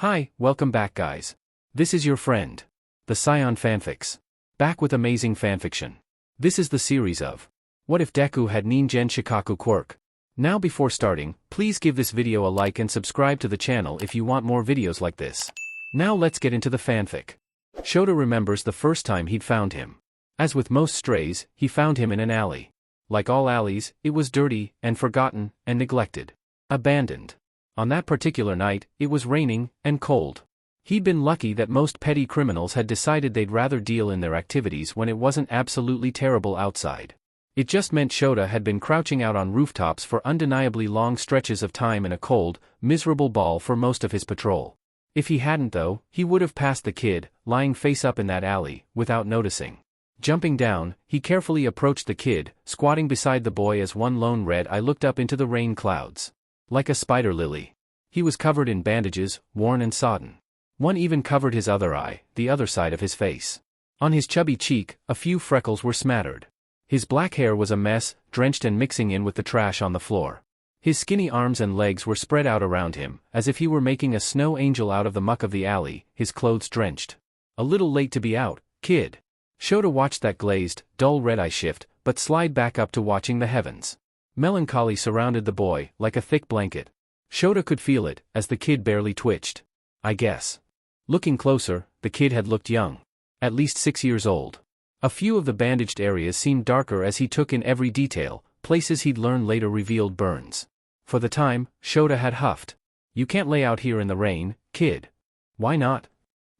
Hi, welcome back guys. This is your friend, the Scion Fanfics. Back with amazing fanfiction. This is the series of What if Deku had Ningen Shikkaku Quirk? Now before starting, please give this video a like and subscribe to the channel if you want more videos like this. Now let's get into the fanfic. Shota remembers the first time he'd found him. As with most strays, he found him in an alley. Like all alleys, it was dirty, and forgotten, and neglected. Abandoned. On that particular night, it was raining, and cold. He'd been lucky that most petty criminals had decided they'd rather deal in their activities when it wasn't absolutely terrible outside. It just meant Shota had been crouching out on rooftops for undeniably long stretches of time in a cold, miserable ball for most of his patrol. If he hadn't though, he would have passed the kid, lying face up in that alley, without noticing. Jumping down, he carefully approached the kid, squatting beside the boy as one lone red eye looked up into the rain clouds. Like a spider lily. He was covered in bandages, worn and sodden. One even covered his other eye, the other side of his face. On his chubby cheek, a few freckles were smattered. His black hair was a mess, drenched and mixing in with the trash on the floor. His skinny arms and legs were spread out around him, as if he were making a snow angel out of the muck of the alley, his clothes drenched. A little late to be out, kid. Shota watched that glazed, dull red eye shift, but slide back up to watching the heavens. Melancholy surrounded the boy, like a thick blanket. Shota could feel it, as the kid barely twitched. I guess. Looking closer, the kid had looked young. At least 6 years old. A few of the bandaged areas seemed darker as he took in every detail, places he'd learn later revealed burns. For the time, Shota had huffed. You can't lay out here in the rain, kid. Why not?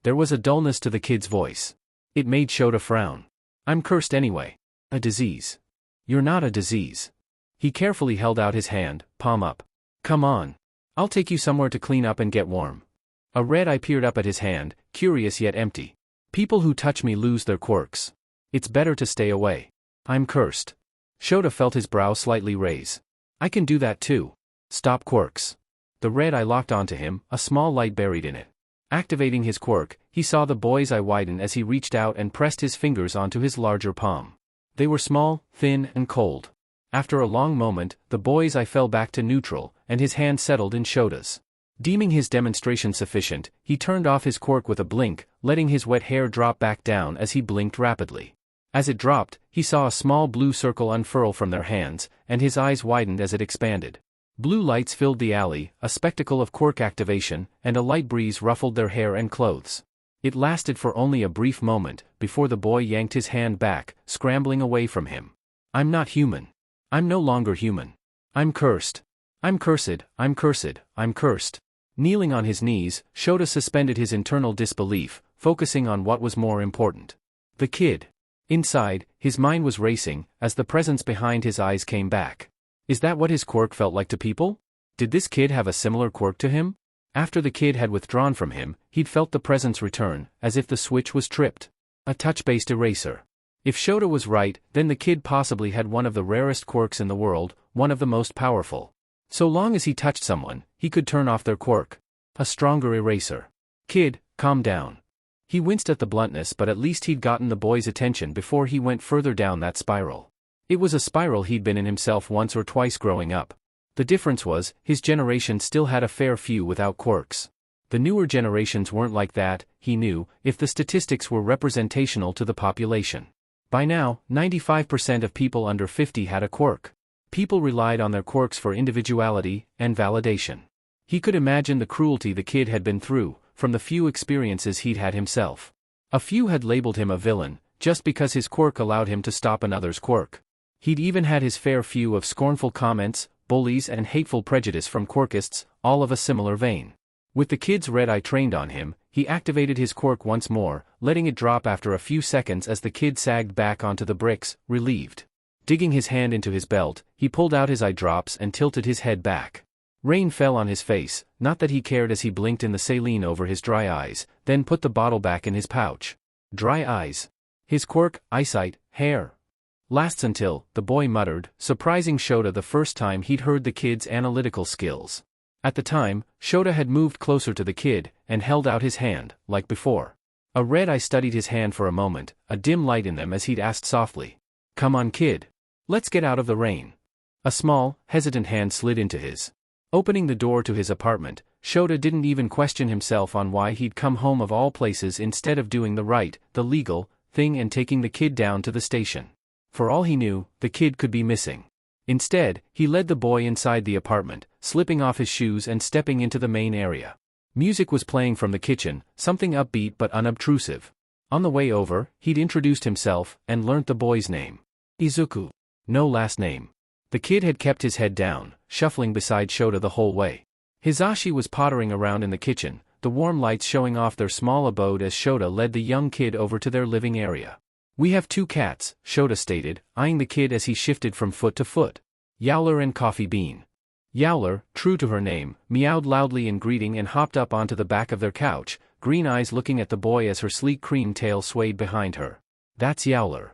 There was a dullness to the kid's voice. It made Shota frown. I'm cursed anyway. A disease. You're not a disease. He carefully held out his hand, palm up. Come on. I'll take you somewhere to clean up and get warm. A red eye peered up at his hand, curious yet empty. People who touch me lose their quirks. It's better to stay away. I'm cursed. Shota felt his brow slightly raise. I can do that too. Stop quirks. The red eye locked onto him, a small light buried in it. Activating his quirk, he saw the boy's eye widen as he reached out and pressed his fingers onto his larger palm. They were small, thin, and cold. After a long moment, the boy's eye fell back to neutral, and his hand settled in Shota's. Deeming his demonstration sufficient, he turned off his quirk with a blink, letting his wet hair drop back down as he blinked rapidly. As it dropped, he saw a small blue circle unfurl from their hands, and his eyes widened as it expanded. Blue lights filled the alley, a spectacle of quirk activation, and a light breeze ruffled their hair and clothes. It lasted for only a brief moment, before the boy yanked his hand back, scrambling away from him. I'm not human. I'm no longer human. I'm cursed. I'm cursed, I'm cursed, I'm cursed. Kneeling on his knees, Shota suspended his internal disbelief, focusing on what was more important. The kid. Inside, his mind was racing, as the presence behind his eyes came back. Is that what his quirk felt like to people? Did this kid have a similar quirk to him? After the kid had withdrawn from him, he'd felt the presence return, as if the switch was tripped. A touch-based eraser. If Shota was right, then the kid possibly had one of the rarest quirks in the world, one of the most powerful. So long as he touched someone, he could turn off their quirk. A stronger eraser. Kid, calm down. He winced at the bluntness, but at least he'd gotten the boy's attention before he went further down that spiral. It was a spiral he'd been in himself once or twice growing up. The difference was, his generation still had a fair few without quirks. The newer generations weren't like that, he knew, if the statistics were representational to the population. By now, 95% of people under 50 had a quirk. People relied on their quirks for individuality and validation. He could imagine the cruelty the kid had been through, from the few experiences he'd had himself. A few had labeled him a villain, just because his quirk allowed him to stop another's quirk. He'd even had his fair few of scornful comments, bullies and hateful prejudice from quirkists, all of a similar vein. With the kid's red eye trained on him, he activated his quirk once more, letting it drop after a few seconds as the kid sagged back onto the bricks, relieved. Digging his hand into his belt, he pulled out his eye drops and tilted his head back. Rain fell on his face, not that he cared as he blinked in the saline over his dry eyes, then put the bottle back in his pouch. Dry eyes. His quirk, eyesight, hair. Lasts until, the boy muttered, surprising Shota the first time he'd heard the kid's analytical skills. At the time, Shota had moved closer to the kid, and held out his hand, like before. A red eye studied his hand for a moment, a dim light in them as he'd asked softly. Come on kid. Let's get out of the rain. A small, hesitant hand slid into his. Opening the door to his apartment, Shota didn't even question himself on why he'd come home of all places instead of doing the legal thing and taking the kid down to the station. For all he knew, the kid could be missing. Instead, he led the boy inside the apartment, slipping off his shoes and stepping into the main area. Music was playing from the kitchen, something upbeat but unobtrusive. On the way over, he'd introduced himself and learnt the boy's name. Izuku. No last name. The kid had kept his head down, shuffling beside Shota the whole way. Hisashi was pottering around in the kitchen, the warm lights showing off their small abode as Shota led the young kid over to their living area. "We have 2 cats," Shota stated, eyeing the kid as he shifted from foot to foot. "Yowler and Coffee Bean." Yowler, true to her name, meowed loudly in greeting and hopped up onto the back of their couch, green eyes looking at the boy as her sleek cream tail swayed behind her. "That's Yowler."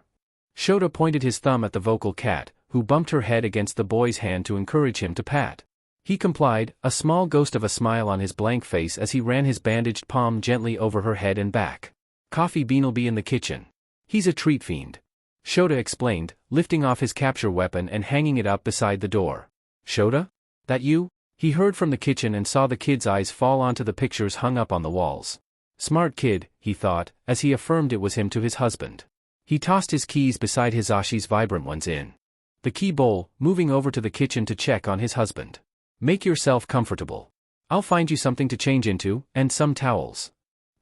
Shota pointed his thumb at the vocal cat, who bumped her head against the boy's hand to encourage him to pat. He complied, a small ghost of a smile on his blank face as he ran his bandaged palm gently over her head and back. "Coffee Bean'll be in the kitchen. He's a treat fiend," Shota explained, lifting off his capture weapon and hanging it up beside the door. "Shota? That you?" He heard from the kitchen and saw the kid's eyes fall onto the pictures hung up on the walls. Smart kid, he thought, as he affirmed it was him to his husband. He tossed his keys beside Hisashi's vibrant ones in the key bowl, moving over to the kitchen to check on his husband. "Make yourself comfortable. I'll find you something to change into, and some towels."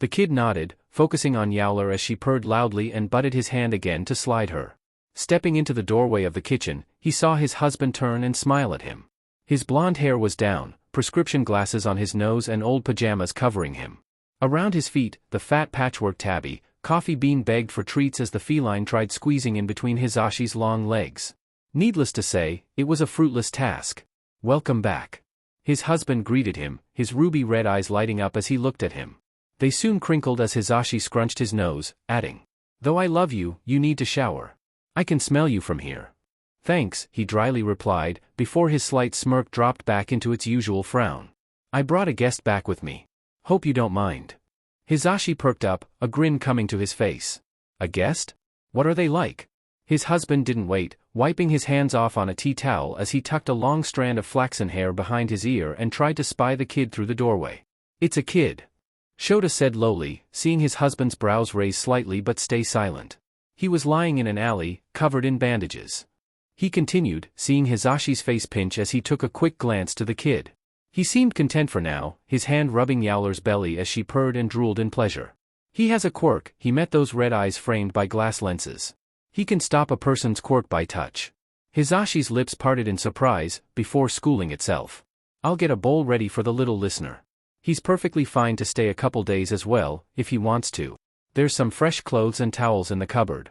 The kid nodded, focusing on Yowler as she purred loudly and butted his hand again to slide her. Stepping into the doorway of the kitchen, he saw his husband turn and smile at him. His blonde hair was down, prescription glasses on his nose and old pajamas covering him. Around his feet, the fat patchwork tabby, Coffee Bean begged for treats as the feline tried squeezing in between Hisashi's long legs. Needless to say, it was a fruitless task. "Welcome back." His husband greeted him, his ruby red eyes lighting up as he looked at him. They soon crinkled as Hisashi scrunched his nose, adding, "Though I love you, you need to shower. I can smell you from here." "Thanks," he dryly replied, before his slight smirk dropped back into its usual frown. "I brought a guest back with me. Hope you don't mind." Hisashi perked up, a grin coming to his face. "A guest? What are they like?" His husband didn't wait, wiping his hands off on a tea towel as he tucked a long strand of flaxen hair behind his ear and tried to spy the kid through the doorway. "It's a kid," Shota said lowly, seeing his husband's brows raise slightly but stay silent. He was lying in an alley, covered in bandages. He continued, seeing Hisashi's face pinch as he took a quick glance to the kid. He seemed content for now, his hand rubbing Yowler's belly as she purred and drooled in pleasure. "He has a quirk," he met those red eyes framed by glass lenses. "He can stop a person's quirk by touch." Hisashi's lips parted in surprise, before schooling itself. "I'll get a bowl ready for the little listener. He's perfectly fine to stay a couple days as well, if he wants to. There's some fresh clothes and towels in the cupboard."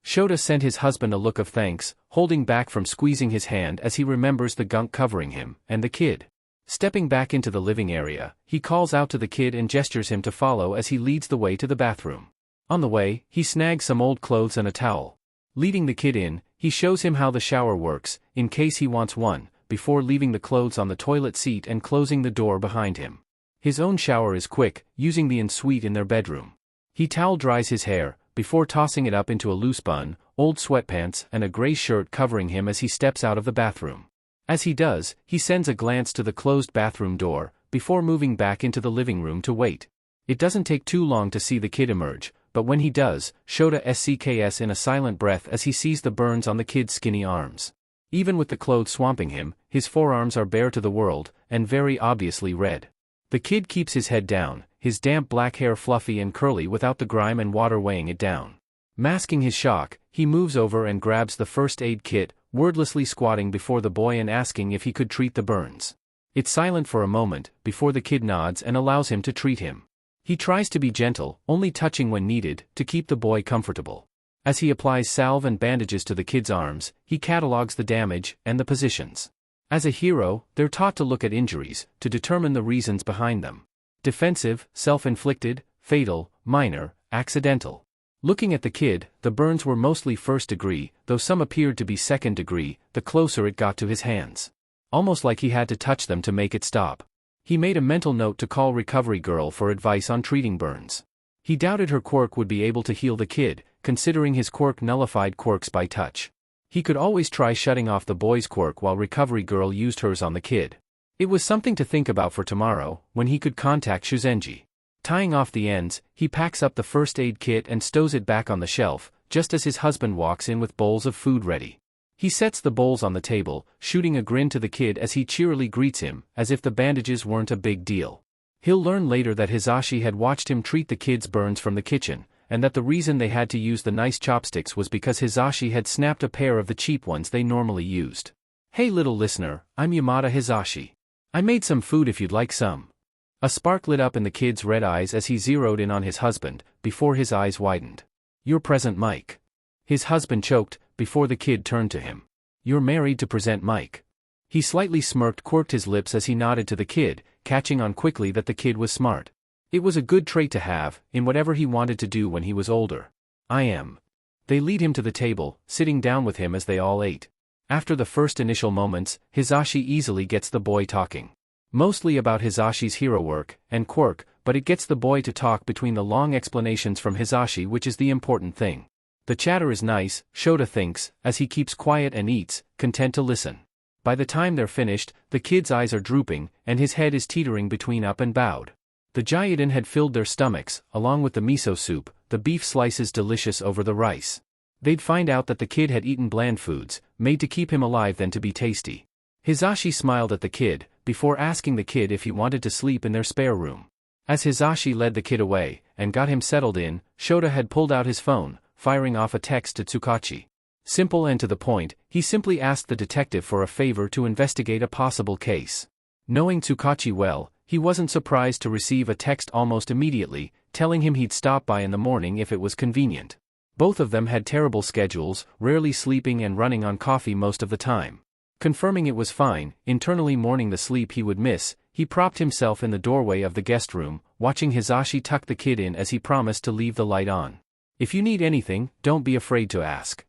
Shota sent his husband a look of thanks, holding back from squeezing his hand as he remembers the gunk covering him, and the kid. Stepping back into the living area, he calls out to the kid and gestures him to follow as he leads the way to the bathroom. On the way, he snags some old clothes and a towel. Leading the kid in, he shows him how the shower works, in case he wants one, before leaving the clothes on the toilet seat and closing the door behind him. His own shower is quick, using the ensuite in their bedroom. He towel dries his hair, before tossing it up into a loose bun, old sweatpants and a gray shirt covering him as he steps out of the bathroom. As he does, he sends a glance to the closed bathroom door, before moving back into the living room to wait. It doesn't take too long to see the kid emerge, but when he does, Shota scks in a silent breath as he sees the burns on the kid's skinny arms. Even with the clothes swamping him, his forearms are bare to the world, and very obviously red. The kid keeps his head down, his damp black hair fluffy and curly without the grime and water weighing it down. Masking his shock, he moves over and grabs the first aid kit, wordlessly squatting before the boy and asking if he could treat the burns. It's silent for a moment, before the kid nods and allows him to treat him. He tries to be gentle, only touching when needed, to keep the boy comfortable. As he applies salve and bandages to the kid's arms, he catalogs the damage and the positions. As a hero, they're taught to look at injuries, to determine the reasons behind them. Defensive, self-inflicted, fatal, minor, accidental. Looking at the kid, the burns were mostly first degree, though some appeared to be second degree, the closer it got to his hands. Almost like he had to touch them to make it stop. He made a mental note to call Recovery Girl for advice on treating burns. He doubted her quirk would be able to heal the kid, considering his quirk nullified quirks by touch. He could always try shutting off the boy's quirk while Recovery Girl used hers on the kid. It was something to think about for tomorrow, when he could contact Shuzenji. Tying off the ends, he packs up the first aid kit and stows it back on the shelf, just as his husband walks in with bowls of food ready. He sets the bowls on the table, shooting a grin to the kid as he cheerily greets him, as if the bandages weren't a big deal. He'll learn later that Hisashi had watched him treat the kid's burns from the kitchen, and that the reason they had to use the nice chopsticks was because Hisashi had snapped a pair of the cheap ones they normally used. "Hey little listener, I'm Yamada Hisashi. I made some food if you'd like some." A spark lit up in the kid's red eyes as he zeroed in on his husband, before his eyes widened. "You're present Mike." His husband choked, before the kid turned to him. "You're married to present Mike." He slightly smirked, quirked his lips as he nodded to the kid, catching on quickly that the kid was smart. It was a good trait to have, in whatever he wanted to do when he was older. "I am." They lead him to the table, sitting down with him as they all ate. After the first initial moments, Hisashi easily gets the boy talking. Mostly about Hisashi's hero work and quirk, but it gets the boy to talk between the long explanations from Hisashi, which is the important thing. The chatter is nice, Shota thinks, as he keeps quiet and eats, content to listen. By the time they're finished, the kid's eyes are drooping, and his head is teetering between up and bowed. The Gyudon had filled their stomachs, along with the miso soup, the beef slices delicious over the rice. They'd find out that the kid had eaten bland foods, made to keep him alive than to be tasty. Hisashi smiled at the kid, before asking the kid if he wanted to sleep in their spare room. As Hisashi led the kid away, and got him settled in, Shota had pulled out his phone, firing off a text to Tsukachi. Simple and to the point, he simply asked the detective for a favor to investigate a possible case. Knowing Tsukachi well, he wasn't surprised to receive a text almost immediately, telling him he'd stop by in the morning if it was convenient. Both of them had terrible schedules, rarely sleeping and running on coffee most of the time. Confirming it was fine, internally mourning the sleep he would miss, he propped himself in the doorway of the guest room, watching Hisashi tuck the kid in as he promised to leave the light on. "If you need anything, don't be afraid to ask."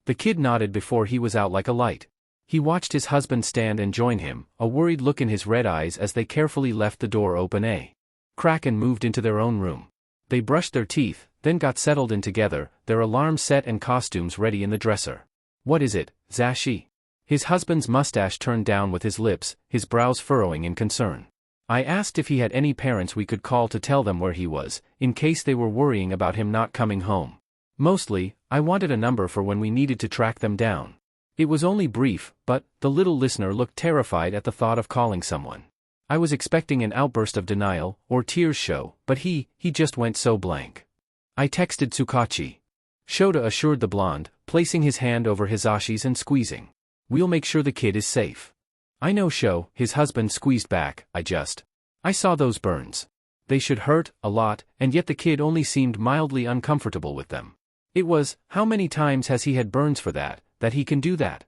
The kid nodded before he was out like a light. He watched his husband stand and join him, a worried look in his red eyes as they carefully left the door open a crack and moved into their own room. They brushed their teeth, then got settled in together, their alarms set and costumes ready in the dresser. "What is it, Zashi?" His husband's mustache turned down with his lips, his brows furrowing in concern. "I asked if he had any parents we could call to tell them where he was, in case they were worrying about him not coming home. Mostly, I wanted a number for when we needed to track them down." It was only brief, but the little listener looked terrified at the thought of calling someone. "I was expecting an outburst of denial, or tears show, but he just went so blank. I texted Tsukachi." Shota assured the blonde, placing his hand over Hisashi's and squeezing. "We'll make sure the kid is safe." "I know Sho," his husband squeezed back, I saw those burns. They should hurt, a lot, and yet the kid only seemed mildly uncomfortable with them. It was, how many times has he had burns for that he can do that?"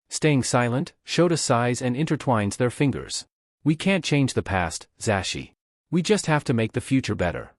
Staying silent, Shota sighs and intertwines their fingers. "We can't change the past, Zashi. We just have to make the future better."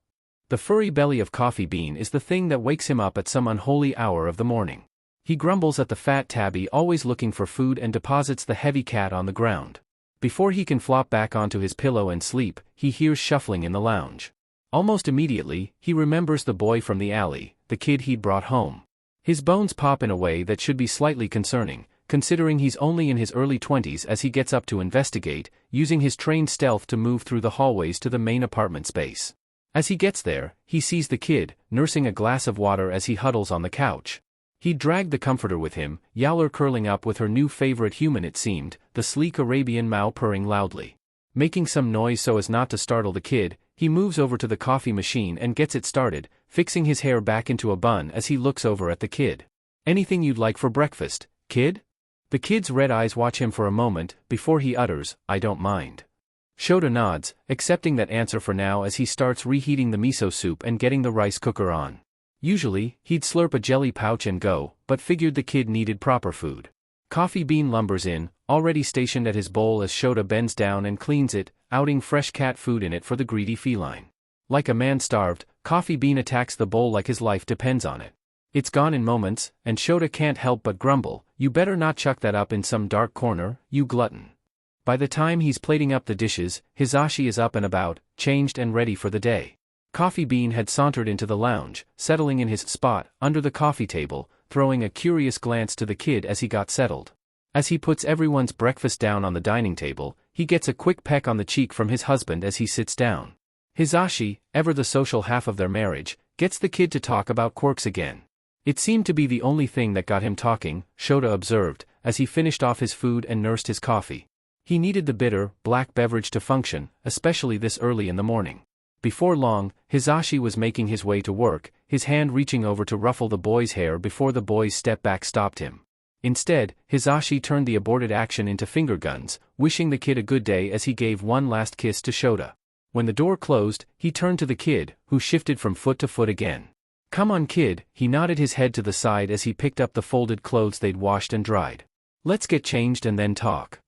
The furry belly of Coffee Bean is the thing that wakes him up at some unholy hour of the morning. He grumbles at the fat tabby always looking for food and deposits the heavy cat on the ground. Before he can flop back onto his pillow and sleep, he hears shuffling in the lounge. Almost immediately, he remembers the boy from the alley, the kid he'd brought home. His bones pop in a way that should be slightly concerning, considering he's only in his early 20s as he gets up to investigate, using his trained stealth to move through the hallways to the main apartment space. As he gets there, he sees the kid, nursing a glass of water as he huddles on the couch. He dragged the comforter with him, Yowler curling up with her new favorite human it seemed, the sleek Arabian Mao purring loudly. Making some noise so as not to startle the kid, he moves over to the coffee machine and gets it started, fixing his hair back into a bun as he looks over at the kid. "Anything you'd like for breakfast, kid?" The kid's red eyes watch him for a moment, before he utters, "I don't mind." Shota nods, accepting that answer for now as he starts reheating the miso soup and getting the rice cooker on. Usually, he'd slurp a jelly pouch and go, but figured the kid needed proper food. Coffee Bean lumbers in, already stationed at his bowl as Shota bends down and cleans it, outing fresh cat food in it for the greedy feline. Like a man starved, Coffee Bean attacks the bowl like his life depends on it. It's gone in moments, and Shota can't help but grumble, "You better not chuck that up in some dark corner, you glutton." By the time he's plating up the dishes, Hisashi is up and about, changed and ready for the day. Coffee Bean had sauntered into the lounge, settling in his spot, under the coffee table, throwing a curious glance to the kid as he got settled. As he puts everyone's breakfast down on the dining table, he gets a quick peck on the cheek from his husband as he sits down. Hisashi, ever the social half of their marriage, gets the kid to talk about quirks again. It seemed to be the only thing that got him talking, Shota observed, as he finished off his food and nursed his coffee. He needed the bitter, black beverage to function, especially this early in the morning. Before long, Hisashi was making his way to work, his hand reaching over to ruffle the boy's hair before the boy's step back stopped him. Instead, Hisashi turned the aborted action into finger guns, wishing the kid a good day as he gave one last kiss to Shota. When the door closed, he turned to the kid, who shifted from foot to foot again. "Come on kid," he nodded his head to the side as he picked up the folded clothes they'd washed and dried. "Let's get changed and then talk."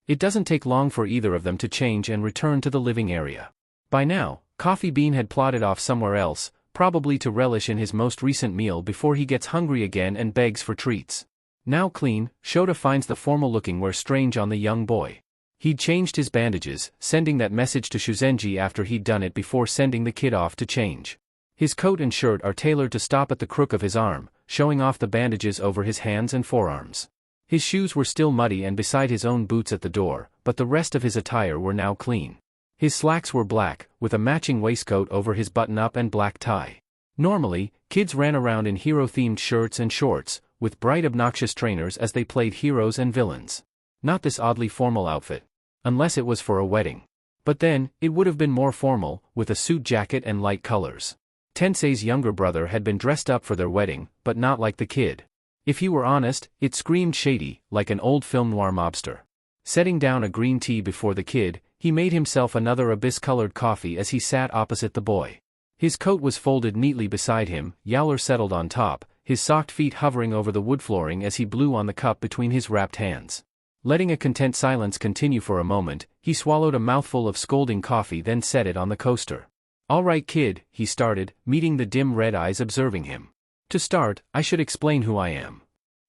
It doesn't take long for either of them to change and return to the living area. By now, Coffee Bean had plodded off somewhere else, probably to relish in his most recent meal before he gets hungry again and begs for treats. Now clean, Shota finds the formal-looking wear strange on the young boy. He'd changed his bandages, sending that message to Shuzenji after he'd done it before sending the kid off to change. His coat and shirt are tailored to stop at the crook of his arm, showing off the bandages over his hands and forearms. His shoes were still muddy and beside his own boots at the door, but the rest of his attire were now clean. His slacks were black, with a matching waistcoat over his button-up and black tie. Normally, kids ran around in hero-themed shirts and shorts, with bright obnoxious trainers as they played heroes and villains. Not this oddly formal outfit. Unless it was for a wedding. But then, it would have been more formal, with a suit jacket and light colors. Tensei's younger brother had been dressed up for their wedding, but not like the kid. If he were honest, it screamed shady, like an old film noir mobster. Setting down a green tea before the kid, he made himself another abyss-colored coffee as he sat opposite the boy. His coat was folded neatly beside him, Yowler settled on top, his socked feet hovering over the wood flooring as he blew on the cup between his wrapped hands. Letting a content silence continue for a moment, he swallowed a mouthful of scalding coffee then set it on the coaster. "All right kid," he started, meeting the dim red eyes observing him. "To start, I should explain who I am."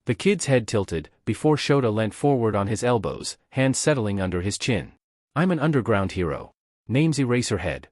The kid's head tilted, before Shota leant forward on his elbows, hands settling under his chin. "I'm an underground hero. Name's Eraserhead."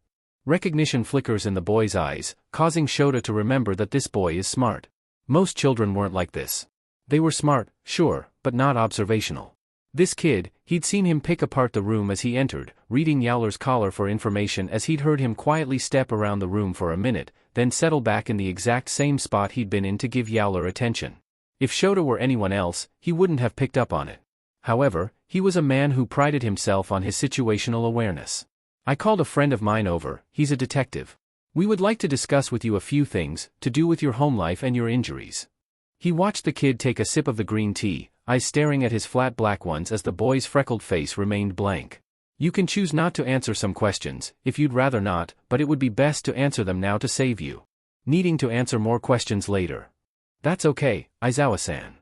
Recognition flickers in the boy's eyes, causing Shota to remember that this boy is smart. Most children weren't like this. They were smart, sure, but not observational. This kid, he'd seen him pick apart the room as he entered, reading Yowler's collar for information as he'd heard him quietly step around the room for a minute, then settle back in the exact same spot he'd been in to give Yowler attention. If Shota were anyone else, he wouldn't have picked up on it. However, he was a man who prided himself on his situational awareness. "I called a friend of mine over, he's a detective. We would like to discuss with you a few things, to do with your home life and your injuries." He watched the kid take a sip of the green tea, eyes staring at his flat black ones as the boy's freckled face remained blank. "You can choose not to answer some questions, if you'd rather not, but it would be best to answer them now to save you needing to answer more questions later." "That's okay, Aizawa-san."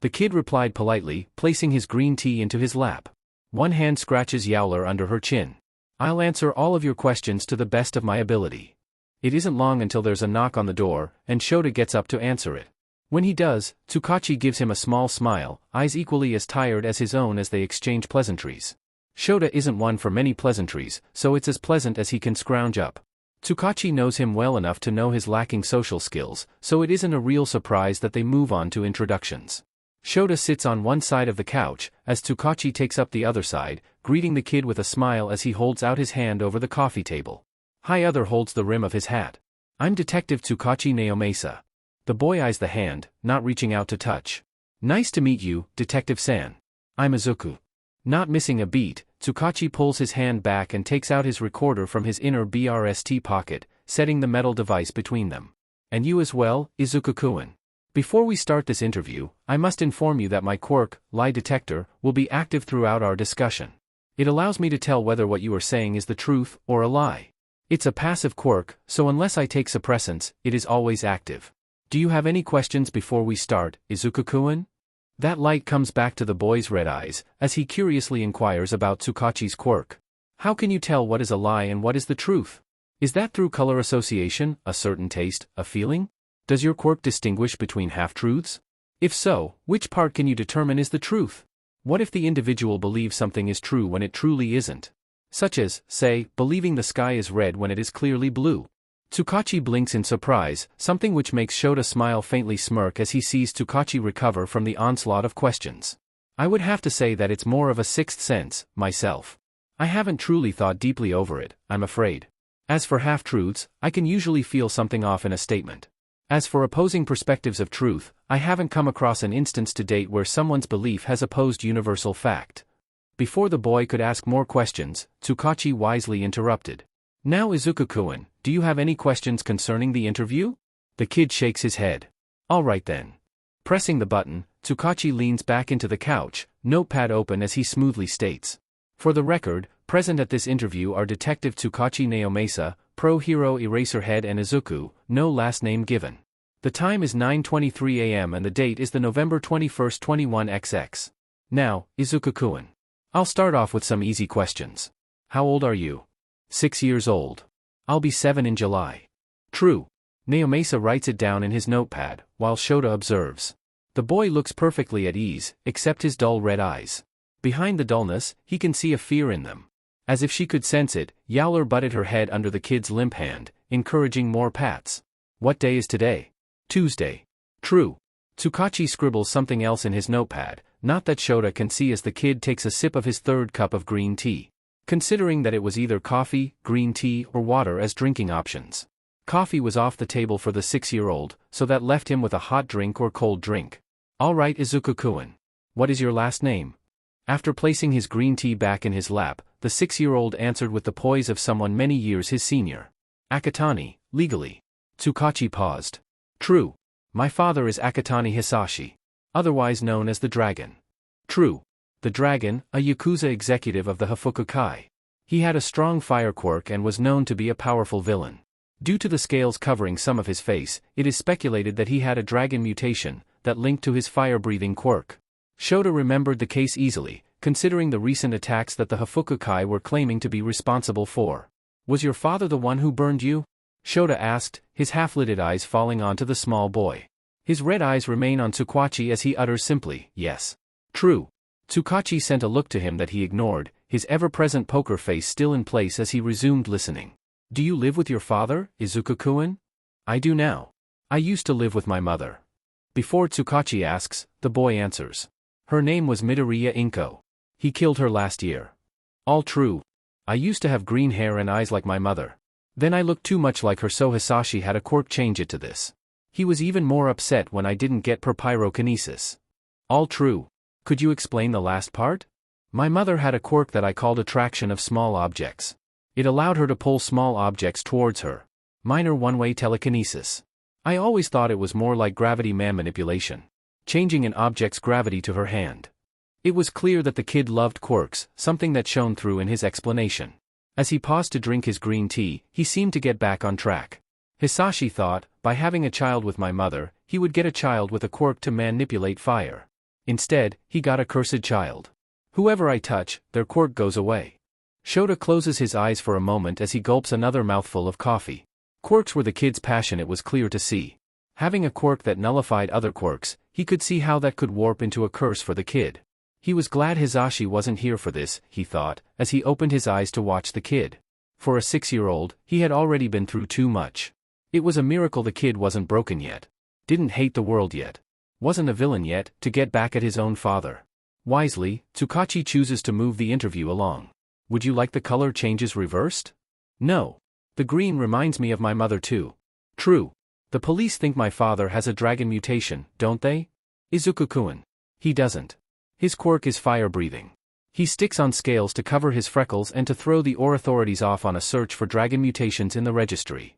The kid replied politely, placing his green tea into his lap. One hand scratches Yowler under her chin. "I'll answer all of your questions to the best of my ability." It isn't long until there's a knock on the door, and Shota gets up to answer it. When he does, Tsukachi gives him a small smile, eyes equally as tired as his own as they exchange pleasantries. Shota isn't one for many pleasantries, so it's as pleasant as he can scrounge up. Tsukachi knows him well enough to know his lacking social skills, so it isn't a real surprise that they move on to introductions. Shota sits on one side of the couch, as Tsukachi takes up the other side, greeting the kid with a smile as he holds out his hand over the coffee table. High Other holds the rim of his hat. "I'm Detective Tsukachi Naomasa." The boy eyes the hand, not reaching out to touch. "Nice to meet you, Detective-san. I'm Izuku." Not missing a beat, Tsukachi pulls his hand back and takes out his recorder from his inner BRST pocket, setting the metal device between them. "And you as well, Izuku-kun. Before we start this interview, I must inform you that my quirk, lie detector, will be active throughout our discussion. It allows me to tell whether what you are saying is the truth or a lie. It's a passive quirk, so unless I take suppressants, it is always active. Do you have any questions before we start, Izuku-kun?" That light comes back to the boy's red eyes, as he curiously inquires about Tsukachi's quirk. "How can you tell what is a lie and what is the truth? Is that through color association, a certain taste, a feeling? Does your quirk distinguish between half-truths? If so, which part can you determine is the truth? What if the individual believes something is true when it truly isn't? Such as, say, believing the sky is red when it is clearly blue." Tsukachi blinks in surprise, something which makes Shota smile faintly smirk as he sees Tsukachi recover from the onslaught of questions. I would have to say that it's more of a sixth sense, myself. I haven't truly thought deeply over it, I'm afraid. As for half-truths, I can usually feel something off in a statement. As for opposing perspectives of truth, I haven't come across an instance to date where someone's belief has opposed universal fact. Before the boy could ask more questions, Tsukachi wisely interrupted. Now Izuku-kun, do you have any questions concerning the interview? The kid shakes his head. All right then. Pressing the button, Tsukachi leans back into the couch, notepad open as he smoothly states. For the record, present at this interview are Detective Tsukachi Naomasa, Pro Hero Eraserhead and Izuku, no last name given. The time is 9:23 a.m. and the date is the November 21st 21XX. Now, Izuku-kun. I'll start off with some easy questions. How old are you? 6 years old. I'll be 7 in July. True. Naomasa writes it down in his notepad, while Shota observes. The boy looks perfectly at ease, except his dull red eyes. Behind the dullness, he can see a fear in them. As if she could sense it, Yowler butted her head under the kid's limp hand, encouraging more pats. What day is today? Tuesday. True. Tsukachi scribbles something else in his notepad, not that Shota can see as the kid takes a sip of his third cup of green tea. Considering that it was either coffee, green tea, or water as drinking options. Coffee was off the table for the 6-year-old, so that left him with a hot drink or cold drink. All right, Izuku-kun. What is your last name? After placing his green tea back in his lap, the 6-year-old answered with the poise of someone many years his senior. Akatani, legally. Tsukachi paused. True. My father is Akatani Hisashi. Otherwise known as the Dragon. True. The Dragon, a Yakuza executive of the Hafukukai. He had a strong fire quirk and was known to be a powerful villain. Due to the scales covering some of his face, it is speculated that he had a dragon mutation that linked to his fire-breathing quirk. Shota remembered the case easily, considering the recent attacks that the Hafukukai were claiming to be responsible for. Was your father the one who burned you? Shota asked, his half-lidded eyes falling onto the small boy. His red eyes remain on Tsukachi as he utters simply, yes. True. Tsukachi sent a look to him that he ignored, his ever-present poker face still in place as he resumed listening. Do you live with your father, Izuku-kun? I do now. I used to live with my mother. Before Tsukachi asks, the boy answers. Her name was Midoriya Izuku. He killed her last year. All true. I used to have green hair and eyes like my mother. Then I looked too much like her, so Hisashi had a quirk change it to this. He was even more upset when I didn't get pyrokinesis. All true. Could you explain the last part? My mother had a quirk that I called attraction of small objects. It allowed her to pull small objects towards her. Minor one-way telekinesis. I always thought it was more like gravity man manipulation. Changing an object's gravity to her hand. It was clear that the kid loved quirks, something that shone through in his explanation. As he paused to drink his green tea, he seemed to get back on track. Hisashi thought, by having a child with my mother, he would get a child with a quirk to manipulate fire. Instead, he got a cursed child. Whoever I touch, their quirk goes away. Shota closes his eyes for a moment as he gulps another mouthful of coffee. Quirks were the kid's passion, it was clear to see. Having a quirk that nullified other quirks, he could see how that could warp into a curse for the kid. He was glad Hisashi wasn't here for this, he thought, as he opened his eyes to watch the kid. For a 6-year-old, he had already been through too much. It was a miracle the kid wasn't broken yet. Didn't hate the world yet. Wasn't a villain yet, to get back at his own father. Wisely, Tsukachi chooses to move the interview along. Would you like the color changes reversed? No. The green reminds me of my mother too. True. The police think my father has a dragon mutation, don't they? Izuku-kun. He doesn't. His quirk is fire-breathing. He sticks on scales to cover his freckles and to throw the authorities off on a search for dragon mutations in the registry.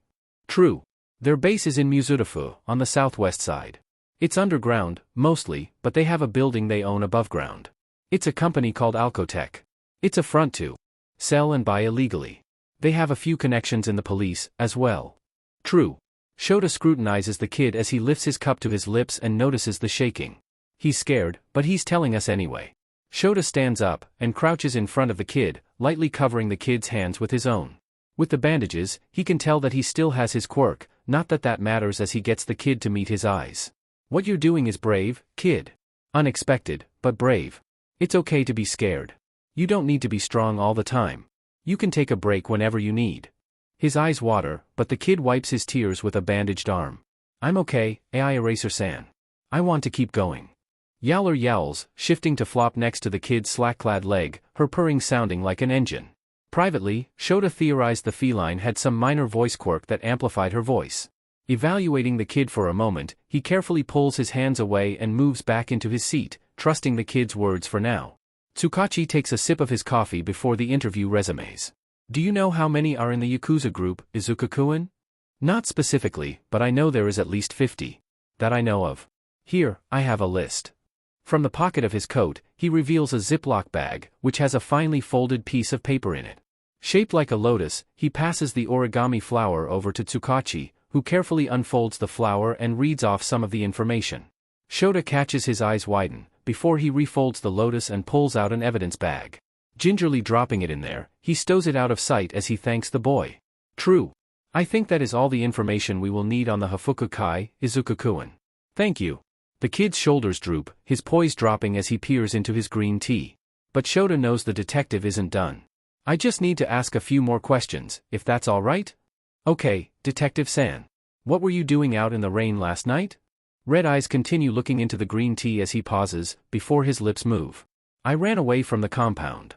True. Their base is in Mizudafu, on the southwest side. It's underground, mostly, but they have a building they own above ground. It's a company called Alcotech. It's a front to sell and buy illegally. They have a few connections in the police, as well. True. Shota scrutinizes the kid as he lifts his cup to his lips and notices the shaking. He's scared, but he's telling us anyway. Shota stands up and crouches in front of the kid, lightly covering the kid's hands with his own. With the bandages, he can tell that he still has his quirk, not that that matters as he gets the kid to meet his eyes. What you're doing is brave, kid. Unexpected, but brave. It's okay to be scared. You don't need to be strong all the time. You can take a break whenever you need. His eyes water, but the kid wipes his tears with a bandaged arm. I'm okay, AI Eraser-san. I want to keep going. Yowler yowls, shifting to flop next to the kid's slack-clad leg, her purring sounding like an engine. Privately, Shota theorized the feline had some minor voice quirk that amplified her voice. Evaluating the kid for a moment, he carefully pulls his hands away and moves back into his seat, trusting the kid's words for now. Tsukachi takes a sip of his coffee before the interview resumes. Do you know how many are in the Yakuza group, Izuku-kun? Not specifically, but I know there is at least 50. That I know of. Here, I have a list. From the pocket of his coat, he reveals a Ziploc bag, which has a finely folded piece of paper in it. Shaped like a lotus, he passes the origami flower over to Tsukachi, who carefully unfolds the flower and reads off some of the information. Shota catches his eyes widen, before he refolds the lotus and pulls out an evidence bag. Gingerly dropping it in there, he stows it out of sight as he thanks the boy. True. I think that is all the information we will need on the Hafuku Kai, Izuku-kun. Thank you. The kid's shoulders droop, his poise dropping as he peers into his green tea. But Shota knows the detective isn't done. I just need to ask a few more questions, if that's all right? Okay, Detective-san. What were you doing out in the rain last night? Red eyes continue looking into the green tea as he pauses, before his lips move. I ran away from the compound.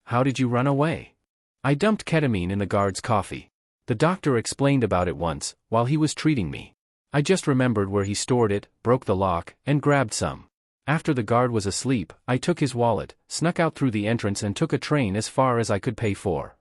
How did you run away? I dumped ketamine in the guard's coffee. The doctor explained about it once, while he was treating me. I just remembered where he stored it, broke the lock, and grabbed some. After the guard was asleep, I took his wallet, snuck out through the entrance and took a train as far as I could pay for.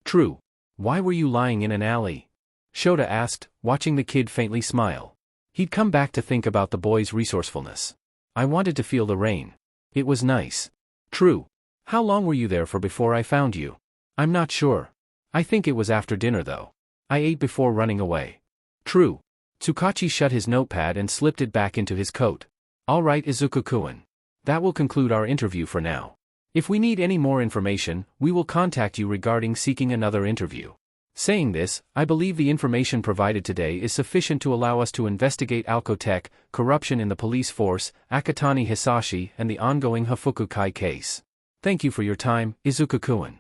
True. Why were you lying in an alley? Shota asked, watching the kid faintly smile. He'd come back to think about the boy's resourcefulness. I wanted to feel the rain. It was nice. True. How long were you there for before I found you? I'm not sure. I think it was after dinner though. I ate before running away. True. Tsukachi shut his notepad and slipped it back into his coat. All right, Izuku-kun. That will conclude our interview for now. If we need any more information, we will contact you regarding seeking another interview. Saying this, I believe the information provided today is sufficient to allow us to investigate Alcotech, corruption in the police force, Akatani Hisashi, and the ongoing Hafuku Kai case. Thank you for your time, Izuku-kun.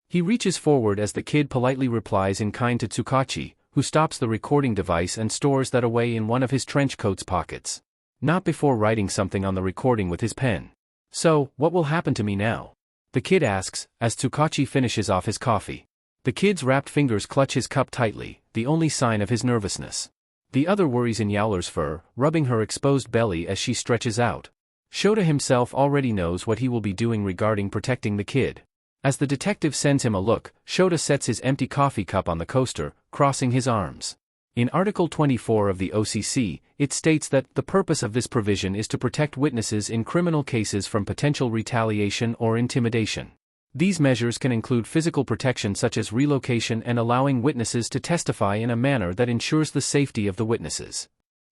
He reaches forward as the kid politely replies in kind to Tsukachi, who stops the recording device and stores that away in one of his trench coat's pockets. Not before writing something on the recording with his pen. So, what will happen to me now? The kid asks, as Tsukachi finishes off his coffee. The kid's wrapped fingers clutch his cup tightly, the only sign of his nervousness. The other worries in Yowler's fur, rubbing her exposed belly as she stretches out. Shota himself already knows what he will be doing regarding protecting the kid. As the detective sends him a look, Shota sets his empty coffee cup on the coaster, crossing his arms. In Article 24 of the OCC, it states that the purpose of this provision is to protect witnesses in criminal cases from potential retaliation or intimidation. These measures can include physical protection such as relocation and allowing witnesses to testify in a manner that ensures the safety of the witnesses.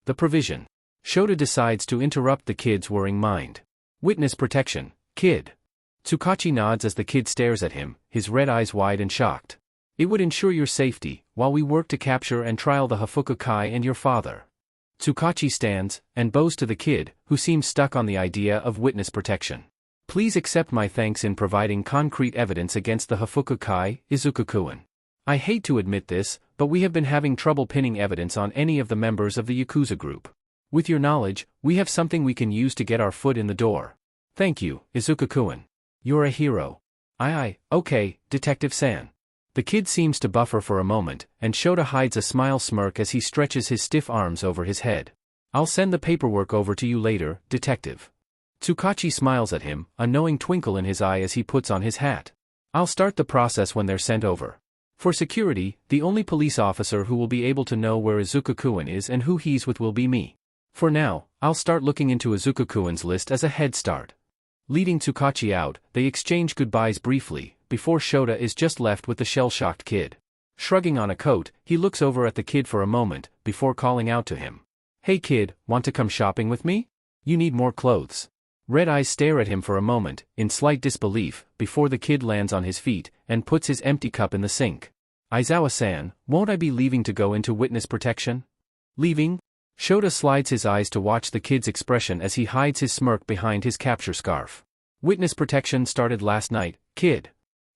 The provision. Shota decides to interrupt the kid's worrying mind. Witness protection, kid. Tsukachi nods as the kid stares at him, his red eyes wide and shocked. It would ensure your safety, while we work to capture and trial the Hafuku Kai and your father. Tsukachi stands, and bows to the kid, who seems stuck on the idea of witness protection. Please accept my thanks in providing concrete evidence against the Hafuku Kai, Izuku-kun. I hate to admit this, but we have been having trouble pinning evidence on any of the members of the Yakuza group. With your knowledge, we have something we can use to get our foot in the door. Thank you, Izuku-kun. You're a hero. Aye, okay, Detective-san. The kid seems to buffer for a moment, and Shota hides a smile smirk as he stretches his stiff arms over his head. I'll send the paperwork over to you later, Detective. Tsukachi smiles at him, a knowing twinkle in his eye as he puts on his hat. I'll start the process when they're sent over. For security, the only police officer who will be able to know where Izuku-kun is and who he's with will be me. For now, I'll start looking into Izuku-kun's list as a head start. Leading Tsukachi out, they exchange goodbyes briefly, before Shota is just left with the shell-shocked kid. Shrugging on a coat, he looks over at the kid for a moment, before calling out to him. Hey kid, want to come shopping with me? You need more clothes. Red eyes stare at him for a moment, in slight disbelief, before the kid lands on his feet, and puts his empty cup in the sink. Aizawa-san, won't I be leaving to go into witness protection? Leaving? Shota slides his eyes to watch the kid's expression as he hides his smirk behind his capture scarf. Witness protection started last night, kid.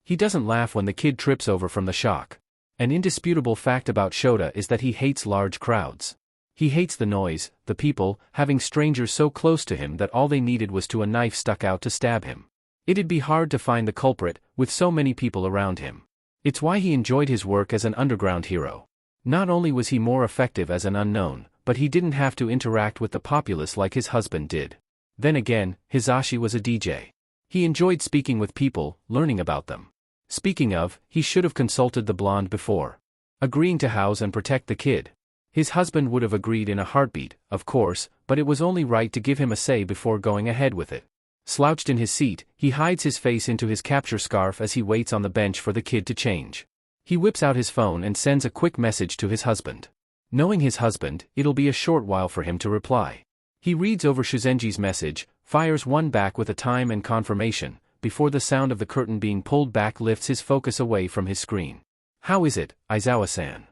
He doesn't laugh when the kid trips over from the shock. An indisputable fact about Shota is that he hates large crowds. He hates the noise, the people, having strangers so close to him that all they needed was to a knife stuck out to stab him. It'd be hard to find the culprit, with so many people around him. It's why he enjoyed his work as an underground hero. Not only was he more effective as an unknown, but he didn't have to interact with the populace like his husband did. Then again, Hisashi was a DJ. He enjoyed speaking with people, learning about them. Speaking of, he should have consulted the blonde before agreeing to house and protect the kid. His husband would have agreed in a heartbeat, of course, but it was only right to give him a say before going ahead with it. Slouched in his seat, he hides his face into his capture scarf as he waits on the bench for the kid to change. He whips out his phone and sends a quick message to his husband. Knowing his husband, it'll be a short while for him to reply. He reads over Shuzenji's message, fires one back with a time and confirmation, before the sound of the curtain being pulled back lifts his focus away from his screen. How is it, Aizawa-san?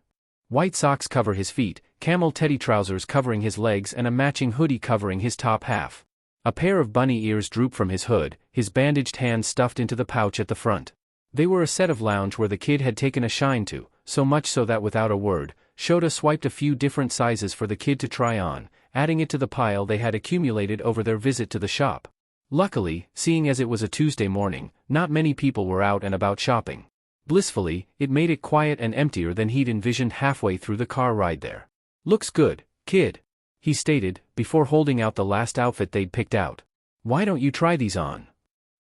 White socks cover his feet, camel teddy trousers covering his legs and a matching hoodie covering his top half. A pair of bunny ears droop from his hood, his bandaged hands stuffed into the pouch at the front. They were a set of lounge where the kid had taken a shine to, so much so that without a word, Shota swiped a few different sizes for the kid to try on, adding it to the pile they had accumulated over their visit to the shop. Luckily, seeing as it was a Tuesday morning, not many people were out and about shopping. Blissfully, it made it quiet and emptier than he'd envisioned halfway through the car ride there. Looks good, kid, he stated, before holding out the last outfit they'd picked out. Why don't you try these on?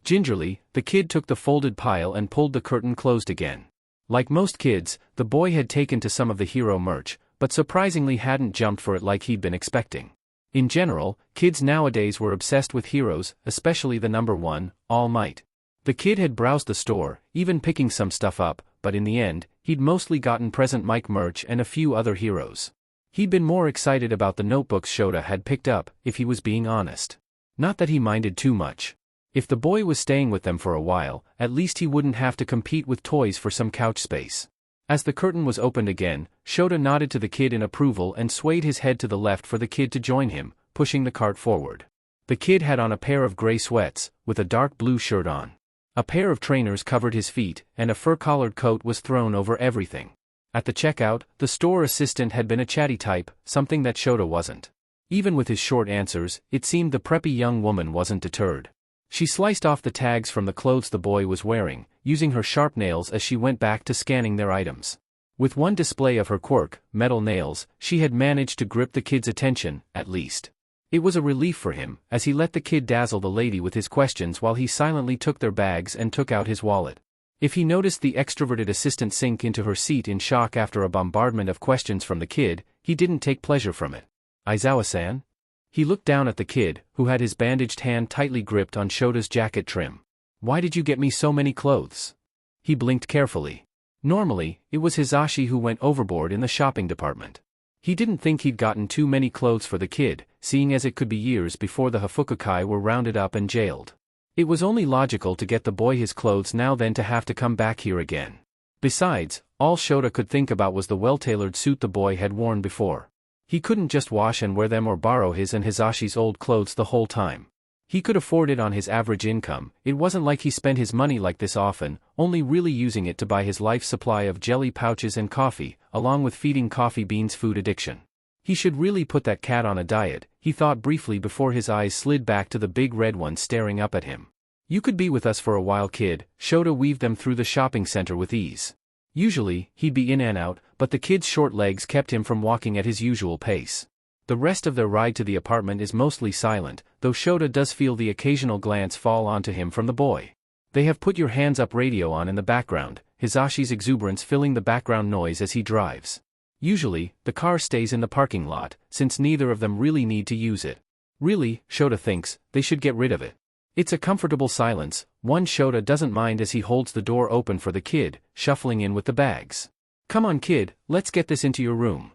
Gingerly, the kid took the folded pile and pulled the curtain closed again. Like most kids, the boy had taken to some of the hero merch, but surprisingly hadn't jumped for it like he'd been expecting. In general, kids nowadays were obsessed with heroes, especially the number one, All Might. The kid had browsed the store, even picking some stuff up, but in the end, he'd mostly gotten Present Mike merch and a few other heroes. He'd been more excited about the notebooks Shota had picked up, if he was being honest. Not that he minded too much. If the boy was staying with them for a while, at least he wouldn't have to compete with toys for some couch space. As the curtain was opened again, Shota nodded to the kid in approval and swayed his head to the left for the kid to join him, pushing the cart forward. The kid had on a pair of gray sweats, with a dark blue shirt on. A pair of trainers covered his feet, and a fur-collared coat was thrown over everything. At the checkout, the store assistant had been a chatty type, something that Shota wasn't. Even with his short answers, it seemed the preppy young woman wasn't deterred. She sliced off the tags from the clothes the boy was wearing, using her sharp nails as she went back to scanning their items. With one display of her quirk, metal nails, she had managed to grip the kid's attention, at least. It was a relief for him, as he let the kid dazzle the lady with his questions while he silently took their bags and took out his wallet. If he noticed the extroverted assistant sink into her seat in shock after a bombardment of questions from the kid, he didn't take pleasure from it. Aizawa-san? He looked down at the kid, who had his bandaged hand tightly gripped on Shota's jacket trim. Why did you get me so many clothes? He blinked carefully. Normally, it was Hisashi who went overboard in the shopping department. He didn't think he'd gotten too many clothes for the kid, seeing as it could be years before the Hafukukai were rounded up and jailed. It was only logical to get the boy his clothes now than to have to come back here again. Besides, all Shota could think about was the well-tailored suit the boy had worn before. He couldn't just wash and wear them or borrow his and Hisashi's old clothes the whole time. He could afford it on his average income. It wasn't like he spent his money like this often, only really using it to buy his life supply of jelly pouches and coffee, along with feeding coffee beans' food addiction. He should really put that cat on a diet, he thought briefly before his eyes slid back to the big red one staring up at him. You could be with us for a while, kid. Shota weaved them through the shopping center with ease. Usually, he'd be in and out, but the kid's short legs kept him from walking at his usual pace. The rest of their ride to the apartment is mostly silent, though Shota does feel the occasional glance fall onto him from the boy. They have put your hands up radio on in the background, Hisashi's exuberance filling the background noise as he drives. Usually, the car stays in the parking lot, since neither of them really need to use it. Really, Shota thinks, they should get rid of it. It's a comfortable silence, one Shota doesn't mind as he holds the door open for the kid, shuffling in with the bags. Come on, kid, let's get this into your room.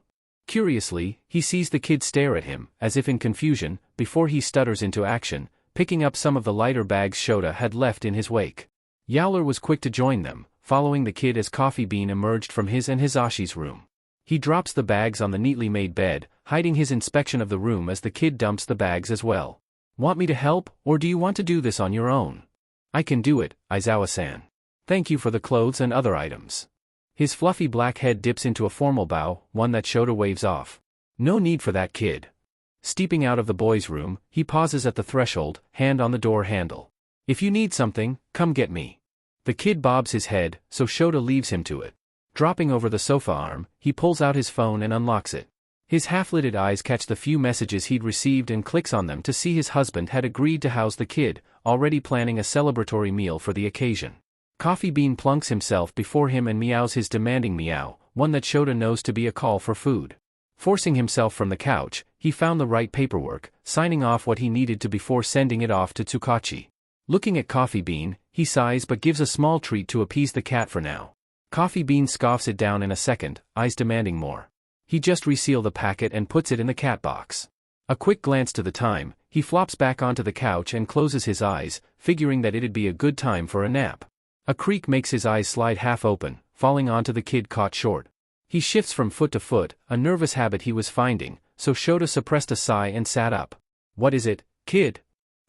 Curiously, he sees the kid stare at him, as if in confusion, before he stutters into action, picking up some of the lighter bags Shota had left in his wake. Yowler was quick to join them, following the kid as Coffee Bean emerged from his and Hisashi's room. He drops the bags on the neatly made bed, hiding his inspection of the room as the kid dumps the bags as well. Want me to help, or do you want to do this on your own? I can do it, Aizawa-san. Thank you for the clothes and other items. His fluffy black head dips into a formal bow, one that Shota waves off. No need for that, kid. Stepping out of the boy's room, he pauses at the threshold, hand on the door handle. If you need something, come get me. The kid bobs his head, so Shota leaves him to it. Dropping over the sofa arm, he pulls out his phone and unlocks it. His half-lidded eyes catch the few messages he'd received and clicks on them to see his husband had agreed to house the kid, already planning a celebratory meal for the occasion. Coffee Bean plunks himself before him and meows his demanding meow, one that Shota knows to be a call for food. Forcing himself from the couch, he found the right paperwork, signing off what he needed to before sending it off to Tsukachi. Looking at Coffee Bean, he sighs but gives a small treat to appease the cat for now. Coffee Bean scoffs it down in a second, eyes demanding more. He just reseals the packet and puts it in the cat box. A quick glance to the time, he flops back onto the couch and closes his eyes, figuring that it'd be a good time for a nap. A creak makes his eyes slide half open, falling onto the kid caught short. He shifts from foot to foot, a nervous habit he was finding, so Shota suppressed a sigh and sat up. What is it, kid?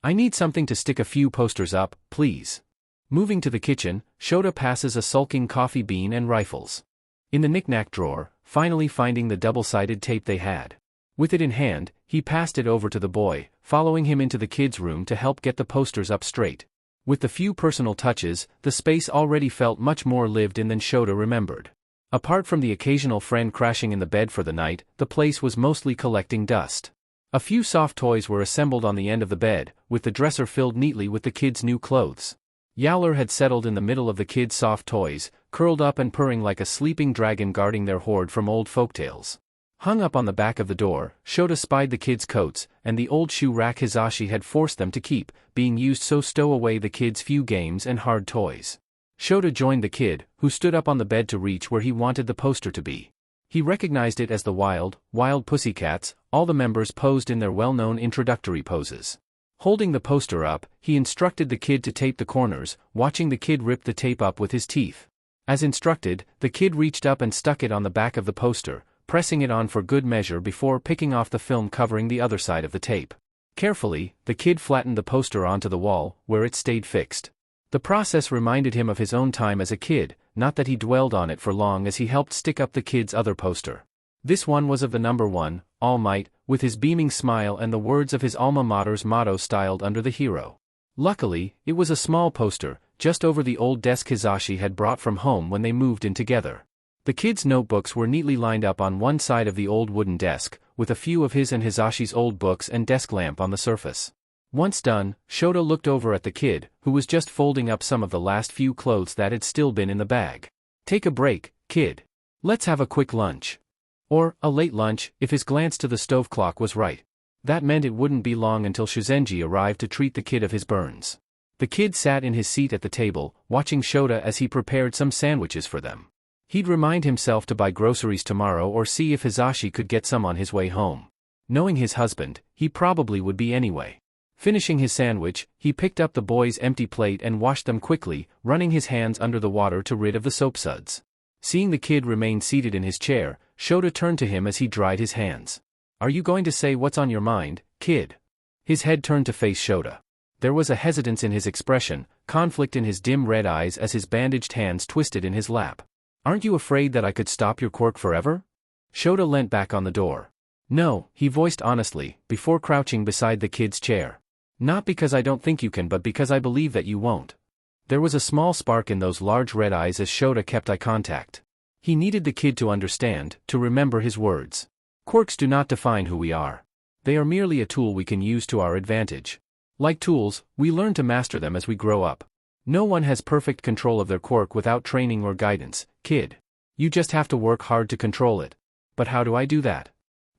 I need something to stick a few posters up, please. Moving to the kitchen, Shota passes a sulking Coffee Bean and rifles. In the knick-knack drawer, finally finding the double-sided tape they had. With it in hand, he passed it over to the boy, following him into the kid's room to help get the posters up straight. With the few personal touches, the space already felt much more lived in than Shota remembered. Apart from the occasional friend crashing in the bed for the night, the place was mostly collecting dust. A few soft toys were assembled on the end of the bed, with the dresser filled neatly with the kids' new clothes. Yowler had settled in the middle of the kids' soft toys, curled up and purring like a sleeping dragon guarding their hoard from old folktales. Hung up on the back of the door, Shota spied the kids' coats, and the old shoe rack Hisashi had forced them to keep, being used so stow away the kids' few games and hard toys. Shota joined the kid, who stood up on the bed to reach where he wanted the poster to be. He recognized it as the Wild Pussycats, all the members posed in their well-known introductory poses. Holding the poster up, he instructed the kid to tape the corners, watching the kid rip the tape up with his teeth. As instructed, the kid reached up and stuck it on the back of the poster, pressing it on for good measure before picking off the film covering the other side of the tape. Carefully, the kid flattened the poster onto the wall, where it stayed fixed. The process reminded him of his own time as a kid, not that he dwelled on it for long as he helped stick up the kid's other poster. This one was of the number 1, All Might, with his beaming smile and the words of his alma mater's motto styled under the hero. Luckily, it was a small poster, just over the old desk Hisashi had brought from home when they moved in together. The kids' notebooks were neatly lined up on one side of the old wooden desk, with a few of his and Hisashi's old books and desk lamp on the surface. Once done, Shota looked over at the kid, who was just folding up some of the last few clothes that had still been in the bag. Take a break, kid. Let's have a quick lunch. Or, a late lunch, if his glance to the stove clock was right. That meant it wouldn't be long until Shuzenji arrived to treat the kid of his burns. The kid sat in his seat at the table, watching Shota as he prepared some sandwiches for them. He'd remind himself to buy groceries tomorrow or see if Hisashi could get some on his way home. Knowing his husband, he probably would be anyway. Finishing his sandwich, he picked up the boy's empty plate and washed them quickly, running his hands under the water to rid of the soap suds. Seeing the kid remain seated in his chair, Shota turned to him as he dried his hands. Are you going to say what's on your mind, kid? His head turned to face Shota. There was a hesitance in his expression, conflict in his dim red eyes as his bandaged hands twisted in his lap. Aren't you afraid that I could stop your quirk forever? Shota leant back on the door. No, he voiced honestly, before crouching beside the kid's chair. Not because I don't think you can, but because I believe that you won't. There was a small spark in those large red eyes as Shota kept eye contact. He needed the kid to understand, to remember his words. Quirks do not define who we are. They are merely a tool we can use to our advantage. Like tools, we learn to master them as we grow up. No one has perfect control of their quirk without training or guidance, kid. You just have to work hard to control it. But how do I do that?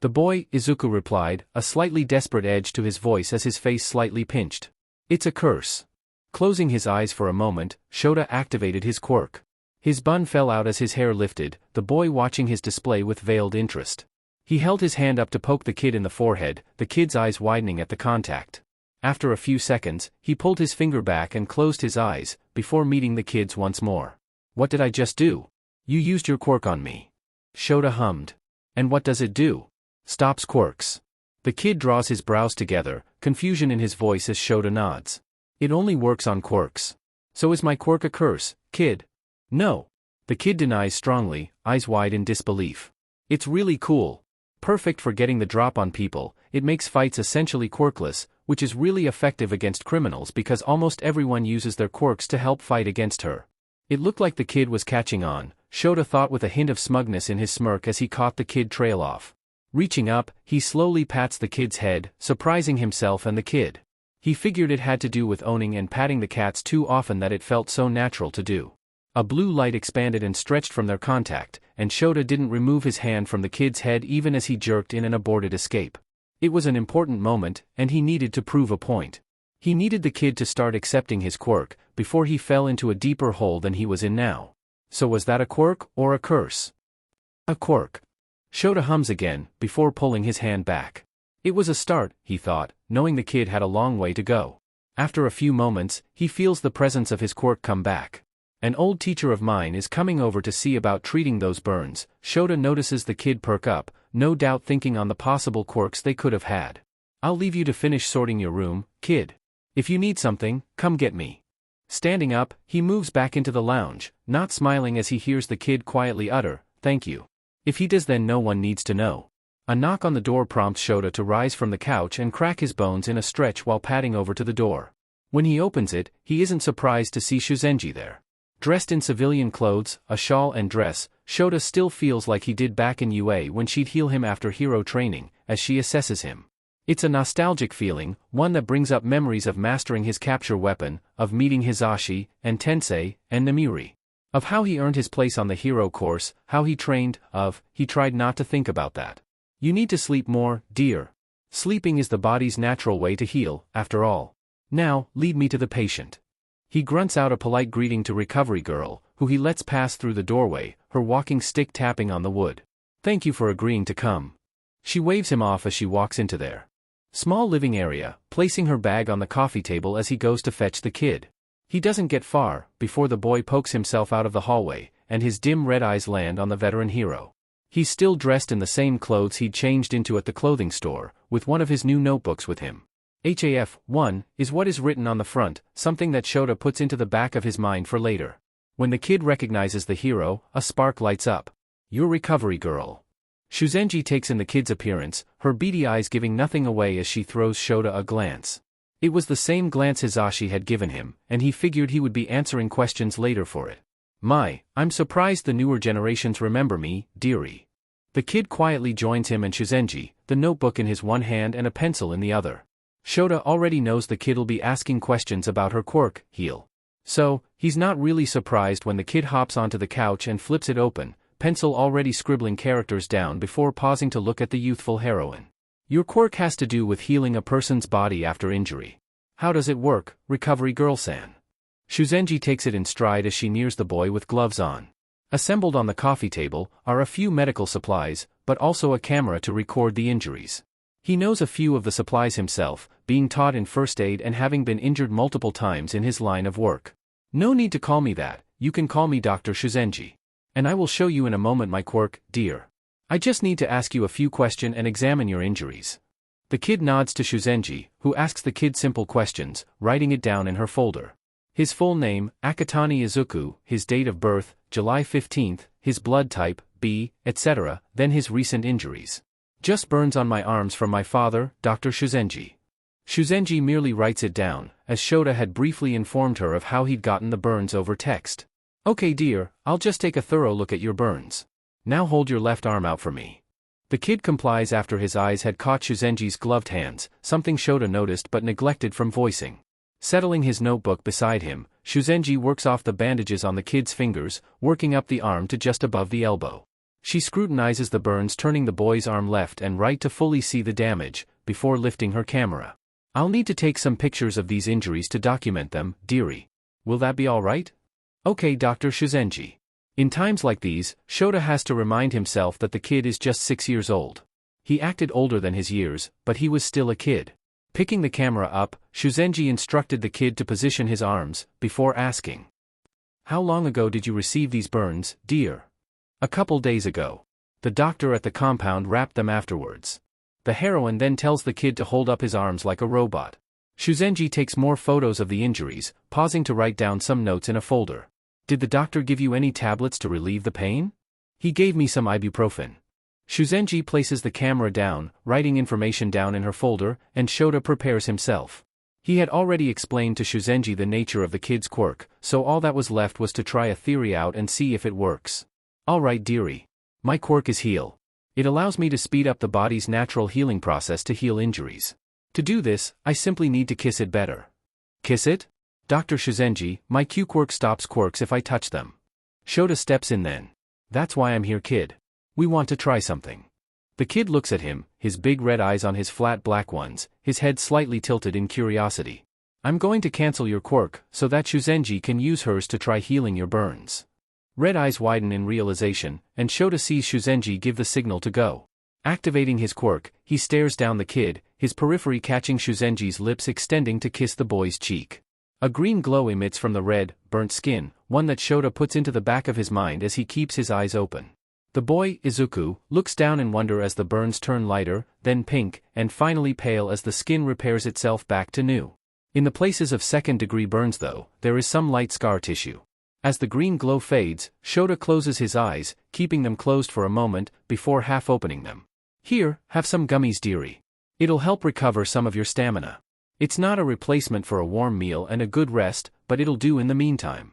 The boy, Izuku replied, a slightly desperate edge to his voice as his face slightly pinched. It's a curse. Closing his eyes for a moment, Shota activated his quirk. His bun fell out as his hair lifted, the boy watching his display with veiled interest. He held his hand up to poke the kid in the forehead, the kid's eyes widening at the contact. After a few seconds, he pulled his finger back and closed his eyes, before meeting the kids once more. What did I just do? You used your quirk on me. Shota hummed. And what does it do? Stops quirks. The kid draws his brows together, confusion in his voice as Shota nods. It only works on quirks. So is my quirk a curse, kid? No. The kid denies strongly, eyes wide in disbelief. It's really cool. perfect for getting the drop on people. It makes fights essentially quirkless, which is really effective against criminals because almost everyone uses their quirks to help fight against her. It looked like the kid was catching on, Shota thought with a hint of smugness in his smirk as he caught the kid trail off. Reaching up, he slowly pats the kid's head, surprising himself and the kid. He figured it had to do with owning and patting the cats too often that it felt so natural to do. A blue light expanded and stretched from their contact, and Shota didn't remove his hand from the kid's head even as he jerked in an aborted escape. It was an important moment, and he needed to prove a point. He needed the kid to start accepting his quirk, before he fell into a deeper hole than he was in now. So was that a quirk, or a curse? A quirk. Shota hums again, before pulling his hand back. It was a start, he thought, knowing the kid had a long way to go. After a few moments, he feels the presence of his quirk come back. An old teacher of mine is coming over to see about treating those burns. Shota notices the kid perk up, no doubt thinking on the possible quirks they could have had. I'll leave you to finish sorting your room, kid. If you need something, come get me. Standing up, he moves back into the lounge, not smiling as he hears the kid quietly utter, thank you. If he does, then no one needs to know. A knock on the door prompts Shota to rise from the couch and crack his bones in a stretch while padding over to the door. When he opens it, he isn't surprised to see Shuzenji there. Dressed in civilian clothes, a shawl and dress, Shota still feels like he did back in UA when she'd heal him after hero training, as she assesses him. It's a nostalgic feeling, one that brings up memories of mastering his capture weapon, of meeting Hisashi, and Tensei, and Namiri. Of how he earned his place on the hero course, how he trained, he tried not to think about that. You need to sleep more, dear. Sleeping is the body's natural way to heal, after all. Now, lead me to the patient. He grunts out a polite greeting to Recovery Girl, who he lets pass through the doorway, her walking stick tapping on the wood. Thank you for agreeing to come. She waves him off as she walks into their small living area, placing her bag on the coffee table as he goes to fetch the kid. He doesn't get far, before the boy pokes himself out of the hallway, and his dim red eyes land on the veteran hero. He's still dressed in the same clothes he'd changed into at the clothing store, with one of his new notebooks with him. HAF 1 is what is written on the front, something that Shota puts into the back of his mind for later. When the kid recognizes the hero, a spark lights up. Your Recovery Girl. Shuzenji takes in the kid's appearance, her beady eyes giving nothing away as she throws Shota a glance. It was the same glance Hisashi had given him, and he figured he would be answering questions later for it. I'm surprised the newer generations remember me, dearie. The kid quietly joins him and Shuzenji, the notebook in his one hand and a pencil in the other. Shota already knows the kid'll be asking questions about her quirk, heal. So, he's not really surprised when the kid hops onto the couch and flips it open, pencil already scribbling characters down before pausing to look at the youthful heroine. Your quirk has to do with healing a person's body after injury. How does it work, Recovery Girl-san? Shuzenji takes it in stride as she nears the boy with gloves on. Assembled on the coffee table are a few medical supplies, but also a camera to record the injuries. He knows a few of the supplies himself, being taught in first aid and having been injured multiple times in his line of work. No need to call me that, you can call me Dr. Shuzenji. And I will show you in a moment my quirk, dear. I just need to ask you a few questions and examine your injuries. The kid nods to Shuzenji, who asks the kid simple questions, writing it down in her folder. His full name, Akatani Izuku, his date of birth, July 15th, his blood type, B, etc., then his recent injuries. Just burns on my arms from my father, Dr. Shuzenji. Shuzenji merely writes it down, as Shota had briefly informed her of how he'd gotten the burns over text. Okay dear, I'll just take a thorough look at your burns. Now hold your left arm out for me. The kid complies after his eyes had caught Shuzenji's gloved hands, something Shota noticed but neglected from voicing. Settling his notebook beside him, Shuzenji works off the bandages on the kid's fingers, working up the arm to just above the elbow. She scrutinizes the burns, turning the boy's arm left and right to fully see the damage, before lifting her camera. I'll need to take some pictures of these injuries to document them, dearie. Will that be all right? Okay, Dr. Shuzenji. In times like these, Shota has to remind himself that the kid is just 6 years old. He acted older than his years, but he was still a kid. Picking the camera up, Shuzenji instructed the kid to position his arms, before asking. How long ago did you receive these burns, dear? A couple days ago. The doctor at the compound wrapped them afterwards. The heroine then tells the kid to hold up his arms like a robot. Shuzenji takes more photos of the injuries, pausing to write down some notes in a folder. Did the doctor give you any tablets to relieve the pain? He gave me some ibuprofen. Shuzenji places the camera down, writing information down in her folder, and Shota prepares himself. He had already explained to Shuzenji the nature of the kid's quirk, so all that was left was to try a theory out and see if it works. Alright dearie. My quirk is heal. It allows me to speed up the body's natural healing process to heal injuries. To do this, I simply need to kiss it better. Kiss it? Dr. Shuzenji, my Q quirk stops quirks if I touch them. Shota steps in then. That's why I'm here kid. We want to try something. The kid looks at him, his big red eyes on his flat black ones, his head slightly tilted in curiosity. I'm going to cancel your quirk, so that Shuzenji can use hers to try healing your burns. Red eyes widen in realization, and Shota sees Shuzenji give the signal to go. Activating his quirk, he stares down the kid, his periphery catching Shuzenji's lips extending to kiss the boy's cheek. A green glow emits from the red, burnt skin, one that Shota puts into the back of his mind as he keeps his eyes open. The boy, Izuku, looks down in wonder as the burns turn lighter, then pink, and finally pale as the skin repairs itself back to new. In the places of second-degree burns though, there is some light scar tissue. As the green glow fades, Shota closes his eyes, keeping them closed for a moment, before half opening them. Here, have some gummies dearie. It'll help recover some of your stamina. It's not a replacement for a warm meal and a good rest, but it'll do in the meantime.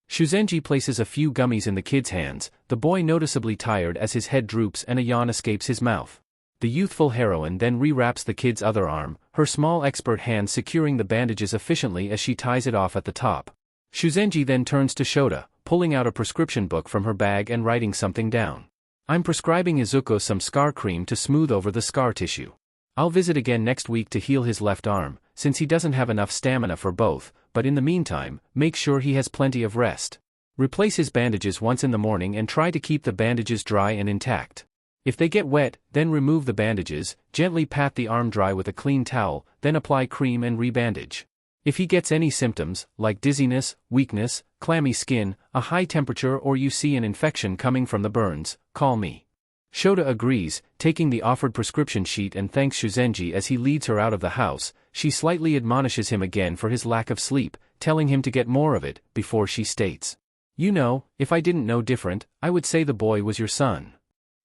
Shuzenji places a few gummies in the kid's hands, the boy noticeably tired as his head droops and a yawn escapes his mouth. The youthful heroine then rewraps the kid's other arm, her small expert hand securing the bandages efficiently as she ties it off at the top. Shuzenji then turns to Shota, pulling out a prescription book from her bag and writing something down. I'm prescribing Izuku some scar cream to smooth over the scar tissue. I'll visit again next week to heal his left arm, since he doesn't have enough stamina for both, but in the meantime, make sure he has plenty of rest. Replace his bandages once in the morning and try to keep the bandages dry and intact. If they get wet, then remove the bandages, gently pat the arm dry with a clean towel, then apply cream and rebandage. If he gets any symptoms, like dizziness, weakness, clammy skin, a high temperature or you see an infection coming from the burns, call me. Shota agrees, taking the offered prescription sheet and thanks Shuzenji as he leads her out of the house. She slightly admonishes him again for his lack of sleep, telling him to get more of it, before she states. You know, if I didn't know different, I would say the boy was your son.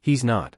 He's not.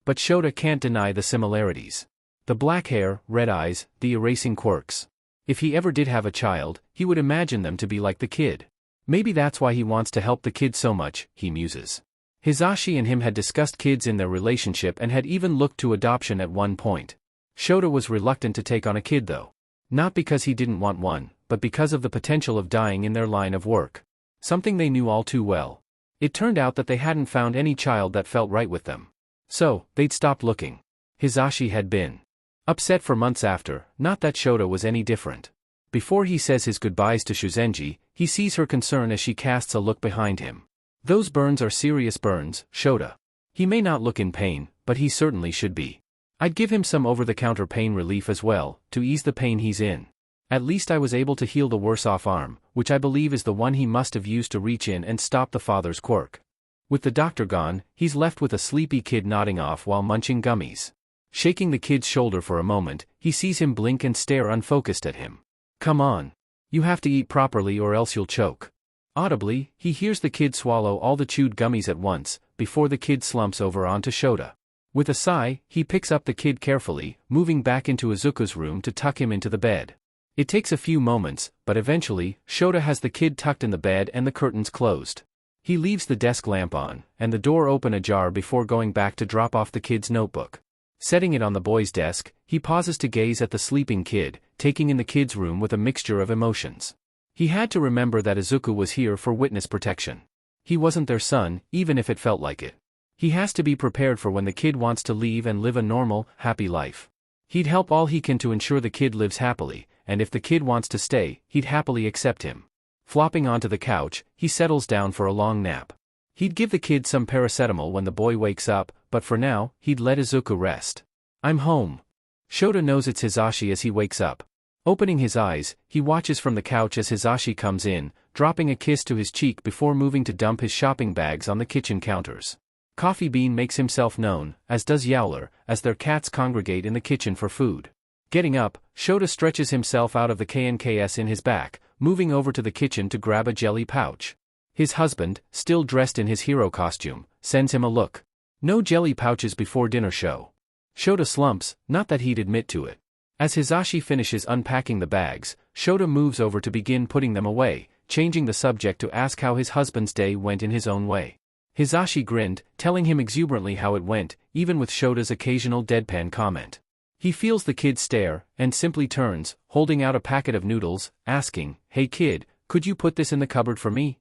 But Shota can't deny the similarities. The black hair, red eyes, the erasing quirks. If he ever did have a child, he would imagine them to be like the kid. Maybe that's why he wants to help the kid so much, he muses. Hisashi and him had discussed kids in their relationship and had even looked to adoption at one point. Shota was reluctant to take on a kid though. Not because he didn't want one, but because of the potential of dying in their line of work. Something they knew all too well. It turned out that they hadn't found any child that felt right with them. So, they'd stopped looking. Hisashi had been upset for months after, not that Shota was any different. Before he says his goodbyes to Shuzenji, he sees her concern as she casts a look behind him. Those burns are serious burns, Shota. He may not look in pain, but he certainly should be. I'd give him some over-the-counter pain relief as well, to ease the pain he's in. At least I was able to heal the worse-off arm, which I believe is the one he must have used to reach in and stop the father's quirk. With the doctor gone, he's left with a sleepy kid nodding off while munching gummies. Shaking the kid's shoulder for a moment, he sees him blink and stare unfocused at him. Come on. You have to eat properly or else you'll choke. Audibly, he hears the kid swallow all the chewed gummies at once, before the kid slumps over onto Shota. With a sigh, he picks up the kid carefully, moving back into Izuku's room to tuck him into the bed. It takes a few moments, but eventually, Shota has the kid tucked in the bed and the curtains closed. He leaves the desk lamp on, and the door open ajar before going back to drop off the kid's notebook. Setting it on the boy's desk, he pauses to gaze at the sleeping kid, taking in the kid's room with a mixture of emotions. He had to remember that Izuku was here for witness protection. He wasn't their son, even if it felt like it. He has to be prepared for when the kid wants to leave and live a normal, happy life. He'd help all he can to ensure the kid lives happily, and if the kid wants to stay, he'd happily accept him. Flopping onto the couch, he settles down for a long nap. He'd give the kid some paracetamol when the boy wakes up, but for now, he'd let Izuku rest. I'm home. Shota knows it's Hisashi as he wakes up. Opening his eyes, he watches from the couch as Hisashi comes in, dropping a kiss to his cheek before moving to dump his shopping bags on the kitchen counters. Coffee Bean makes himself known, as does Yowler, as their cats congregate in the kitchen for food. Getting up, Shota stretches himself out of the KNKS in his back, moving over to the kitchen to grab a jelly pouch. His husband, still dressed in his hero costume, sends him a look. No jelly pouches before dinner show. Shota slumps, not that he'd admit to it. As Hisashi finishes unpacking the bags, Shota moves over to begin putting them away, changing the subject to ask how his husband's day went in his own way. Hisashi grinned, telling him exuberantly how it went, even with Shota's occasional deadpan comment. He feels the kid stare, and simply turns, holding out a packet of noodles, asking, "Hey kid, could you put this in the cupboard for me?"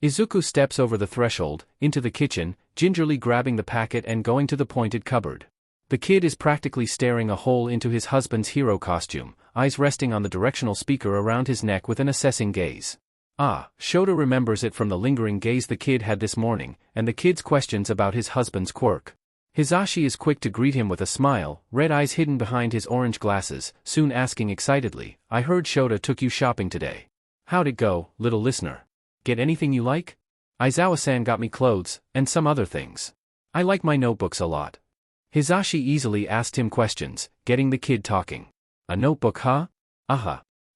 Izuku steps over the threshold, into the kitchen, gingerly grabbing the packet and going to the pointed cupboard. The kid is practically staring a hole into his husband's hero costume, eyes resting on the directional speaker around his neck with an assessing gaze. Shota remembers it from the lingering gaze the kid had this morning, and the kid's questions about his husband's quirk. Hisashi is quick to greet him with a smile, red eyes hidden behind his orange glasses, soon asking excitedly, "I heard Shota took you shopping today. How'd it go, little listener? Get anything you like?" "Aizawa-san got me clothes, and some other things. I like my notebooks a lot." Hisashi easily asked him questions, getting the kid talking. "A notebook, huh?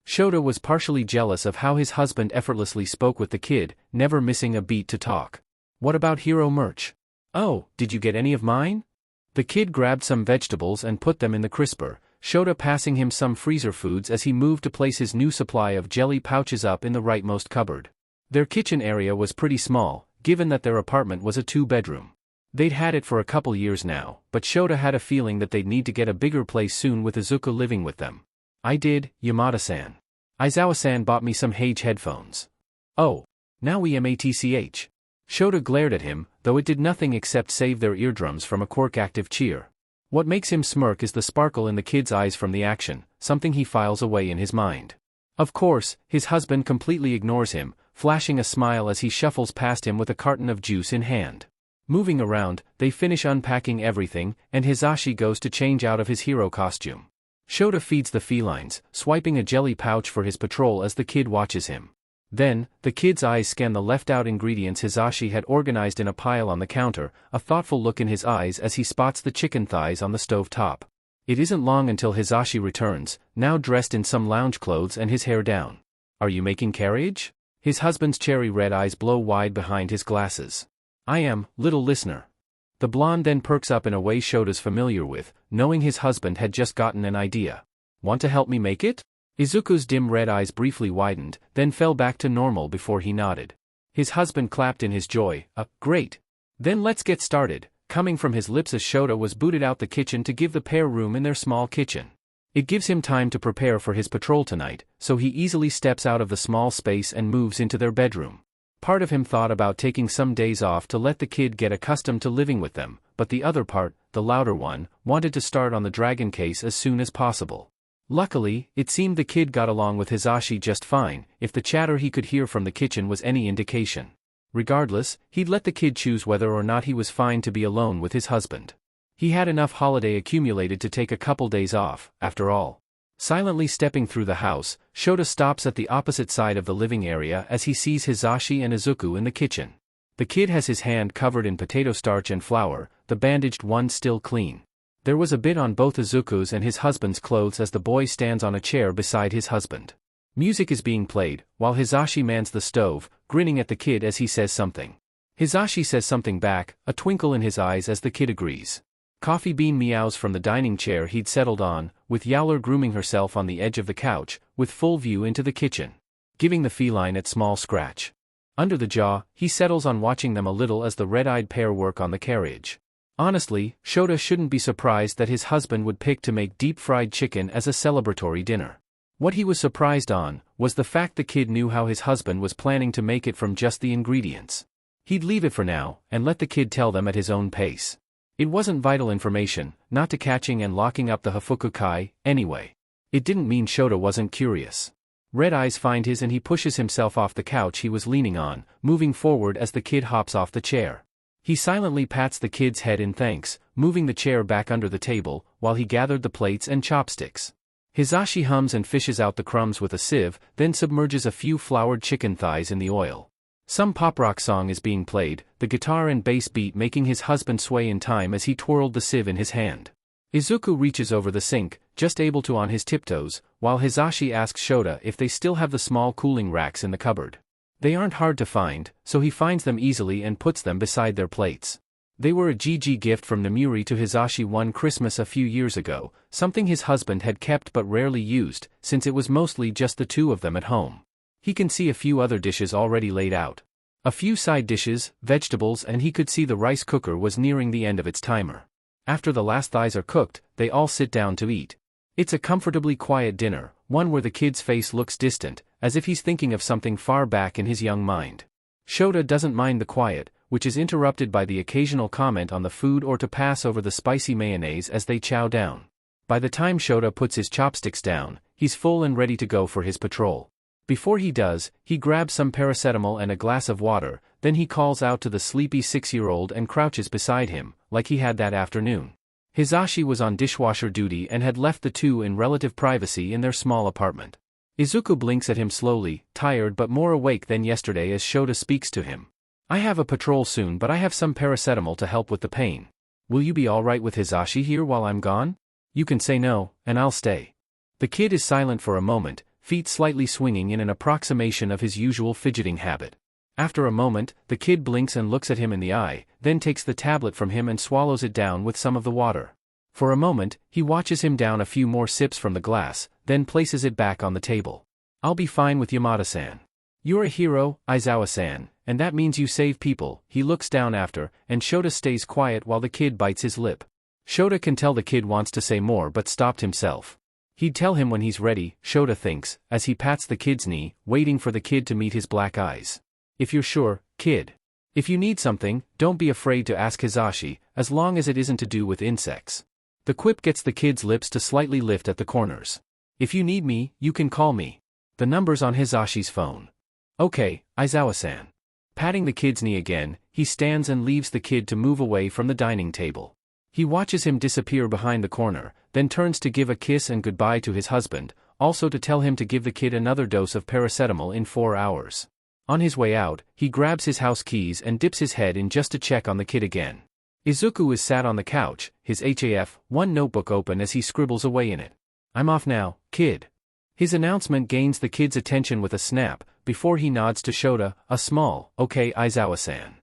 Shota was partially jealous of how his husband effortlessly spoke with the kid, never missing a beat to talk. "What about hero merch? Oh, did you get any of mine?" The kid grabbed some vegetables and put them in the crisper, Shota passing him some freezer foods as he moved to place his new supply of jelly pouches up in the rightmost cupboard. Their kitchen area was pretty small, given that their apartment was a 2-bedroom. They'd had it for a couple years now, but Shota had a feeling that they'd need to get a bigger place soon with Izuku living with them. "I did, Yamada-san. Aizawa-san bought me some Hage headphones." "Oh. Now we match." Shota glared at him, though it did nothing except save their eardrums from a quirk-active cheer. What makes him smirk is the sparkle in the kid's eyes from the action, something he files away in his mind. Of course, his husband completely ignores him, flashing a smile as he shuffles past him with a carton of juice in hand. Moving around, they finish unpacking everything, and Hisashi goes to change out of his hero costume. Shota feeds the felines, swiping a jelly pouch for his patrol as the kid watches him. Then, the kid's eyes scan the left-out ingredients Hisashi had organized in a pile on the counter, a thoughtful look in his eyes as he spots the chicken thighs on the stove top. It isn't long until Hisashi returns, now dressed in some lounge clothes and his hair down. "Are you making carriage?" His husband's cherry-red eyes blow wide behind his glasses. "I am, little listener." The blonde then perks up in a way Shota's familiar with, knowing his husband had just gotten an idea. "Want to help me make it?" Izuku's dim red eyes briefly widened, then fell back to normal before he nodded. His husband clapped in his joy, "Great. Then let's get started," coming from his lips as Shota was booted out the kitchen to give the pair room in their small kitchen. It gives him time to prepare for his patrol tonight, so he easily steps out of the small space and moves into their bedroom. Part of him thought about taking some days off to let the kid get accustomed to living with them, but the other part, the louder one, wanted to start on the dragon case as soon as possible. Luckily, it seemed the kid got along with Hisashi just fine, if the chatter he could hear from the kitchen was any indication. Regardless, he'd let the kid choose whether or not he was fine to be alone with his husband. He had enough holiday accumulated to take a couple days off, after all. Silently stepping through the house, Shota stops at the opposite side of the living area as he sees Hisashi and Izuku in the kitchen. The kid has his hand covered in potato starch and flour, the bandaged one still clean. There was a bit on both Izuku's and his husband's clothes as the boy stands on a chair beside his husband. Music is being played, while Hisashi mans the stove, grinning at the kid as he says something. Hisashi says something back, a twinkle in his eyes as the kid agrees. Coffee Bean meows from the dining chair he'd settled on, with Yowler grooming herself on the edge of the couch, with full view into the kitchen, giving the feline a small scratch. Under the jaw, he settles on watching them a little as the red-eyed pair work on the carriage. Honestly, Shota shouldn't be surprised that his husband would pick to make deep-fried chicken as a celebratory dinner. What he was surprised on was the fact the kid knew how his husband was planning to make it from just the ingredients. He'd leave it for now, and let the kid tell them at his own pace. It wasn't vital information, not to catching and locking up the Hafuku Kai, anyway. It didn't mean Shota wasn't curious. Red eyes find his and he pushes himself off the couch he was leaning on, moving forward as the kid hops off the chair. He silently pats the kid's head in thanks, moving the chair back under the table, while he gathered the plates and chopsticks. Hisashi hums and fishes out the crumbs with a sieve, then submerges a few floured chicken thighs in the oil. Some pop-rock song is being played, the guitar and bass beat making his husband sway in time as he twirled the sieve in his hand. Izuku reaches over the sink, just able to on his tiptoes, while Hisashi asks Shota if they still have the small cooling racks in the cupboard. They aren't hard to find, so he finds them easily and puts them beside their plates. They were a GG gift from Namuri to Hisashi one Christmas a few years ago, something his husband had kept but rarely used, since it was mostly just the two of them at home. He can see a few other dishes already laid out. A few side dishes, vegetables, and he could see the rice cooker was nearing the end of its timer. After the last thighs are cooked, they all sit down to eat. It's a comfortably quiet dinner, one where the kid's face looks distant, as if he's thinking of something far back in his young mind. Shota doesn't mind the quiet, which is interrupted by the occasional comment on the food or to pass over the spicy mayonnaise as they chow down. By the time Shota puts his chopsticks down, he's full and ready to go for his patrol. Before he does, he grabs some paracetamol and a glass of water, then he calls out to the sleepy 6-year-old and crouches beside him, like he had that afternoon. Hisashi was on dishwasher duty and had left the two in relative privacy in their small apartment. Izuku blinks at him slowly, tired but more awake than yesterday as Shota speaks to him. I have a patrol soon, but I have some paracetamol to help with the pain. Will you be alright with Hisashi here while I'm gone? You can say no, and I'll stay. The kid is silent for a moment, feet slightly swinging in an approximation of his usual fidgeting habit. After a moment, the kid blinks and looks at him in the eye, then takes the tablet from him and swallows it down with some of the water. For a moment, he watches him down a few more sips from the glass, then places it back on the table. I'll be fine with Yamada-san. You're a hero, Aizawa-san, and that means you save people, he looks down after, and Shota stays quiet while the kid bites his lip. Shota can tell the kid wants to say more but stopped himself. He'd tell him when he's ready, Shota thinks, as he pats the kid's knee, waiting for the kid to meet his black eyes. If you're sure, kid. If you need something, don't be afraid to ask Hisashi, as long as it isn't to do with insects. The quip gets the kid's lips to slightly lift at the corners. If you need me, you can call me. The number's on Hisashi's phone. Okay, Aizawa-san. Patting the kid's knee again, he stands and leaves the kid to move away from the dining table. He watches him disappear behind the corner, then turns to give a kiss and goodbye to his husband, also to tell him to give the kid another dose of paracetamol in 4 hours. On his way out, he grabs his house keys and dips his head in just to check on the kid again. Izuku is sat on the couch, his HAF-1 notebook open as he scribbles away in it. I'm off now, kid. His announcement gains the kid's attention with a snap, before he nods to Shota, a small, okay Aizawa-san.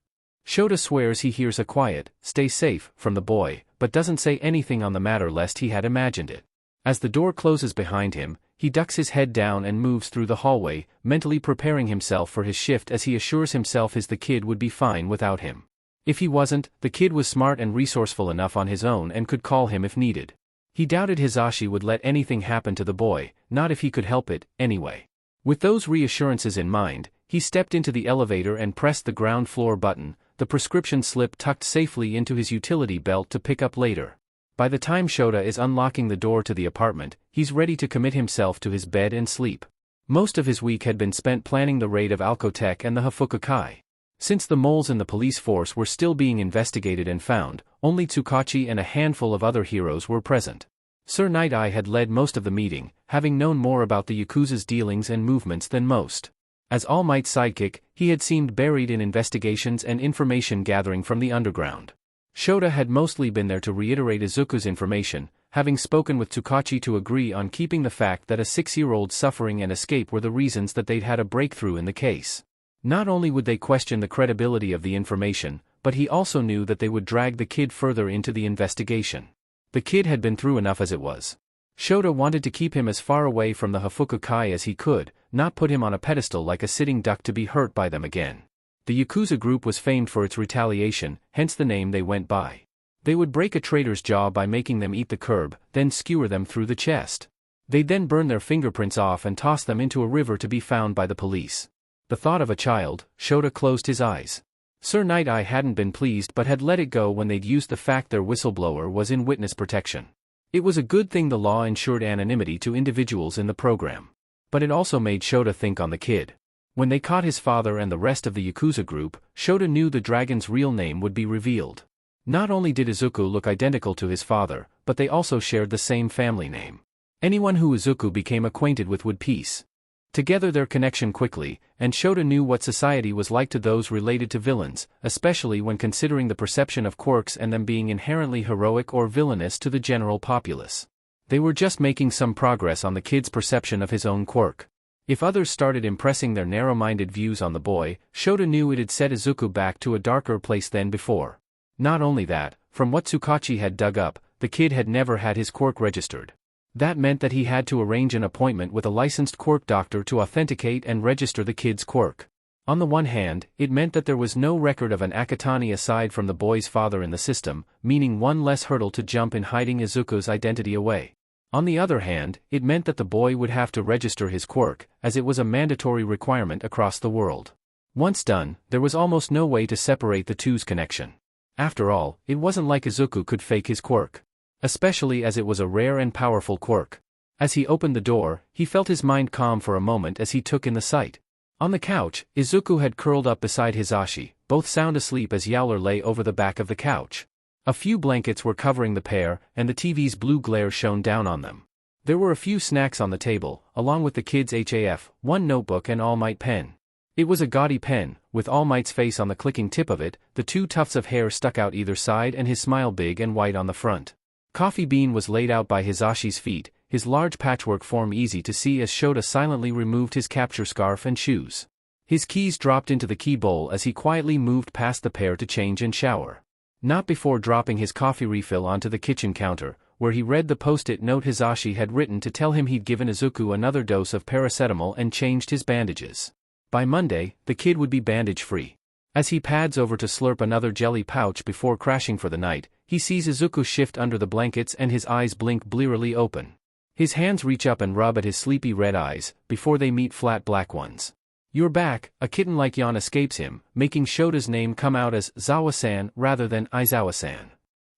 Shota swears he hears a quiet, stay safe, from the boy, but doesn't say anything on the matter lest he had imagined it. As the door closes behind him, he ducks his head down and moves through the hallway, mentally preparing himself for his shift as he assures himself the kid would be fine without him. If he wasn't, the kid was smart and resourceful enough on his own and could call him if needed. He doubted Hisashi would let anything happen to the boy, not if he could help it, anyway. With those reassurances in mind, he stepped into the elevator and pressed the ground floor button, the prescription slip tucked safely into his utility belt to pick up later. By the time Shota is unlocking the door to the apartment, he's ready to commit himself to his bed and sleep. Most of his week had been spent planning the raid of Alcotech and the Hafukukai. Since the moles in the police force were still being investigated and found, only Tsukachi and a handful of other heroes were present. Sir Night-Eye had led most of the meeting, having known more about the Yakuza's dealings and movements than most. As All Might's sidekick, he had seemed buried in investigations and information gathering from the underground. Shota had mostly been there to reiterate Izuku's information, having spoken with Tsukachi to agree on keeping the fact that a 6-year-old's suffering and escape were the reasons that they'd had a breakthrough in the case. Not only would they question the credibility of the information, but he also knew that they would drag the kid further into the investigation. The kid had been through enough as it was. Shota wanted to keep him as far away from the Hafukukai as he could, not put him on a pedestal like a sitting duck to be hurt by them again. The Yakuza group was famed for its retaliation, hence the name they went by. They would break a traitor's jaw by making them eat the curb, then skewer them through the chest. They'd then burn their fingerprints off and toss them into a river to be found by the police. The thought of a child, Shota closed his eyes. Sir Night-Eye hadn't been pleased but had let it go when they'd used the fact their whistleblower was in witness protection. It was a good thing the law ensured anonymity to individuals in the program. But it also made Shota think on the kid. When they caught his father and the rest of the Yakuza group, Shota knew the dragon's real name would be revealed. Not only did Izuku look identical to his father, but they also shared the same family name. Anyone who Izuku became acquainted with would piece together their connection quickly, and Shota knew what society was like to those related to villains, especially when considering the perception of quirks and them being inherently heroic or villainous to the general populace. They were just making some progress on the kid's perception of his own quirk. If others started impressing their narrow-minded views on the boy, Shota knew it'd set Izuku back to a darker place than before. Not only that, from what Tsukachi had dug up, the kid had never had his quirk registered. That meant that he had to arrange an appointment with a licensed quirk doctor to authenticate and register the kid's quirk. On the one hand, it meant that there was no record of an Akatani aside from the boy's father in the system, meaning one less hurdle to jump in hiding Izuku's identity away. On the other hand, it meant that the boy would have to register his quirk, as it was a mandatory requirement across the world. Once done, there was almost no way to separate the two's connection. After all, it wasn't like Izuku could fake his quirk. Especially as it was a rare and powerful quirk. As he opened the door, he felt his mind calm for a moment as he took in the sight. On the couch, Izuku had curled up beside Hisashi, both sound asleep as Yowler lay over the back of the couch. A few blankets were covering the pair, and the TV's blue glare shone down on them. There were a few snacks on the table, along with the kid's HAF, one notebook and All Might pen. It was a gaudy pen, with All Might's face on the clicking tip of it, the two tufts of hair stuck out either side and his smile big and white on the front. Coffee Bean was laid out by Hisashi's feet, his large patchwork form easy to see as Shota silently removed his capture scarf and shoes. His keys dropped into the key bowl as he quietly moved past the pair to change and shower. Not before dropping his coffee refill onto the kitchen counter, where he read the post-it note Hisashi had written to tell him he'd given Izuku another dose of paracetamol and changed his bandages. By Monday, the kid would be bandage-free. As he pads over to slurp another jelly pouch before crashing for the night, he sees Izuku shift under the blankets and his eyes blink blearily open. His hands reach up and rub at his sleepy red eyes, before they meet flat black ones. "You're back," a kitten-like yawn escapes him, making Shota's name come out as Zawa-san rather than Aizawa-san.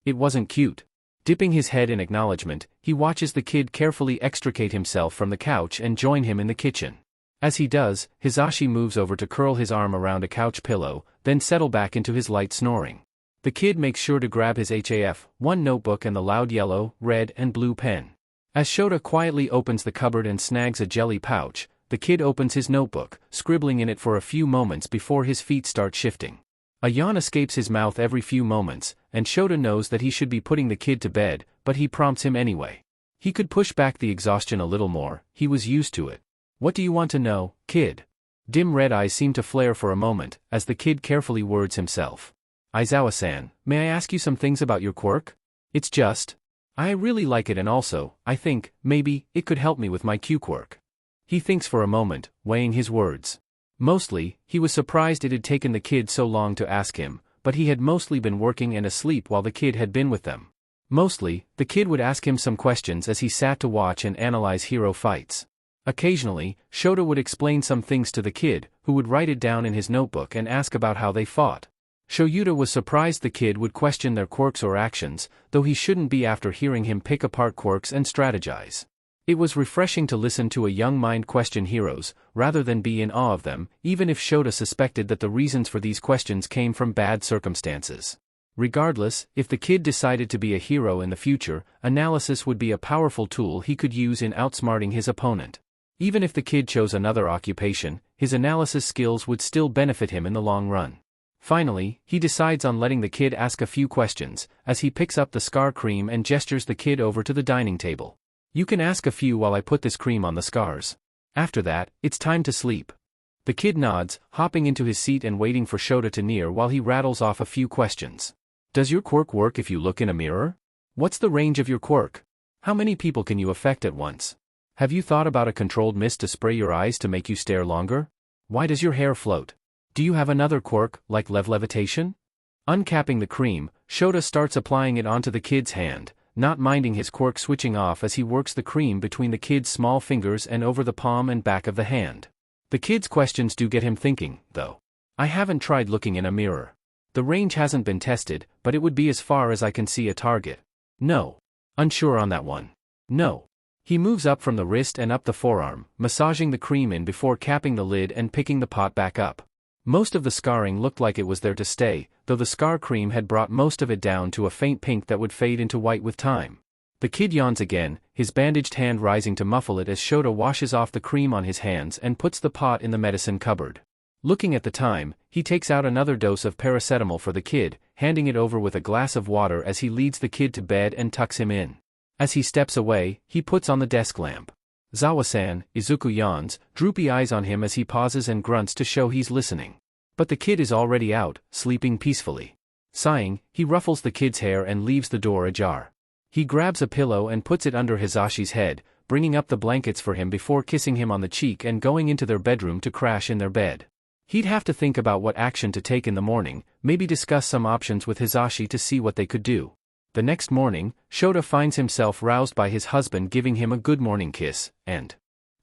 It wasn't cute. Dipping his head in acknowledgement, he watches the kid carefully extricate himself from the couch and join him in the kitchen. As he does, Hisashi moves over to curl his arm around a couch pillow, then settle back into his light snoring. The kid makes sure to grab his HAF, one notebook and the loud yellow, red, and blue pen. As Shota quietly opens the cupboard and snags a jelly pouch, the kid opens his notebook, scribbling in it for a few moments before his feet start shifting. A yawn escapes his mouth every few moments, and Shota knows that he should be putting the kid to bed, but he prompts him anyway. He could push back the exhaustion a little more, he was used to it. "What do you want to know, kid?" Dim red eyes seem to flare for a moment, as the kid carefully words himself. "Aizawa-san, may I ask you some things about your quirk? It's just, I really like it and also, I think, maybe, it could help me with my Q quirk." He thinks for a moment, weighing his words. Mostly, he was surprised it had taken the kid so long to ask him, but he had mostly been working and asleep while the kid had been with them. Mostly, the kid would ask him some questions as he sat to watch and analyze hero fights. Occasionally, Shota would explain some things to the kid, who would write it down in his notebook and ask about how they fought. Shoyuta was surprised the kid would question their quirks or actions, though he shouldn't be after hearing him pick apart quirks and strategize. It was refreshing to listen to a young mind question heroes, rather than be in awe of them, even if Shota suspected that the reasons for these questions came from bad circumstances. Regardless, if the kid decided to be a hero in the future, analysis would be a powerful tool he could use in outsmarting his opponent. Even if the kid chose another occupation, his analysis skills would still benefit him in the long run. Finally, he decides on letting the kid ask a few questions, as he picks up the scar cream and gestures the kid over to the dining table. "You can ask a few while I put this cream on the scars. After that, it's time to sleep." The kid nods, hopping into his seat and waiting for Shota to near while he rattles off a few questions. "Does your quirk work if you look in a mirror? What's the range of your quirk? How many people can you affect at once? Have you thought about a controlled mist to spray your eyes to make you stare longer? Why does your hair float? Do you have another quirk, like levitation?" Uncapping the cream, Shota starts applying it onto the kid's hand, not minding his quirk switching off as he works the cream between the kid's small fingers and over the palm and back of the hand. The kid's questions do get him thinking, though. "I haven't tried looking in a mirror. The range hasn't been tested, but it would be as far as I can see a target. No. Unsure on that one. No." He moves up from the wrist and up the forearm, massaging the cream in before capping the lid and picking the pot back up. Most of the scarring looked like it was there to stay, though the scar cream had brought most of it down to a faint pink that would fade into white with time. The kid yawns again, his bandaged hand rising to muffle it as Shota washes off the cream on his hands and puts the pot in the medicine cupboard. Looking at the time, he takes out another dose of paracetamol for the kid, handing it over with a glass of water as he leads the kid to bed and tucks him in. As he steps away, he puts on the desk lamp. "Zawa-san," Izuku yawns, droopy eyes on him as he pauses and grunts to show he's listening. But the kid is already out, sleeping peacefully. Sighing, he ruffles the kid's hair and leaves the door ajar. He grabs a pillow and puts it under Hisashi's head, bringing up the blankets for him before kissing him on the cheek and going into their bedroom to crash in their bed. He'd have to think about what action to take in the morning, maybe discuss some options with Hisashi to see what they could do. The next morning, Shota finds himself roused by his husband giving him a good morning kiss, and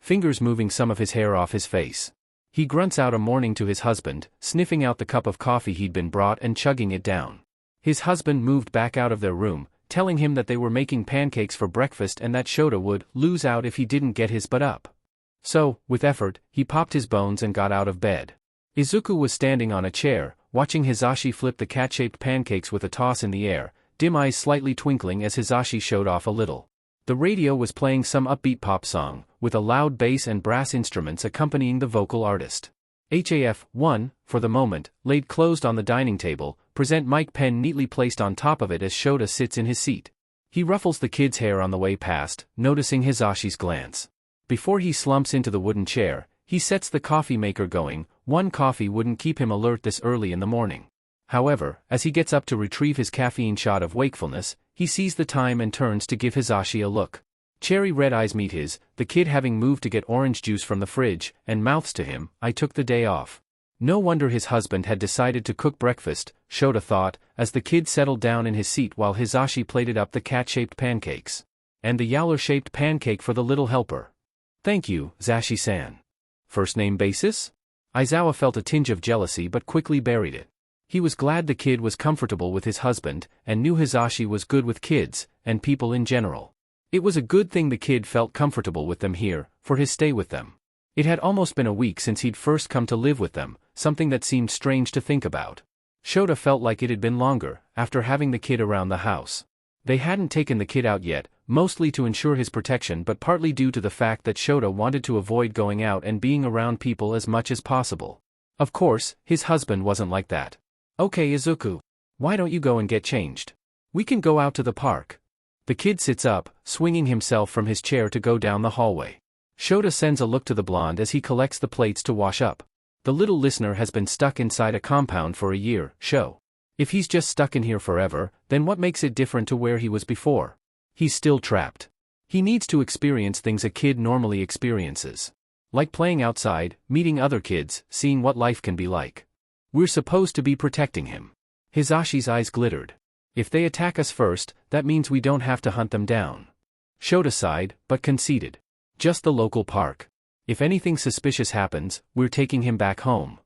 fingers moving some of his hair off his face. He grunts out a morning to his husband, sniffing out the cup of coffee he'd been brought and chugging it down. His husband moved back out of their room, telling him that they were making pancakes for breakfast and that Shota would lose out if he didn't get his butt up. So, with effort, he popped his bones and got out of bed. Izuku was standing on a chair, watching Hisashi flip the cat-shaped pancakes with a toss in the air, dim eyes slightly twinkling as Hisashi showed off a little. The radio was playing some upbeat pop song, with a loud bass and brass instruments accompanying the vocal artist. HAF 1, for the moment, laid closed on the dining table, present mic pen neatly placed on top of it as Shota sits in his seat. He ruffles the kid's hair on the way past, noticing Hisashi's glance. Before he slumps into the wooden chair, he sets the coffee maker going. One coffee wouldn't keep him alert this early in the morning. However, as he gets up to retrieve his caffeine shot of wakefulness, he sees the time and turns to give Hisashi a look. Cherry red eyes meet his, the kid having moved to get orange juice from the fridge, and mouths to him, "I took the day off." No wonder his husband had decided to cook breakfast, Shota thought, as the kid settled down in his seat while Hisashi plated up the cat-shaped pancakes. And the Yowler-shaped pancake for the little helper. "Thank you, Zashi-san." First name basis? Aizawa felt a tinge of jealousy but quickly buried it. He was glad the kid was comfortable with his husband, and knew Hisashi was good with kids, and people in general. It was a good thing the kid felt comfortable with them here, for his stay with them. It had almost been a week since he'd first come to live with them, something that seemed strange to think about. Shota felt like it had been longer, after having the kid around the house. They hadn't taken the kid out yet, mostly to ensure his protection but partly due to the fact that Shota wanted to avoid going out and being around people as much as possible. Of course, his husband wasn't like that. "Okay, Izuku. Why don't you go and get changed? We can go out to the park." The kid sits up, swinging himself from his chair to go down the hallway. Shota sends a look to the blonde as he collects the plates to wash up. The little listener has been stuck inside a compound for a year, If he's just stuck in here forever, then what makes it different to where he was before? He's still trapped. He needs to experience things a kid normally experiences. Like playing outside, meeting other kids, seeing what life can be like. We're supposed to be protecting him. Hisashi's eyes glittered. If they attack us first, that means we don't have to hunt them down. Shota sighed, but conceded. Just the local park. If anything suspicious happens, we're taking him back home.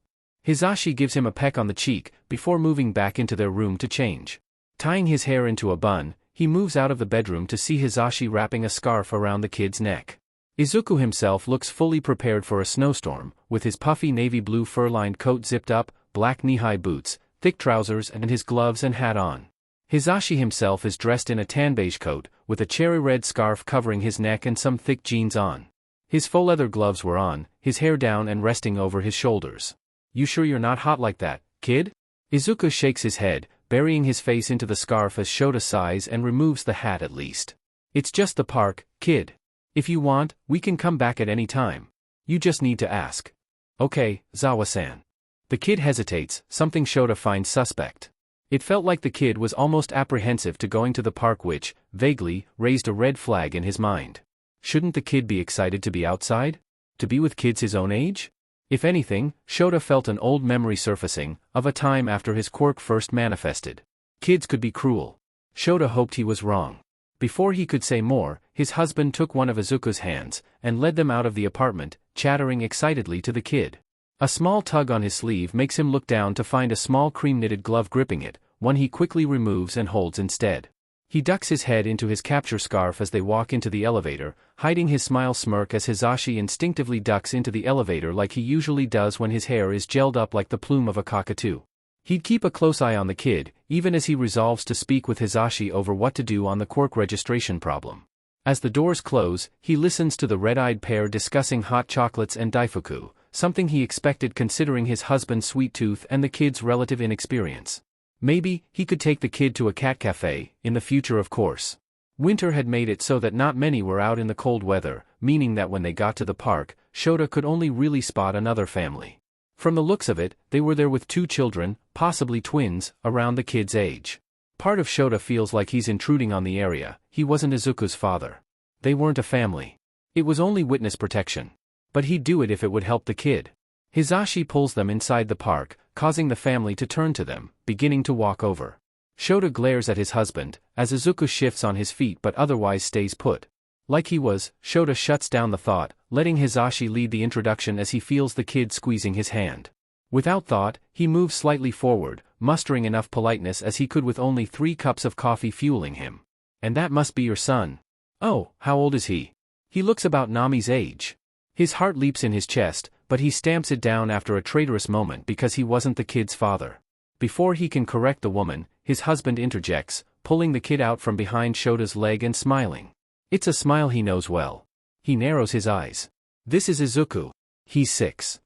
Hisashi gives him a peck on the cheek, before moving back into their room to change. Tying his hair into a bun, he moves out of the bedroom to see Hisashi wrapping a scarf around the kid's neck. Izuku himself looks fully prepared for a snowstorm, with his puffy navy blue fur-lined coat zipped up, black knee-high boots, thick trousers and his gloves and hat on. Hisashi himself is dressed in a tan beige coat, with a cherry red scarf covering his neck and some thick jeans on. His faux leather gloves were on, his hair down and resting over his shoulders. "You sure you're not hot like that, kid?" Izuku shakes his head, burying his face into the scarf as Shota sighs and removes the hat at least. "It's just the park, kid. If you want, we can come back at any time. You just need to ask." "Okay, Zawa-san." The kid hesitates, something Shota finds suspect. It felt like the kid was almost apprehensive to going to the park which, vaguely, raised a red flag in his mind. Shouldn't the kid be excited to be outside? To be with kids his own age? If anything, Shota felt an old memory surfacing, of a time after his quirk first manifested. Kids could be cruel. Shota hoped he was wrong. Before he could say more, his husband took one of Izuku's hands, and led them out of the apartment, chattering excitedly to the kid. A small tug on his sleeve makes him look down to find a small cream-knitted glove gripping it, one he quickly removes and holds instead. He ducks his head into his capture scarf as they walk into the elevator, hiding his smile smirk as Hisashi instinctively ducks into the elevator like he usually does when his hair is gelled up like the plume of a cockatoo. He'd keep a close eye on the kid, even as he resolves to speak with Hisashi over what to do on the quirk registration problem. As the doors close, he listens to the red-eyed pair discussing hot chocolates and daifuku, something he expected considering his husband's sweet tooth and the kid's relative inexperience. Maybe he could take the kid to a cat cafe, in the future of course. Winter had made it so that not many were out in the cold weather, meaning that when they got to the park, Shota could only really spot another family. From the looks of it, they were there with 2 children, possibly twins, around the kid's age. Part of Shota feels like he's intruding on the area. He wasn't Izuku's father. They weren't a family. It was only witness protection. But he'd do it if it would help the kid. Hisashi pulls them inside the park, causing the family to turn to them, beginning to walk over. Shota glares at his husband, as Izuku shifts on his feet but otherwise stays put. Like he was, Shota shuts down the thought, letting Hisashi lead the introduction as he feels the kid squeezing his hand. Without thought, he moves slightly forward, mustering enough politeness as he could with only 3 cups of coffee fueling him. And that must be your son. Oh, how old is he? He looks about Nami's age. His heart leaps in his chest, but he stamps it down after a traitorous moment because he wasn't the kid's father. Before he can correct the woman, his husband interjects, pulling the kid out from behind Shota's leg and smiling. It's a smile he knows well. He narrows his eyes. This is Izuku. He's 6.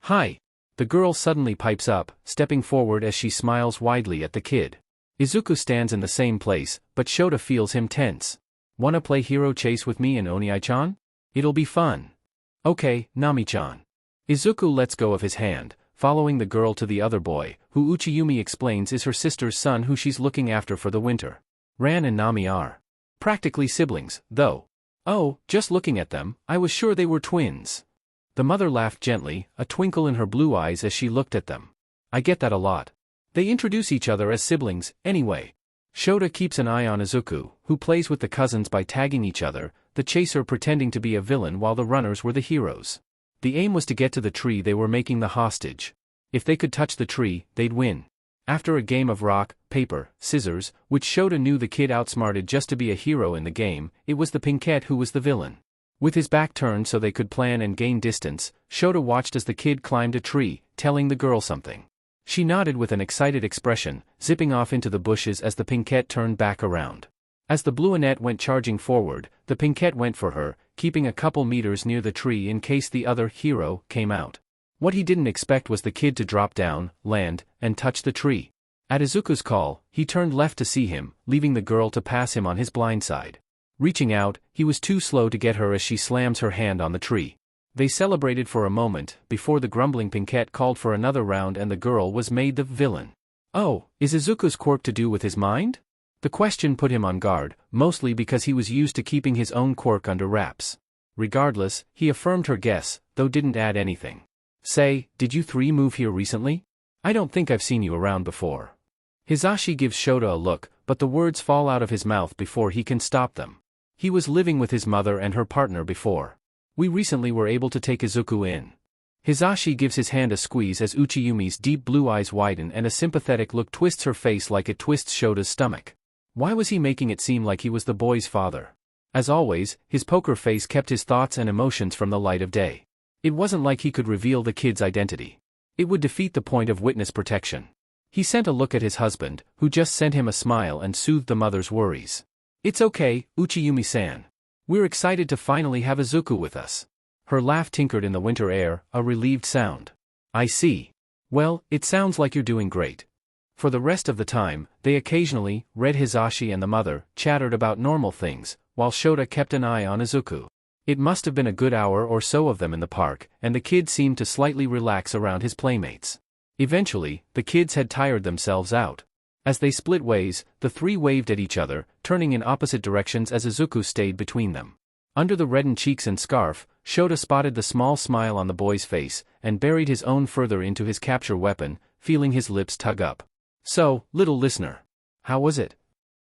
Hi. The girl suddenly pipes up, stepping forward as she smiles widely at the kid. Izuku stands in the same place, but Shota feels him tense. Wanna play hero chase with me and Oniai-chan? It'll be fun. Okay, Nami-chan. Izuku lets go of his hand, following the girl to the other boy, who Uchiyumi explains is her sister's son who she's looking after for the winter. Ran and Nami are practically siblings, though. Oh, just looking at them, I was sure they were twins. The mother laughed gently, a twinkle in her blue eyes as she looked at them. I get that a lot. They introduce each other as siblings, anyway. Shota keeps an eye on Izuku, who plays with the cousins by tagging each other, the chaser pretending to be a villain while the runners were the heroes. The aim was to get to the tree they were making the hostage. If they could touch the tree, they'd win. After a game of rock, paper, scissors, which Shota knew the kid outsmarted just to be a hero in the game, it was the Pinkette who was the villain. With his back turned so they could plan and gain distance, Shota watched as the kid climbed a tree, telling the girl something. She nodded with an excited expression, zipping off into the bushes as the Pinkette turned back around. As the Bluinette went charging forward, the Pinkette went for her, keeping a couple meters near the tree in case the other hero came out. What he didn't expect was the kid to drop down, land, and touch the tree. At Izuku's call, he turned left to see him, leaving the girl to pass him on his blind side. Reaching out, he was too slow to get her as she slams her hand on the tree. They celebrated for a moment, before the grumbling Pinkette called for another round and the girl was made the villain. Oh, is Izuku's quirk to do with his mind? The question put him on guard, mostly because he was used to keeping his own quirk under wraps. Regardless, he affirmed her guess, though didn't add anything. Say, did you 3 move here recently? I don't think I've seen you around before. Hisashi gives Shota a look, but the words fall out of his mouth before he can stop them. He was living with his mother and her partner before. We recently were able to take Izuku in. Hisashi gives his hand a squeeze as Uchiyumi's deep blue eyes widen and a sympathetic look twists her face like it twists Shota's stomach. Why was he making it seem like he was the boy's father? As always, his poker face kept his thoughts and emotions from the light of day. It wasn't like he could reveal the kid's identity. It would defeat the point of witness protection. He sent a look at his husband, who just sent him a smile and soothed the mother's worries. It's okay, Uchiyumi-san. We're excited to finally have Izuku with us. Her laugh tinkered in the winter air, a relieved sound. I see. Well, it sounds like you're doing great. For the rest of the time, they occasionally, Hisashi and the mother, chattered about normal things, while Shota kept an eye on Izuku. It must have been a good hour or so of them in the park, and the kid seemed to slightly relax around his playmates. Eventually, the kids had tired themselves out. As they split ways, the 3 waved at each other, turning in opposite directions as Izuku stayed between them. Under the reddened cheeks and scarf, Shota spotted the small smile on the boy's face, and buried his own further into his capture weapon, feeling his lips tug up. So, little listener. How was it?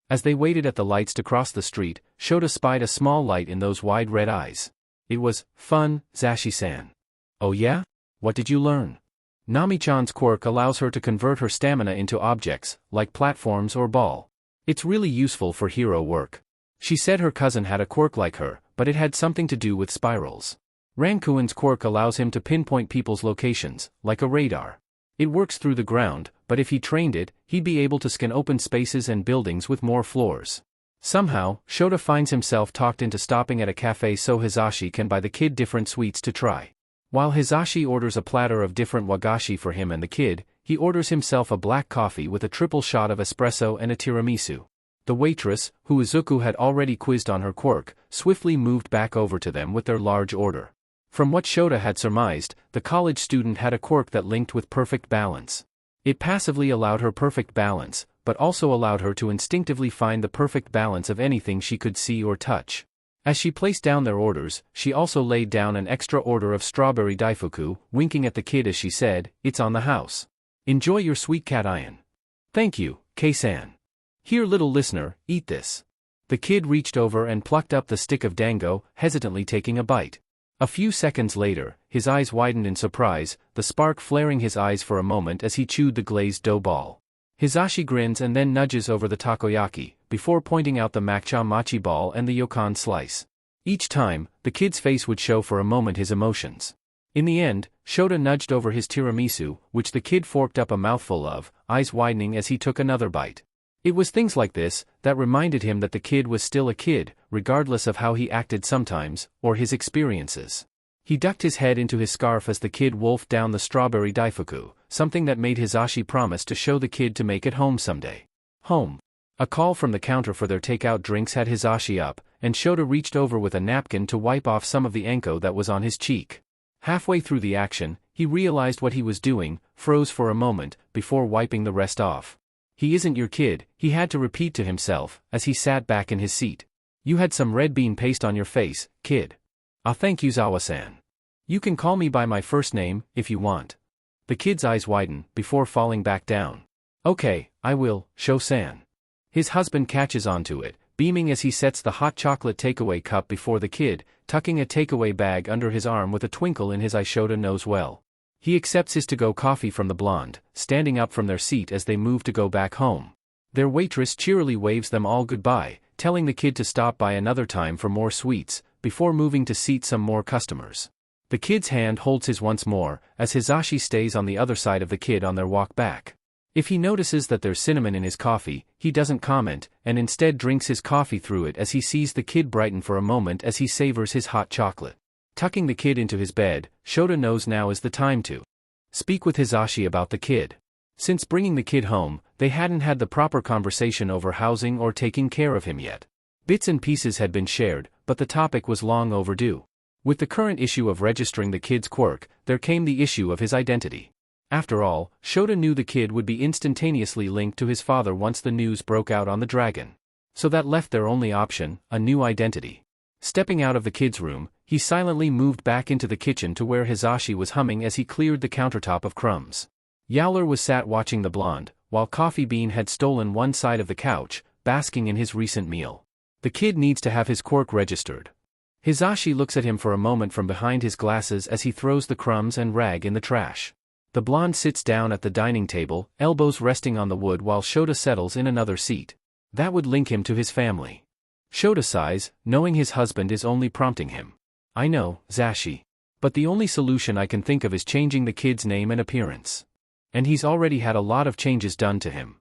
As they waited at the lights to cross the street, Shota spied a small light in those wide red eyes. It was fun, Zashi-san. Oh yeah? What did you learn? Nami-chan's quirk allows her to convert her stamina into objects, like platforms or ball. It's really useful for hero work. She said her cousin had a quirk like her, but it had something to do with spirals. Rankuin's quirk allows him to pinpoint people's locations, like a radar. It works through the ground, but if he trained it, he'd be able to scan open spaces and buildings with more floors. Somehow, Shota finds himself talked into stopping at a cafe so Hisashi can buy the kid different sweets to try. While Hisashi orders a platter of different wagashi for him and the kid, he orders himself a black coffee with a triple shot of espresso and a tiramisu. The waitress, who Izuku had already quizzed on her quirk, swiftly moved back over to them with their large order. From what Shota had surmised, the college student had a quirk that linked with perfect balance. It passively allowed her perfect balance, but also allowed her to instinctively find the perfect balance of anything she could see or touch. As she placed down their orders, she also laid down an extra order of strawberry daifuku, winking at the kid as she said, "It's on the house. Enjoy your sweet cat iron." "Thank you, Kei-san. Here, little listener, eat this." The kid reached over and plucked up the stick of dango, hesitantly taking a bite. A few seconds later, his eyes widened in surprise, the spark flaring his eyes for a moment as he chewed the glazed dough ball. Hizashi grins and then nudges over the takoyaki, before pointing out the matcha mochi ball and the yokan slice. Each time, the kid's face would show for a moment his emotions. In the end, Shota nudged over his tiramisu, which the kid forked up a mouthful of, eyes widening as he took another bite. It was things like this that reminded him that the kid was still a kid, regardless of how he acted sometimes, or his experiences. He ducked his head into his scarf as the kid wolfed down the strawberry daifuku, something that made Hizashi promise to show the kid to make it home someday. Home. A call from the counter for their takeout drinks had Hizashi up, and Shota reached over with a napkin to wipe off some of the enko that was on his cheek. Halfway through the action, he realized what he was doing, froze for a moment, before wiping the rest off. "He isn't your kid," he had to repeat to himself, as he sat back in his seat. "You had some red bean paste on your face, kid." "Ah, thank you, Zawa-san. You can call me by my first name, if you want." The kid's eyes widen, before falling back down. "Okay, I will, Sho-san." His husband catches onto it, beaming as he sets the hot chocolate takeaway cup before the kid, tucking a takeaway bag under his arm with a twinkle in his eye. Shota knows well. He accepts his to-go coffee from the blonde, standing up from their seat as they move to go back home. Their waitress cheerily waves them all goodbye, telling the kid to stop by another time for more sweets, before moving to seat some more customers. The kid's hand holds his once more, as Hizashi stays on the other side of the kid on their walk back. If he notices that there's cinnamon in his coffee, he doesn't comment, and instead drinks his coffee through it as he sees the kid brighten for a moment as he savors his hot chocolate. Tucking the kid into his bed, Shota knows now is the time to speak with Hizashi about the kid. Since bringing the kid home, they hadn't had the proper conversation over housing or taking care of him yet. Bits and pieces had been shared, but the topic was long overdue. With the current issue of registering the kid's quirk, there came the issue of his identity. After all, Shota knew the kid would be instantaneously linked to his father once the news broke out on the dragon. So that left their only option, a new identity. Stepping out of the kid's room, he silently moved back into the kitchen to where Hizashi was humming as he cleared the countertop of crumbs. Yowler was sat watching the blonde, while Coffee Bean had stolen one side of the couch, basking in his recent meal. The kid needs to have his quirk registered. Hizashi looks at him for a moment from behind his glasses as he throws the crumbs and rag in the trash. The blonde sits down at the dining table, elbows resting on the wood while Shota settles in another seat. That would link him to his family. Shota sighs, knowing his husband is only prompting him. "I know, Zashi. But the only solution I can think of is changing the kid's name and appearance. And he's already had a lot of changes done to him."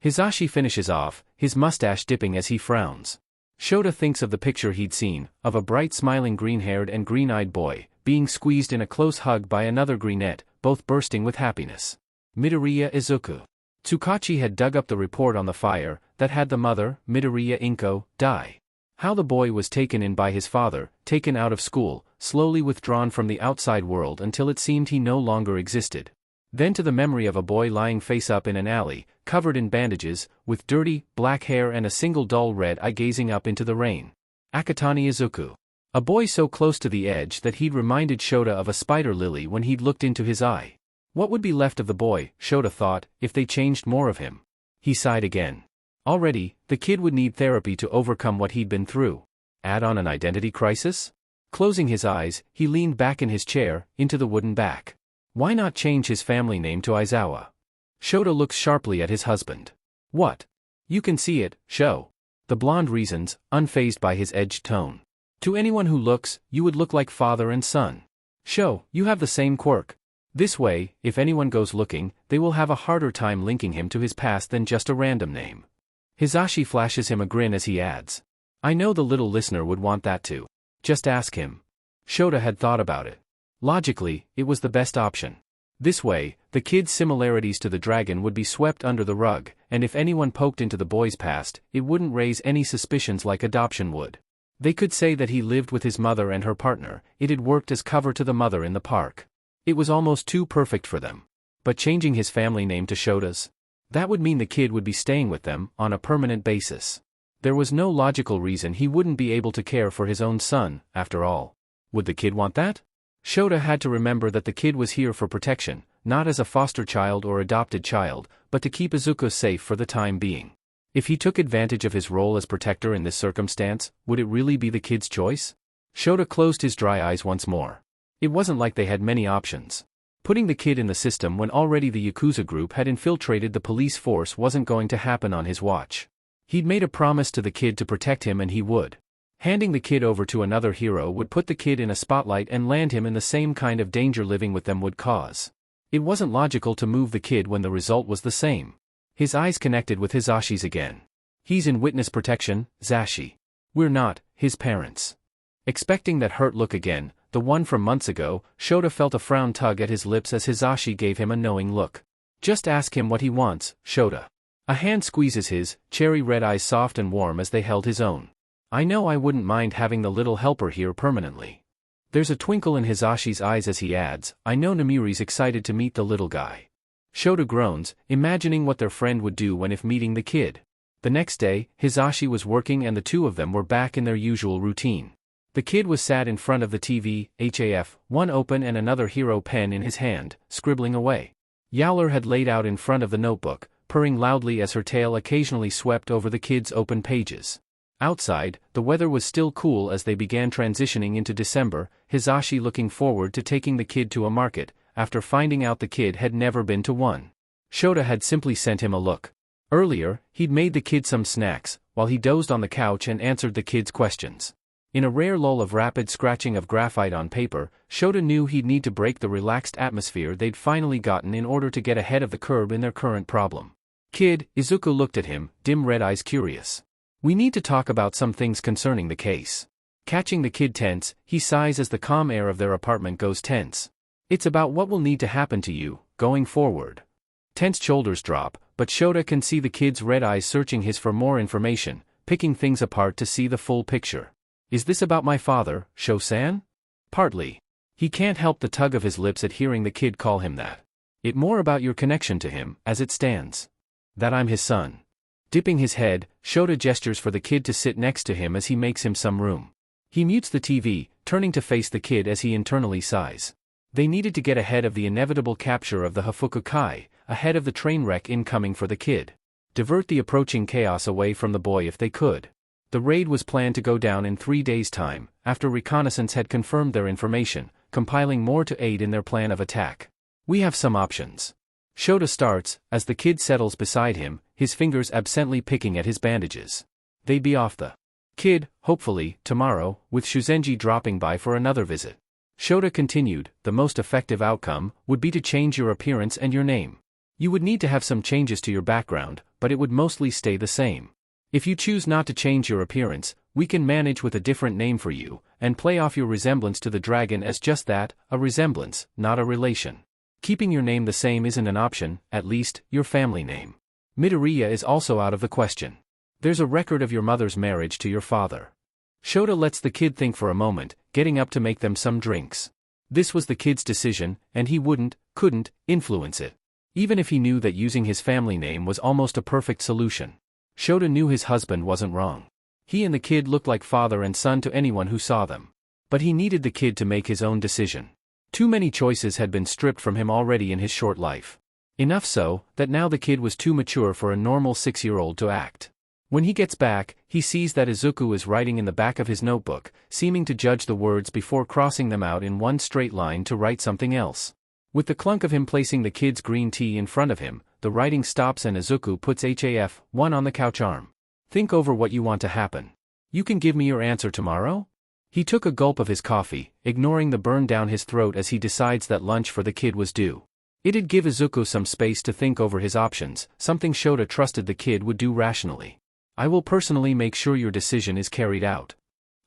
Hizashi finishes off, his mustache dipping as he frowns. Shota thinks of the picture he'd seen, of a bright smiling green-haired and green-eyed boy, being squeezed in a close hug by another greenette, both bursting with happiness. Midoriya Izuku. Tsukachi had dug up the report on the fire that had the mother, Midoriya Inko, die. How the boy was taken in by his father, taken out of school, slowly withdrawn from the outside world until it seemed he no longer existed. Then to the memory of a boy lying face up in an alley, covered in bandages, with dirty, black hair and a single dull red eye gazing up into the rain. Akatani Izuku. A boy so close to the edge that he'd reminded Shota of a spider lily when he'd looked into his eye. What would be left of the boy, Shota thought, if they changed more of him? He sighed again. Already, the kid would need therapy to overcome what he'd been through. Add on an identity crisis? Closing his eyes, he leaned back in his chair, into the wooden back. Why not change his family name to Aizawa? Shota looks sharply at his husband. What? You can see it, Sho. The blonde reasons, unfazed by his edged tone. To anyone who looks, you would look like father and son. Sho, you have the same quirk. This way, if anyone goes looking, they will have a harder time linking him to his past than just a random name. Hizashi flashes him a grin as he adds. I know the little listener would want that too. Just ask him. Shota had thought about it. Logically, it was the best option. This way, the kid's similarities to the dragon would be swept under the rug, and if anyone poked into the boy's past, it wouldn't raise any suspicions like adoption would. They could say that he lived with his mother and her partner. It had worked as cover to the mother in the park. It was almost too perfect for them. But changing his family name to Shota's? That would mean the kid would be staying with them on a permanent basis. There was no logical reason he wouldn't be able to care for his own son, after all. Would the kid want that? Shota had to remember that the kid was here for protection, not as a foster child or adopted child, but to keep Izuku safe for the time being. If he took advantage of his role as protector in this circumstance, would it really be the kid's choice? Shota closed his dry eyes once more. It wasn't like they had many options. Putting the kid in the system when already the Yakuza group had infiltrated the police force wasn't going to happen on his watch. He'd made a promise to the kid to protect him and he would. Handing the kid over to another hero would put the kid in a spotlight and land him in the same kind of danger living with them would cause. It wasn't logical to move the kid when the result was the same. His eyes connected with Hisashi's again. He's in witness protection, Zashi. We're not, his parents. Expecting that hurt look again, the one from months ago, Shota felt a frown tug at his lips as Hisashi gave him a knowing look. Just ask him what he wants, Shota. A hand squeezes his, cherry-red eyes soft and warm as they held his own. I know I wouldn't mind having the little helper here permanently. There's a twinkle in Hisashi's eyes as he adds, I know Namiri's excited to meet the little guy. Shota groans, imagining what their friend would do when if meeting the kid. The next day, Hisashi was working and the two of them were back in their usual routine. The kid was sat in front of the TV, one open and another hero pen in his hand, scribbling away. Yowler had laid out in front of the notebook, purring loudly as her tail occasionally swept over the kid's open pages. Outside, the weather was still cool as they began transitioning into December, Hisashi looking forward to taking the kid to a market, after finding out the kid had never been to one. Shota had simply sent him a look. Earlier, he'd made the kid some snacks, while he dozed on the couch and answered the kid's questions. In a rare lull of rapid scratching of graphite on paper, Shota knew he'd need to break the relaxed atmosphere they'd finally gotten in order to get ahead of the curve in their current problem. Kid, Izuku looked at him, dim red eyes curious. We need to talk about some things concerning the case. Catching the kid tense, he sighs as the calm air of their apartment goes tense. It's about what will need to happen to you, going forward. Tensed shoulders drop, but Shota can see the kid's red eyes searching his for more information, picking things apart to see the full picture. Is this about my father, Sho-san? Partly. He can't help the tug of his lips at hearing the kid call him that. It more about your connection to him, as it stands. That I'm his son. Dipping his head, Shota gestures for the kid to sit next to him as he makes him some room. He mutes the TV, turning to face the kid as he internally sighs. They needed to get ahead of the inevitable capture of the Hafuku Kai, ahead of the train wreck incoming for the kid. Divert the approaching chaos away from the boy if they could. The raid was planned to go down in 3 days' time, after reconnaissance had confirmed their information, compiling more to aid in their plan of attack. We have some options. Shota starts, as the kid settles beside him, his fingers absently picking at his bandages. They'd be off the kid, hopefully, tomorrow, with Shuzenji dropping by for another visit. Shota continued, the most effective outcome would be to change your appearance and your name. You would need to have some changes to your background, but it would mostly stay the same. If you choose not to change your appearance, we can manage with a different name for you, and play off your resemblance to the dragon as just that, a resemblance, not a relation. Keeping your name the same isn't an option, at least, your family name. Midoriya is also out of the question. There's a record of your mother's marriage to your father. Shota lets the kid think for a moment, getting up to make them some drinks. This was the kid's decision, and he couldn't, influence it. Even if he knew that using his family name was almost a perfect solution. Shota knew his husband wasn't wrong. He and the kid looked like father and son to anyone who saw them. But he needed the kid to make his own decision. Too many choices had been stripped from him already in his short life. Enough so, that now the kid was too mature for a normal 6-year-old to act. When he gets back, he sees that Izuku is writing in the back of his notebook, seeming to judge the words before crossing them out in one straight line to write something else. With the clunk of him placing the kid's green tea in front of him, the writing stops and Izuku puts one on the couch arm. Think over what you want to happen. You can give me your answer tomorrow? He took a gulp of his coffee, ignoring the burn down his throat as he decides that lunch for the kid was due. It'd give Izuku some space to think over his options, something Shota trusted the kid would do rationally. I will personally make sure your decision is carried out.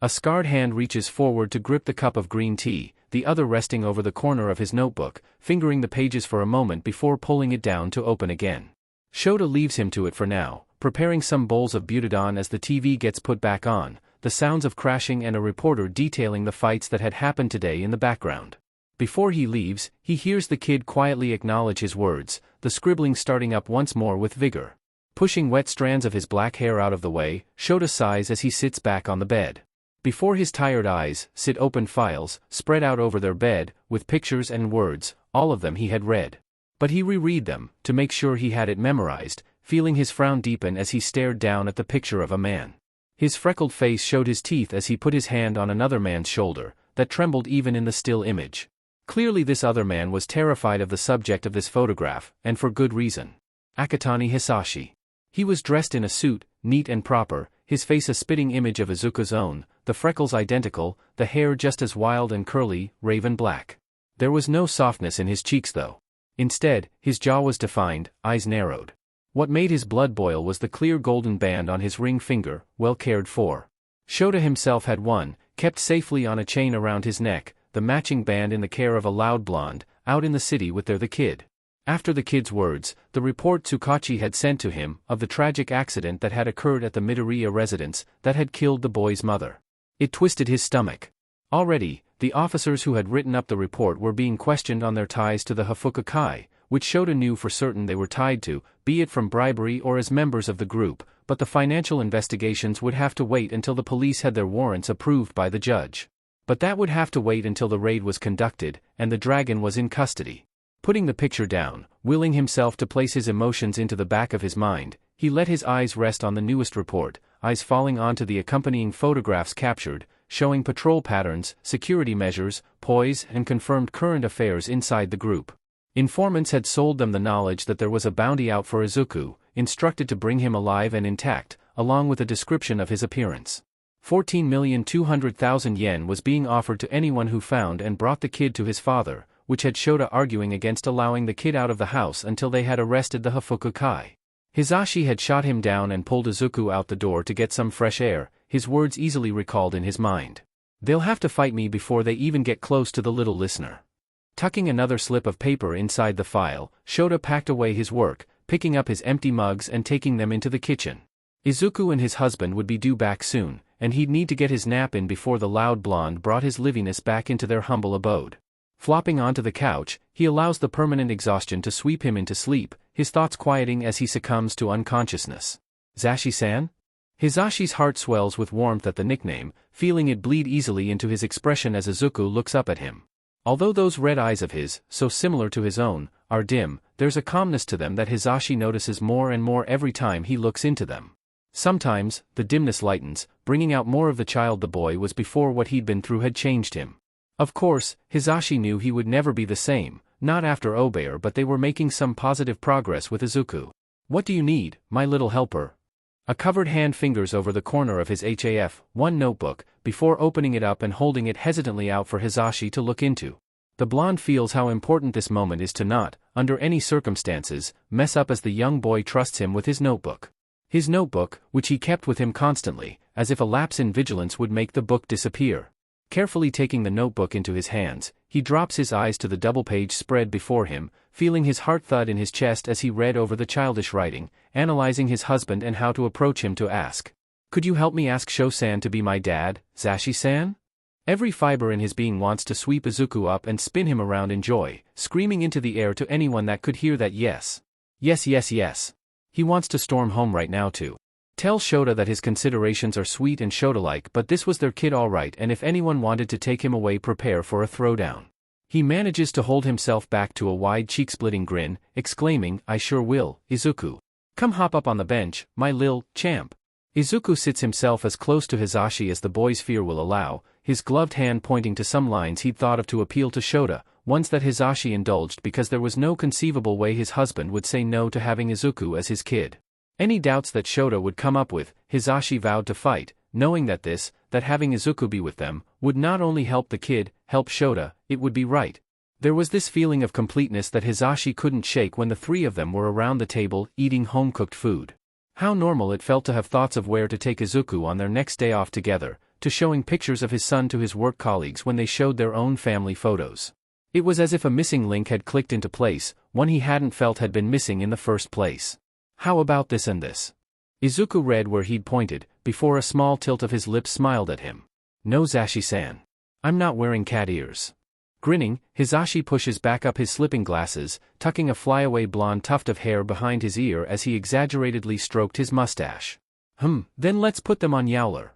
A scarred hand reaches forward to grip the cup of green tea, the other resting over the corner of his notebook, fingering the pages for a moment before pulling it down to open again. Shota leaves him to it for now, preparing some bowls of butadon as the TV gets put back on, the sounds of crashing and a reporter detailing the fights that had happened today in the background. Before he leaves, he hears the kid quietly acknowledge his words, the scribbling starting up once more with vigor. Pushing wet strands of his black hair out of the way, Shota sighs as he sits back on the bed. Before his tired eyes sit open files, spread out over their bed, with pictures and words, all of them he had read. But he reread them, to make sure he had it memorized, feeling his frown deepen as he stared down at the picture of a man. His freckled face showed his teeth as he put his hand on another man's shoulder, that trembled even in the still image. Clearly this other man was terrified of the subject of this photograph, and for good reason. Akatani Hisashi. He was dressed in a suit, neat and proper, his face a spitting image of Izuku's own, the freckles identical, the hair just as wild and curly, raven black. There was no softness in his cheeks though. Instead, his jaw was defined, eyes narrowed. What made his blood boil was the clear golden band on his ring finger, well cared for. Shota himself had one, kept safely on a chain around his neck, the matching band in the care of a loud blonde, out in the city with the kid. After the kid's words, the report Tsukachi had sent to him, of the tragic accident that had occurred at the Midoriya residence, that had killed the boy's mother. It twisted his stomach. Already, the officers who had written up the report were being questioned on their ties to the Hafukakai, which Shota knew for certain they were tied to, be it from bribery or as members of the group, but the financial investigations would have to wait until the police had their warrants approved by the judge. But that would have to wait until the raid was conducted, and the dragon was in custody. Putting the picture down, willing himself to place his emotions into the back of his mind, he let his eyes rest on the newest report, eyes falling onto the accompanying photographs captured, showing patrol patterns, security measures, poise, and confirmed current affairs inside the group. Informants had sold them the knowledge that there was a bounty out for Izuku, instructed to bring him alive and intact, along with a description of his appearance. 14,200,000 yen was being offered to anyone who found and brought the kid to his father, which had Shota arguing against allowing the kid out of the house until they had arrested the Hafukakai. Hisashi had shot him down and pulled Izuku out the door to get some fresh air, his words easily recalled in his mind. They'll have to fight me before they even get close to the little listener. Tucking another slip of paper inside the file, Shota packed away his work, picking up his empty mugs and taking them into the kitchen. Izuku and his husband would be due back soon, and he'd need to get his nap in before the loud blonde brought his liviness back into their humble abode. Flopping onto the couch, he allows the permanent exhaustion to sweep him into sleep, his thoughts quieting as he succumbs to unconsciousness. Zashi-san? Hisashi's heart swells with warmth at the nickname, feeling it bleed easily into his expression as Izuku looks up at him. Although those red eyes of his, so similar to his own, are dim, there's a calmness to them that Hisashi notices more and more every time he looks into them. Sometimes, the dimness lightens, bringing out more of the child the boy was before what he'd been through had changed him. Of course, Hisashi knew he would never be the same, not after Obear, but they were making some positive progress with Izuku. What do you need, my little helper? A covered hand fingers over the corner of his HAF-1 notebook, before opening it up and holding it hesitantly out for Hisashi to look into. The blonde feels how important this moment is to not, under any circumstances, mess up as the young boy trusts him with his notebook. His notebook, which he kept with him constantly, as if a lapse in vigilance would make the book disappear. Carefully taking the notebook into his hands, he drops his eyes to the double-page spread before him, feeling his heart thud in his chest as he read over the childish writing, analyzing his husband and how to approach him to ask. Could you help me ask Sho-san to be my dad, Zashi-san? Every fiber in his being wants to sweep Izuku up and spin him around in joy, screaming into the air to anyone that could hear that yes. Yes, yes, yes. He wants to storm home right now too. Tell Shota that his considerations are sweet and Shota-like, but this was their kid alright, and if anyone wanted to take him away, prepare for a throwdown. He manages to hold himself back to a wide cheek-splitting grin, exclaiming, I sure will, Izuku. Come hop up on the bench, my lil' champ. Izuku sits himself as close to Hisashi as the boy's fear will allow, his gloved hand pointing to some lines he'd thought of to appeal to Shota, ones that Hisashi indulged because there was no conceivable way his husband would say no to having Izuku as his kid. Any doubts that Shota would come up with, Hisashi vowed to fight, knowing that having Izuku be with them, would not only help the kid, help Shota, it would be right. There was this feeling of completeness that Hisashi couldn't shake when the three of them were around the table, eating home-cooked food. How normal it felt to have thoughts of where to take Izuku on their next day off together, to showing pictures of his son to his work colleagues when they showed their own family photos. It was as if a missing link had clicked into place, one he hadn't felt had been missing in the first place. How about this and this? Izuku read where he'd pointed, before a small tilt of his lips smiled at him. No, Zashi-san. I'm not wearing cat ears. Grinning, Hisashi pushes back up his slipping glasses, tucking a flyaway blonde tuft of hair behind his ear as he exaggeratedly stroked his mustache. Then let's put them on Yowler.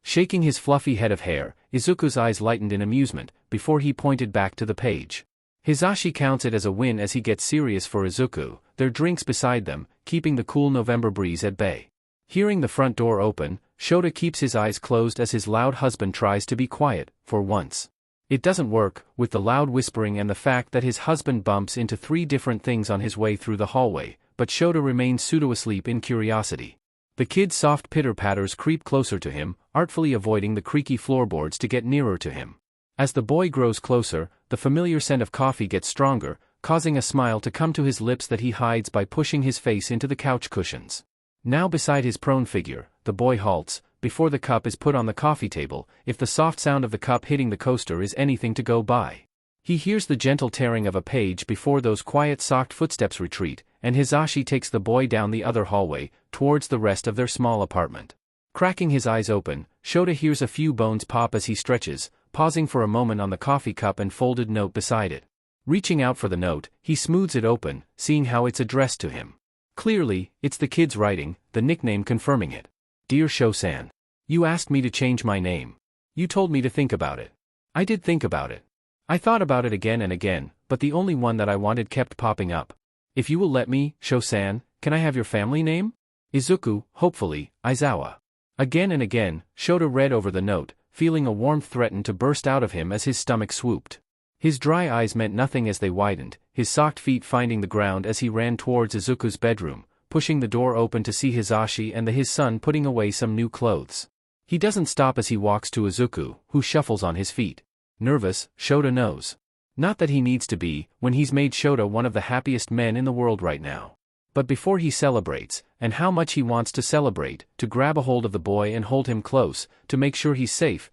Shaking his fluffy head of hair, Izuku's eyes lightened in amusement, before he pointed back to the page. Hisashi counts it as a win as he gets serious for Izuku, their drinks beside them, keeping the cool November breeze at bay. Hearing the front door open, Shota keeps his eyes closed as his loud husband tries to be quiet, for once. It doesn't work, with the loud whispering and the fact that his husband bumps into 3 different things on his way through the hallway, but Shota remains pseudo-asleep in curiosity. The kid's soft pitter-patters creep closer to him, artfully avoiding the creaky floorboards to get nearer to him. As the boy grows closer, the familiar scent of coffee gets stronger, causing a smile to come to his lips that he hides by pushing his face into the couch cushions. Now beside his prone figure, the boy halts, before the cup is put on the coffee table, if the soft sound of the cup hitting the coaster is anything to go by. He hears the gentle tearing of a page before those quiet socked footsteps retreat, and Hisashi takes the boy down the other hallway, towards the rest of their small apartment. Cracking his eyes open, Shota hears a few bones pop as he stretches, pausing for a moment on the coffee cup and folded note beside it. Reaching out for the note, he smooths it open, seeing how it's addressed to him. Clearly, it's the kid's writing, the nickname confirming it. Dear Sho-san. You asked me to change my name. You told me to think about it. I did think about it. I thought about it again and again, but the only one that I wanted kept popping up. If you will let me, Sho-san, can I have your family name? Izuku, hopefully, Aizawa. Again and again, Shota read over the note, feeling a warmth threaten to burst out of him as his stomach swooped. His dry eyes meant nothing as they widened, his socked feet finding the ground as he ran towards Izuku's bedroom, pushing the door open to see Hisashi and his son putting away some new clothes. He doesn't stop as he walks to Izuku, who shuffles on his feet. Nervous, Shota knows. Not that he needs to be, when he's made Shota one of the happiest men in the world right now. But before he celebrates, and how much he wants to celebrate, to grab a hold of the boy and hold him close, to make sure he's safe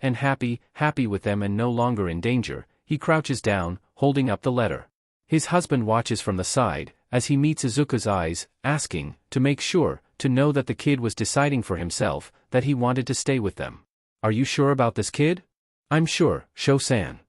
and happy with them and no longer in danger, he crouches down, holding up the letter. His husband watches from the side, as he meets Izuku's eyes, asking, to make sure, to know that the kid was deciding for himself, that he wanted to stay with them. Are you sure about this kid? I'm sure, Sho-san.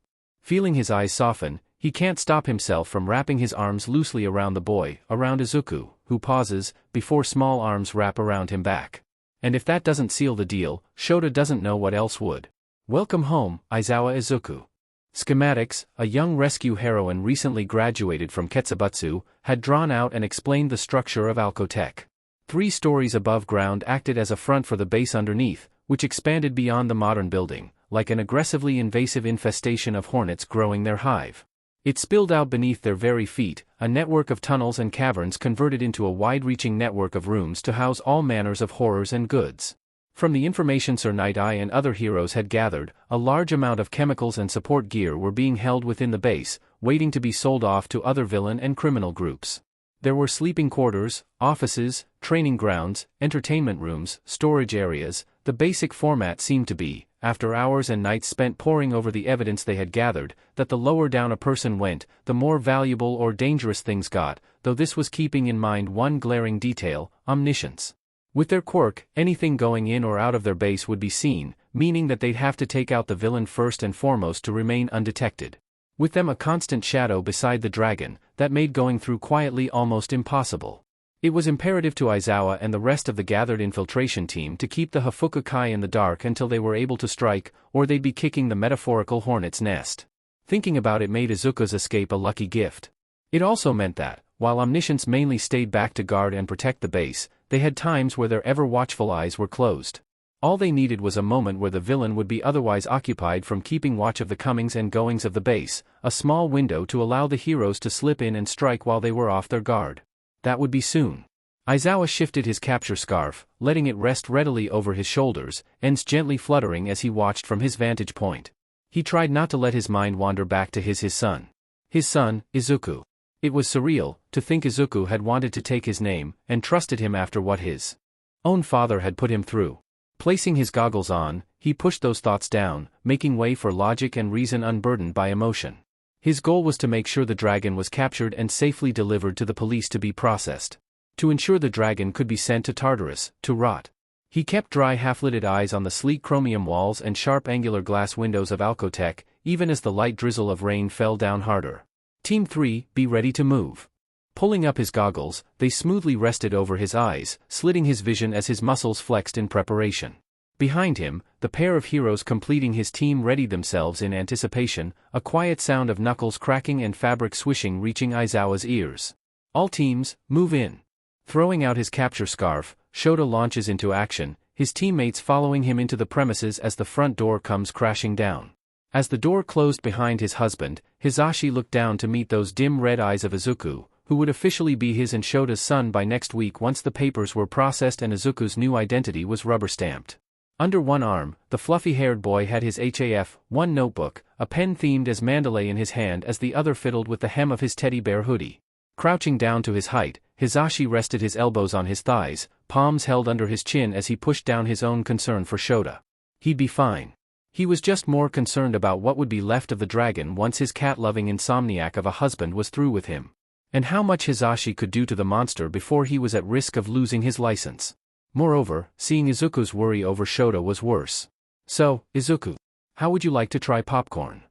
Feeling his eyes soften, he can't stop himself from wrapping his arms loosely around the boy, around Izuku, who pauses, before small arms wrap around him back. And if that doesn't seal the deal, Shota doesn't know what else would. Welcome home, Aizawa Izuku. Schematics, a young rescue heroine recently graduated from Ketsubutsu, had drawn out and explained the structure of Alcotech. 3 stories above ground acted as a front for the base underneath, which expanded beyond the modern building, like an aggressively invasive infestation of hornets growing their hive. It spilled out beneath their very feet, a network of tunnels and caverns converted into a wide-reaching network of rooms to house all manners of horrors and goods. From the information Sir Night Eye and other heroes had gathered, a large amount of chemicals and support gear were being held within the base, waiting to be sold off to other villain and criminal groups. There were sleeping quarters, offices, training grounds, entertainment rooms, storage areas. The basic format seemed to be, after hours and nights spent poring over the evidence they had gathered, that the lower down a person went, the more valuable or dangerous things got, though this was keeping in mind one glaring detail: omniscience. With their quirk, anything going in or out of their base would be seen, meaning that they'd have to take out the villain first and foremost to remain undetected. With them a constant shadow beside the dragon, that made going through quietly almost impossible. It was imperative to Aizawa and the rest of the gathered infiltration team to keep the Hafuku-kai in the dark until they were able to strike, or they'd be kicking the metaphorical hornet's nest. Thinking about it made Izuku's escape a lucky gift. It also meant that, while omniscience mainly stayed back to guard and protect the base, they had times where their ever-watchful eyes were closed. All they needed was a moment where the villain would be otherwise occupied from keeping watch of the comings and goings of the base, a small window to allow the heroes to slip in and strike while they were off their guard. That would be soon. Aizawa shifted his capture scarf, letting it rest readily over his shoulders, ends gently fluttering as he watched from his vantage point. He tried not to let his mind wander back to his son. His son, Izuku. It was surreal, to think Izuku had wanted to take his name, and trusted him after what his own father had put him through. Placing his goggles on, he pushed those thoughts down, making way for logic and reason unburdened by emotion. His goal was to make sure the dragon was captured and safely delivered to the police to be processed. To ensure the dragon could be sent to Tartarus, to rot. He kept dry half-lidded eyes on the sleek chromium walls and sharp angular glass windows of Alcotech, even as the light drizzle of rain fell down harder. Team 3, be ready to move. Pulling up his goggles, they smoothly rested over his eyes, slitting his vision as his muscles flexed in preparation. Behind him, the pair of heroes completing his team readied themselves in anticipation, a quiet sound of knuckles cracking and fabric swishing reaching Aizawa's ears. All teams, move in. Throwing out his capture scarf, Shota launches into action, his teammates following him into the premises as the front door comes crashing down. As the door closed behind his husband, Hisashi looked down to meet those dim red eyes of Izuku, who would officially be his and Shota's son by next week once the papers were processed and Izuku's new identity was rubber-stamped. Under one arm, the fluffy-haired boy had his HAF-1 notebook, a pen themed as Mandalay in his hand as the other fiddled with the hem of his teddy bear hoodie. Crouching down to his height, Hisashi rested his elbows on his thighs, palms held under his chin as he pushed down his own concern for Shota. He'd be fine. He was just more concerned about what would be left of the dragon once his cat-loving insomniac of a husband was through with him. And how much Hisashi could do to the monster before he was at risk of losing his license. Moreover, seeing Izuku's worry over Shota was worse. So, Izuku, how would you like to try popcorn?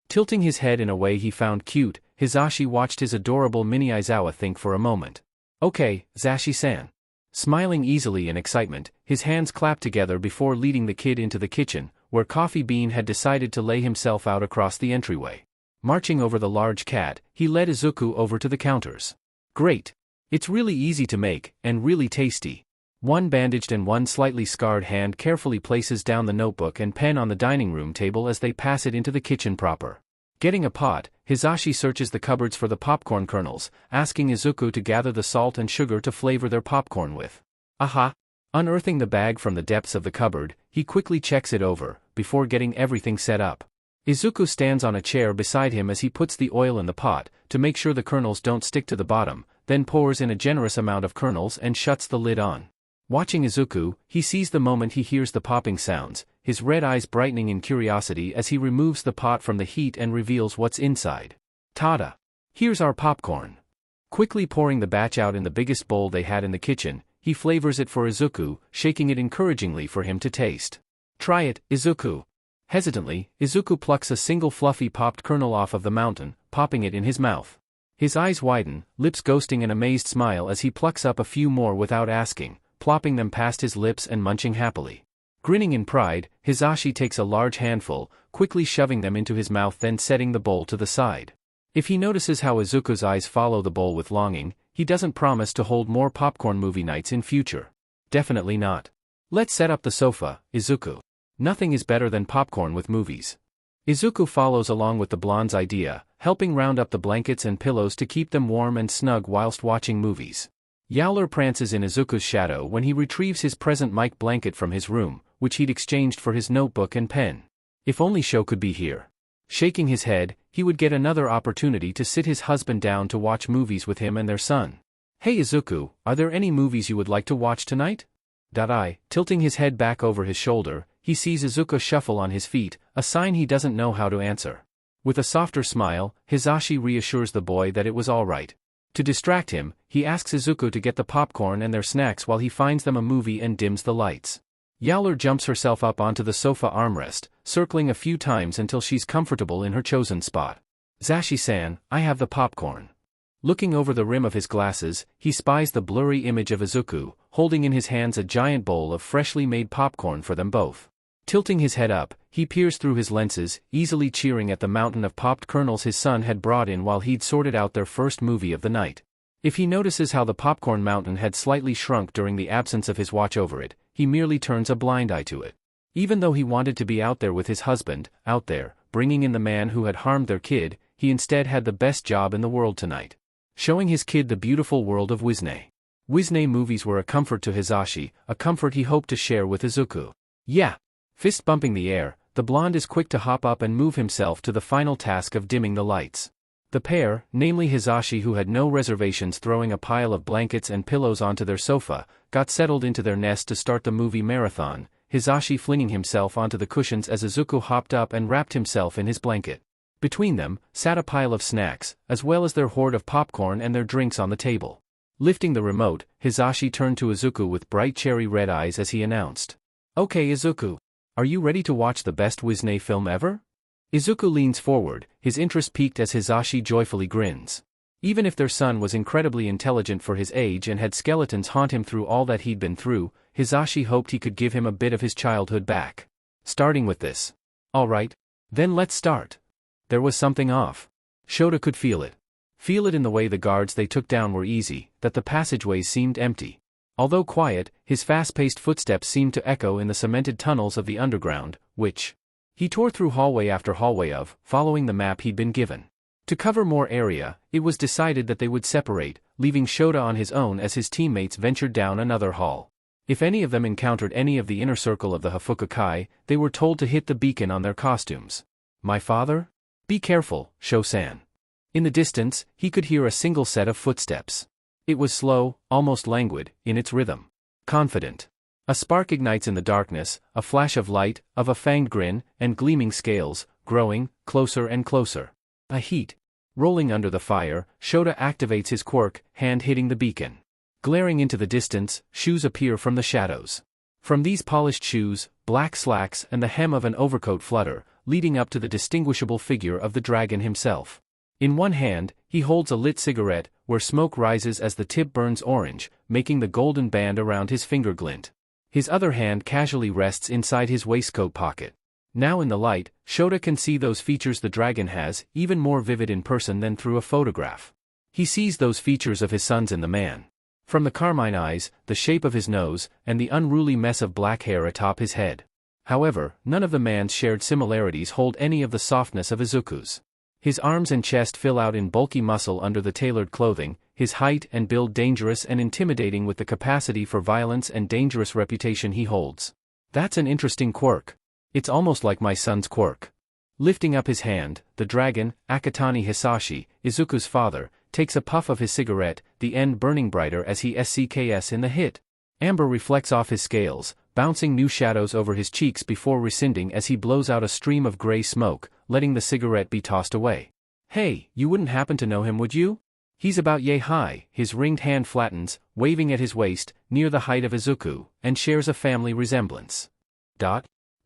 Tilting his head in a way he found cute, Hisashi watched his adorable mini Aizawa think for a moment. Okay, Zashi-san. Smiling easily in excitement, his hands clapped together before leading the kid into the kitchen, where Coffee Bean had decided to lay himself out across the entryway. Marching over the large cat, he led Izuku over to the counters. Great. It's really easy to make, and really tasty. One bandaged and one slightly scarred hand carefully places down the notebook and pen on the dining room table as they pass it into the kitchen proper. Getting a pot, Hisashi searches the cupboards for the popcorn kernels, asking Izuku to gather the salt and sugar to flavor their popcorn with. Aha! Unearthing the bag from the depths of the cupboard, he quickly checks it over, before getting everything set up. Izuku stands on a chair beside him as he puts the oil in the pot, to make sure the kernels don't stick to the bottom, then pours in a generous amount of kernels and shuts the lid on. Watching Izuku, he sees the moment he hears the popping sounds, his red eyes brightening in curiosity as he removes the pot from the heat and reveals what's inside. Tada! Here's our popcorn. Quickly pouring the batch out in the biggest bowl they had in the kitchen, he flavors it for Izuku, shaking it encouragingly for him to taste. Try it, Izuku. Hesitantly, Izuku plucks a single fluffy popped kernel off of the mountain, popping it in his mouth. His eyes widen, lips ghosting an amazed smile as he plucks up a few more without asking, plopping them past his lips and munching happily. Grinning in pride, Hisashi takes a large handful, quickly shoving them into his mouth then setting the bowl to the side. If he notices how Izuku's eyes follow the bowl with longing, he doesn't promise to hold more popcorn movie nights in future. Definitely not. Let's set up the sofa, Izuku. Nothing is better than popcorn with movies. Izuku follows along with the blonde's idea, helping round up the blankets and pillows to keep them warm and snug whilst watching movies. Yowler prances in Izuku's shadow when he retrieves his present mic blanket from his room, which he'd exchanged for his notebook and pen. If only Sho could be here. Shaking his head, he would get another opportunity to sit his husband down to watch movies with him and their son. Hey Izuku, are there any movies you would like to watch tonight? Tilting his head back over his shoulder, he sees Izuku shuffle on his feet, a sign he doesn't know how to answer. With a softer smile, Hisashi reassures the boy that it was all right. To distract him, he asks Izuku to get the popcorn and their snacks while he finds them a movie and dims the lights. Yowler jumps herself up onto the sofa armrest, circling a few times until she's comfortable in her chosen spot. Zashi-san, I have the popcorn. Looking over the rim of his glasses, he spies the blurry image of Izuku, holding in his hands a giant bowl of freshly made popcorn for them both. Tilting his head up, he peers through his lenses, easily cheering at the mountain of popped kernels his son had brought in while he'd sorted out their first movie of the night. If he notices how the popcorn mountain had slightly shrunk during the absence of his watch over it, he merely turns a blind eye to it. Even though he wanted to be out there with his husband, out there, bringing in the man who had harmed their kid, he instead had the best job in the world tonight. Showing his kid the beautiful world of Wisney. Wisney movies were a comfort to Hisashi, a comfort he hoped to share with Izuku. Yeah! Fist bumping the air, the blonde is quick to hop up and move himself to the final task of dimming the lights. The pair, namely Hisashi who had no reservations throwing a pile of blankets and pillows onto their sofa, got settled into their nest to start the movie marathon, Hisashi flinging himself onto the cushions as Izuku hopped up and wrapped himself in his blanket. Between them, sat a pile of snacks, as well as their hoard of popcorn and their drinks on the table. Lifting the remote, Hisashi turned to Izuku with bright cherry red eyes as he announced. Okay Izuku. Are you ready to watch the best Wisne film ever? Izuku leans forward, his interest piqued as Hisashi joyfully grins. Even if their son was incredibly intelligent for his age and had skeletons haunt him through all that he'd been through, Hisashi hoped he could give him a bit of his childhood back. Starting with this. Alright. Then let's start. There was something off. Shota could feel it. Feel it in the way the guards they took down were easy, that the passageways seemed empty. Although quiet, his fast-paced footsteps seemed to echo in the cemented tunnels of the underground, which he tore through hallway after hallway of, following the map he'd been given. To cover more area, it was decided that they would separate, leaving Shota on his own as his teammates ventured down another hall. If any of them encountered any of the inner circle of the Hafukakai, they were told to hit the beacon on their costumes. My father? Be careful, Sho-san. In the distance, he could hear a single set of footsteps. It was slow, almost languid, in its rhythm. Confident. A spark ignites in the darkness, a flash of light, of a fanged grin, and gleaming scales, growing, closer and closer. A heat. Rolling under the fire, Shota activates his quirk, hand hitting the beacon. Glaring into the distance, shoes appear from the shadows. From these polished shoes, black slacks and the hem of an overcoat flutter, leading up to the distinguishable figure of the dragon himself. In one hand, he holds a lit cigarette, where smoke rises as the tip burns orange, making the golden band around his finger glint. His other hand casually rests inside his waistcoat pocket. Now in the light, Shota can see those features the dragon has, even more vivid in person than through a photograph. He sees those features of his sons in the man. From the carmine eyes, the shape of his nose, and the unruly mess of black hair atop his head. However, none of the man's shared similarities hold any of the softness of Izuku's. His arms and chest fill out in bulky muscle under the tailored clothing, his height and build dangerous and intimidating with the capacity for violence and dangerous reputation he holds. That's an interesting quirk. It's almost like my son's quirk. Lifting up his hand, the dragon, Akatani Hisashi, Izuku's father, takes a puff of his cigarette, the end burning brighter as he SCKS in the hit. Amber reflects off his scales, bouncing new shadows over his cheeks before rescinding as he blows out a stream of gray smoke, letting the cigarette be tossed away. Hey, you wouldn't happen to know him, would you? He's about yay high, his ringed hand flattens, waving at his waist, near the height of Izuku, and shares a family resemblance.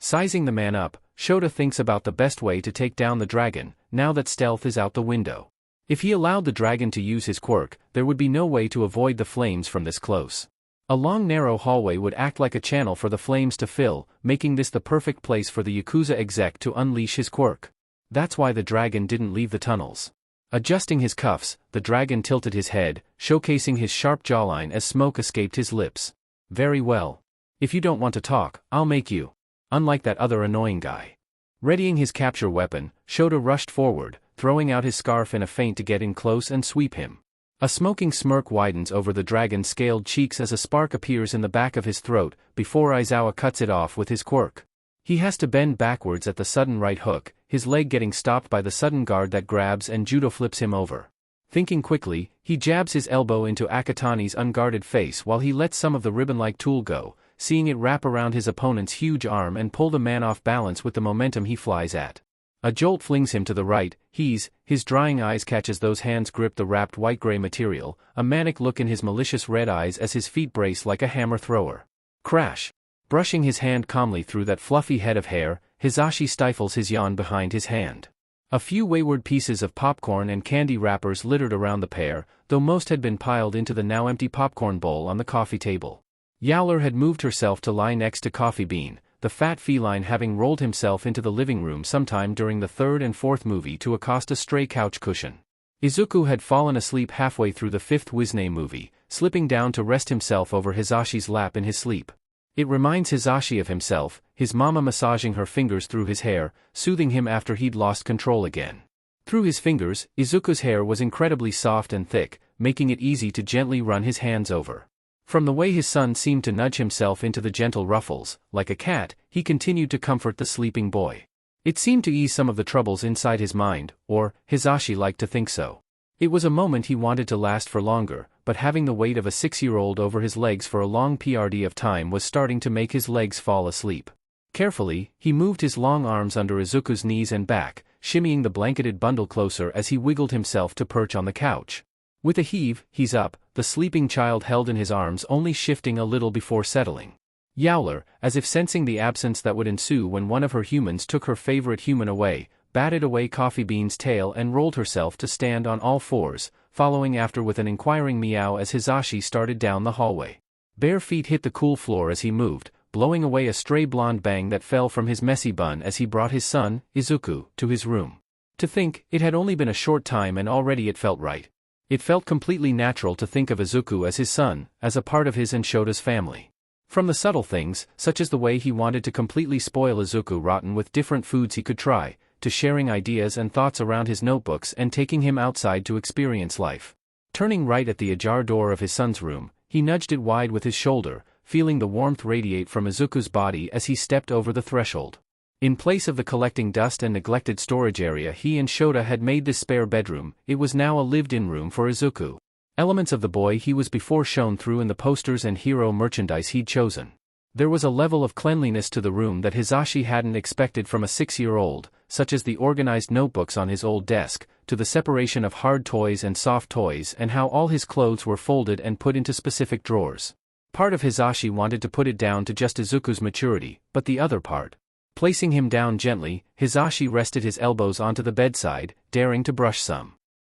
Sizing the man up, Shota thinks about the best way to take down the dragon, now that stealth is out the window. If he allowed the dragon to use his quirk, there would be no way to avoid the flames from this close. A long narrow hallway would act like a channel for the flames to fill, making this the perfect place for the Yakuza exec to unleash his quirk. That's why the dragon didn't leave the tunnels. Adjusting his cuffs, the dragon tilted his head, showcasing his sharp jawline as smoke escaped his lips. Very well. If you don't want to talk, I'll make you. Unlike that other annoying guy. Readying his capture weapon, Shota rushed forward, throwing out his scarf in a feint to get in close and sweep him. A smoking smirk widens over the dragon's scaled cheeks as a spark appears in the back of his throat, before Aizawa cuts it off with his quirk. He has to bend backwards at the sudden right hook, his leg getting stopped by the sudden guard that grabs and judo flips him over. Thinking quickly, he jabs his elbow into Akatani's unguarded face while he lets some of the ribbon-like tool go, seeing it wrap around his opponent's huge arm and pull the man off balance with the momentum he flies at. A jolt flings him to the right, his drying eyes catch as those hands grip the wrapped white-gray material, a manic look in his malicious red eyes as his feet brace like a hammer thrower. Crash! Brushing his hand calmly through that fluffy head of hair, Hisashi stifles his yawn behind his hand. A few wayward pieces of popcorn and candy wrappers littered around the pair, though most had been piled into the now empty popcorn bowl on the coffee table. Yowler had moved herself to lie next to Coffee Bean, the fat feline having rolled himself into the living room sometime during the third and fourth movie to accost a stray couch cushion. Izuku had fallen asleep halfway through the fifth Wisne movie, slipping down to rest himself over Hisashi's lap in his sleep. It reminds Hisashi of himself, his mama massaging her fingers through his hair, soothing him after he'd lost control again. Through his fingers, Izuku's hair was incredibly soft and thick, making it easy to gently run his hands over. From the way his son seemed to nudge himself into the gentle ruffles, like a cat, he continued to comfort the sleeping boy. It seemed to ease some of the troubles inside his mind, or, Hisashi liked to think so. It was a moment he wanted to last for longer, but having the weight of a 6-year-old over his legs for a long PRD of time was starting to make his legs fall asleep. Carefully, he moved his long arms under Izuku's knees and back, shimmying the blanketed bundle closer as he wiggled himself to perch on the couch. With a heave, he's up, the sleeping child held in his arms only shifting a little before settling. Yowler, as if sensing the absence that would ensue when one of her humans took her favorite human away, batted away Coffee Bean's tail and rolled herself to stand on all fours, following after with an inquiring meow as Hisashi started down the hallway. Bare feet hit the cool floor as he moved, blowing away a stray blonde bang that fell from his messy bun as he brought his son, Izuku, to his room. To think, it had only been a short time and already it felt right. It felt completely natural to think of Izuku as his son, as a part of his and Shota's family. From the subtle things, such as the way he wanted to completely spoil Izuku rotten with different foods he could try, to sharing ideas and thoughts around his notebooks and taking him outside to experience life. Turning right at the ajar door of his son's room, he nudged it wide with his shoulder, feeling the warmth radiate from Izuku's body as he stepped over the threshold. In place of the collecting dust and neglected storage area he and Shota had made this spare bedroom, it was now a lived-in room for Izuku. Elements of the boy he was before shone through in the posters and hero merchandise he'd chosen. There was a level of cleanliness to the room that Hisashi hadn't expected from a 6-year-old, such as the organized notebooks on his old desk, to the separation of hard toys and soft toys and how all his clothes were folded and put into specific drawers. Part of Hisashi wanted to put it down to just Izuku's maturity, but the other part. Placing him down gently, Hisashi rested his elbows onto the bedside, daring to brush some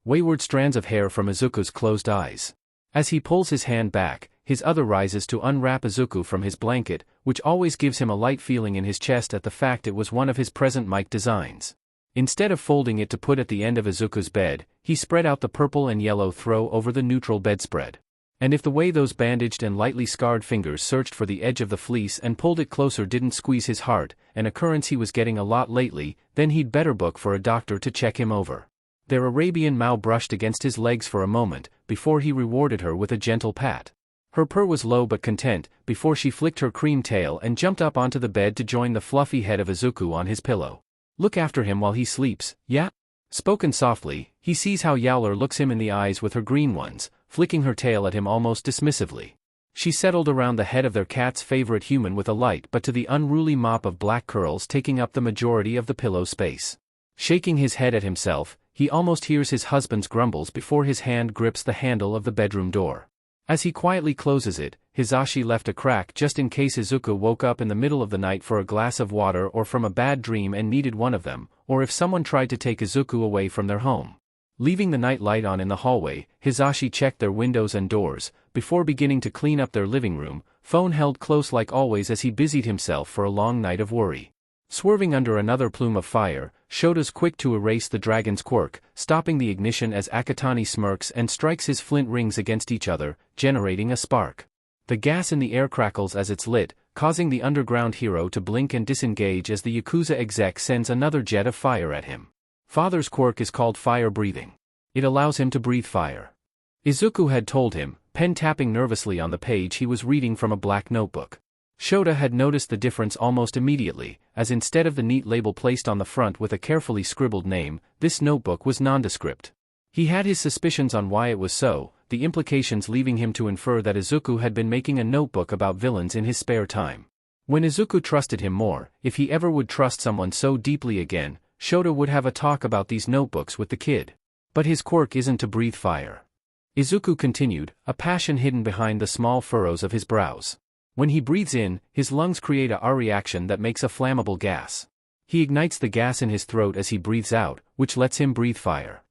wayward strands of hair from Izuku's closed eyes. As he pulls his hand back, his other rises to unwrap Izuku from his blanket, which always gives him a light feeling in his chest at the fact it was one of his present mic designs. Instead of folding it to put at the end of Izuku's bed, he spread out the purple and yellow throw over the neutral bedspread. And if the way those bandaged and lightly scarred fingers searched for the edge of the fleece and pulled it closer didn't squeeze his heart, an occurrence he was getting a lot lately, then he'd better book for a doctor to check him over. Their Arabian Mao brushed against his legs for a moment, before he rewarded her with a gentle pat. Her purr was low but content, before she flicked her cream tail and jumped up onto the bed to join the fluffy head of Izuku on his pillow. "Look after him while he sleeps, yeah?" Spoken softly, he sees how Yowler looks him in the eyes with her green ones, flicking her tail at him almost dismissively. She settled around the head of their cat's favorite human with a light but to the unruly mop of black curls taking up the majority of the pillow space. Shaking his head at himself, he almost hears his husband's grumbles before his hand grips the handle of the bedroom door. As he quietly closes it, Hisashi left a crack just in case Izuku woke up in the middle of the night for a glass of water or from a bad dream and needed one of them, or if someone tried to take Izuku away from their home. Leaving the night light on in the hallway, Hisashi checked their windows and doors, before beginning to clean up their living room, phone held close like always as he busied himself for a long night of worry. Swerving under another plume of fire, Shota's quick to erase the dragon's quirk, stopping the ignition as Akatani smirks and strikes his flint rings against each other, generating a spark. The gas in the air crackles as it's lit, causing the underground hero to blink and disengage as the Yakuza exec sends another jet of fire at him. Father's quirk is called fire breathing. It allows him to breathe fire. Izuku had told him, pen tapping nervously on the page he was reading from a black notebook. Shota had noticed the difference almost immediately, as instead of the neat label placed on the front with a carefully scribbled name, this notebook was nondescript. He had his suspicions on why it was so, the implications leaving him to infer that Izuku had been making a notebook about villains in his spare time. When Izuku trusted him more, if he ever would trust someone so deeply again, Shota would have a talk about these notebooks with the kid. But his quirk isn't to breathe fire. Izuku continued, a passion hidden behind the small furrows of his brows. When he breathes in, his lungs create a reaction that makes a flammable gas. He ignites the gas in his throat as he breathes out, which lets him breathe fire.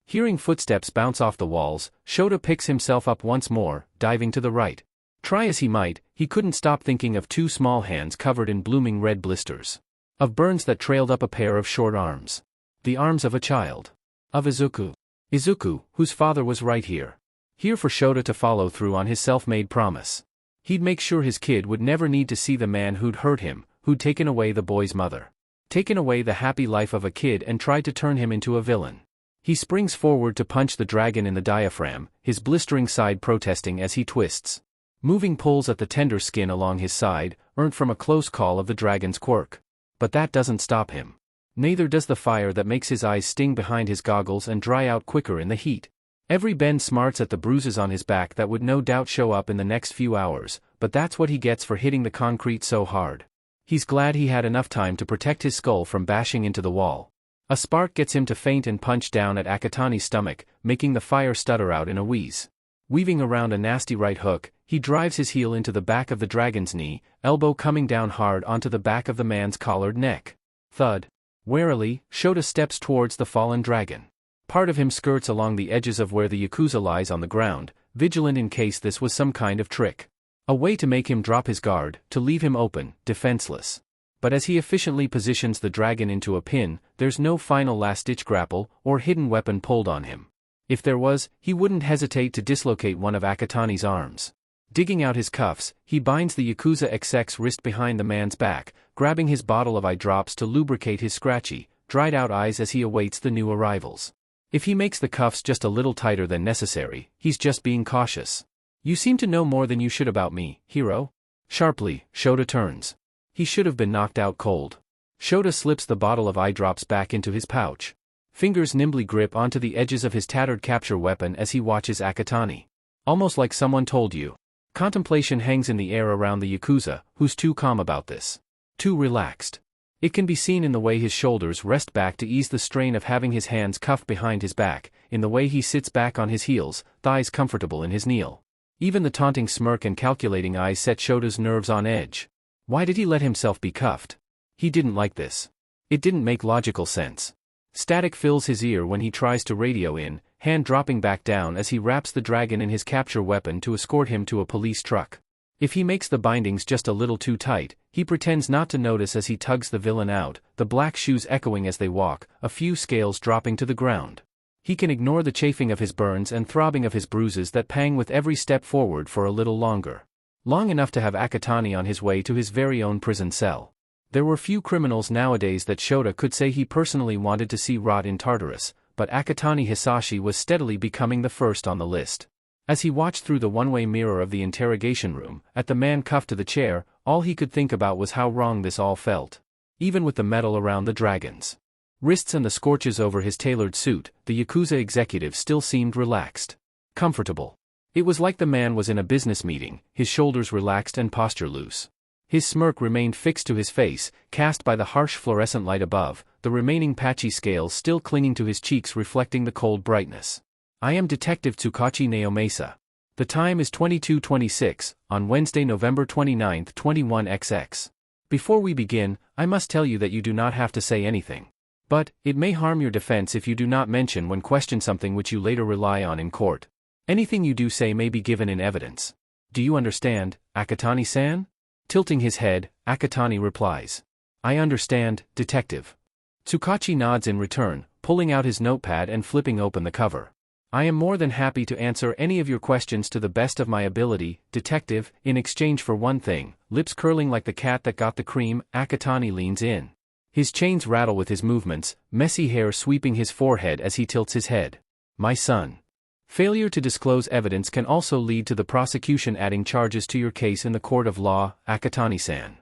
Hearing footsteps bounce off the walls, Shota picks himself up once more, diving to the right. Try as he might, he couldn't stop thinking of two small hands covered in blooming red blisters. Of burns that trailed up a pair of short arms. The arms of a child. Of Izuku. Izuku, whose father was right here. Here for Shota to follow through on his self-made promise. He'd make sure his kid would never need to see the man who'd hurt him, who'd taken away the boy's mother. Taken away the happy life of a kid and tried to turn him into a villain. He springs forward to punch the dragon in the diaphragm, his blistering side protesting as he twists. Moving pulls at the tender skin along his side, earned from a close call of the dragon's quirk. But that doesn't stop him. Neither does the fire that makes his eyes sting behind his goggles and dry out quicker in the heat. Every bend smarts at the bruises on his back that would no doubt show up in the next few hours, but that's what he gets for hitting the concrete so hard. He's glad he had enough time to protect his skull from bashing into the wall. A spark gets him to faint and punch down at Akatani's stomach, making the fire stutter out in a wheeze. Weaving around a nasty right hook, he drives his heel into the back of the dragon's knee, elbow coming down hard onto the back of the man's collared neck. Thud. Warily, Shota steps towards the fallen dragon. Part of him skirts along the edges of where the Yakuza lies on the ground, vigilant in case this was some kind of trick. A way to make him drop his guard, to leave him open, defenseless. But as he efficiently positions the dragon into a pin, there's no final last-ditch grapple, or hidden weapon pulled on him. If there was, he wouldn't hesitate to dislocate one of Akatani's arms. Digging out his cuffs, he binds the Yakuza XX's wrist behind the man's back, grabbing his bottle of eye drops to lubricate his scratchy, dried-out eyes as he awaits the new arrivals. If he makes the cuffs just a little tighter than necessary, he's just being cautious. You seem to know more than you should about me, hero. Sharply, Shota turns. He should have been knocked out cold. Shota slips the bottle of eye drops back into his pouch. Fingers nimbly grip onto the edges of his tattered capture weapon as he watches Akatani. Almost like someone told you. Contemplation hangs in the air around the Yakuza, who's too calm about this. Too relaxed. It can be seen in the way his shoulders rest back to ease the strain of having his hands cuffed behind his back, in the way he sits back on his heels, thighs comfortable in his kneel. Even the taunting smirk and calculating eyes set Shota's nerves on edge. Why did he let himself be cuffed? He didn't like this. It didn't make logical sense. Static fills his ear when he tries to radio in, hand dropping back down as he wraps the dragon in his capture weapon to escort him to a police truck. If he makes the bindings just a little too tight, he pretends not to notice as he tugs the villain out, the black shoes echoing as they walk, a few scales dropping to the ground. He can ignore the chafing of his burns and throbbing of his bruises that pang with every step forward for a little longer. Long enough to have Akatani on his way to his very own prison cell. There were few criminals nowadays that Shota could say he personally wanted to see rot in Tartarus, but Akatani Hisashi was steadily becoming the first on the list. As he watched through the one-way mirror of the interrogation room, at the man cuffed to the chair, all he could think about was how wrong this all felt. Even with the metal around the dragon's wrists and the scorches over his tailored suit, the Yakuza executive still seemed relaxed. Comfortable. It was like the man was in a business meeting, his shoulders relaxed and posture loose. His smirk remained fixed to his face, cast by the harsh fluorescent light above, the remaining patchy scales still clinging to his cheeks reflecting the cold brightness. I am Detective Tsukachi Naomasa. The time is 22:26, on Wednesday, November 29, 21XX. Before we begin, I must tell you that you do not have to say anything. But, it may harm your defense if you do not mention when questioned something which you later rely on in court. Anything you do say may be given in evidence. Do you understand, Akatani-san? Tilting his head, Akatani replies. I understand, detective. Tsukachi nods in return, pulling out his notepad and flipping open the cover. I am more than happy to answer any of your questions to the best of my ability, detective, in exchange for one thing. Lips curling like the cat that got the cream, Akatani leans in. His chains rattle with his movements, messy hair sweeping his forehead as he tilts his head. My son. Failure to disclose evidence can also lead to the prosecution adding charges to your case in the court of law, Akatani-san.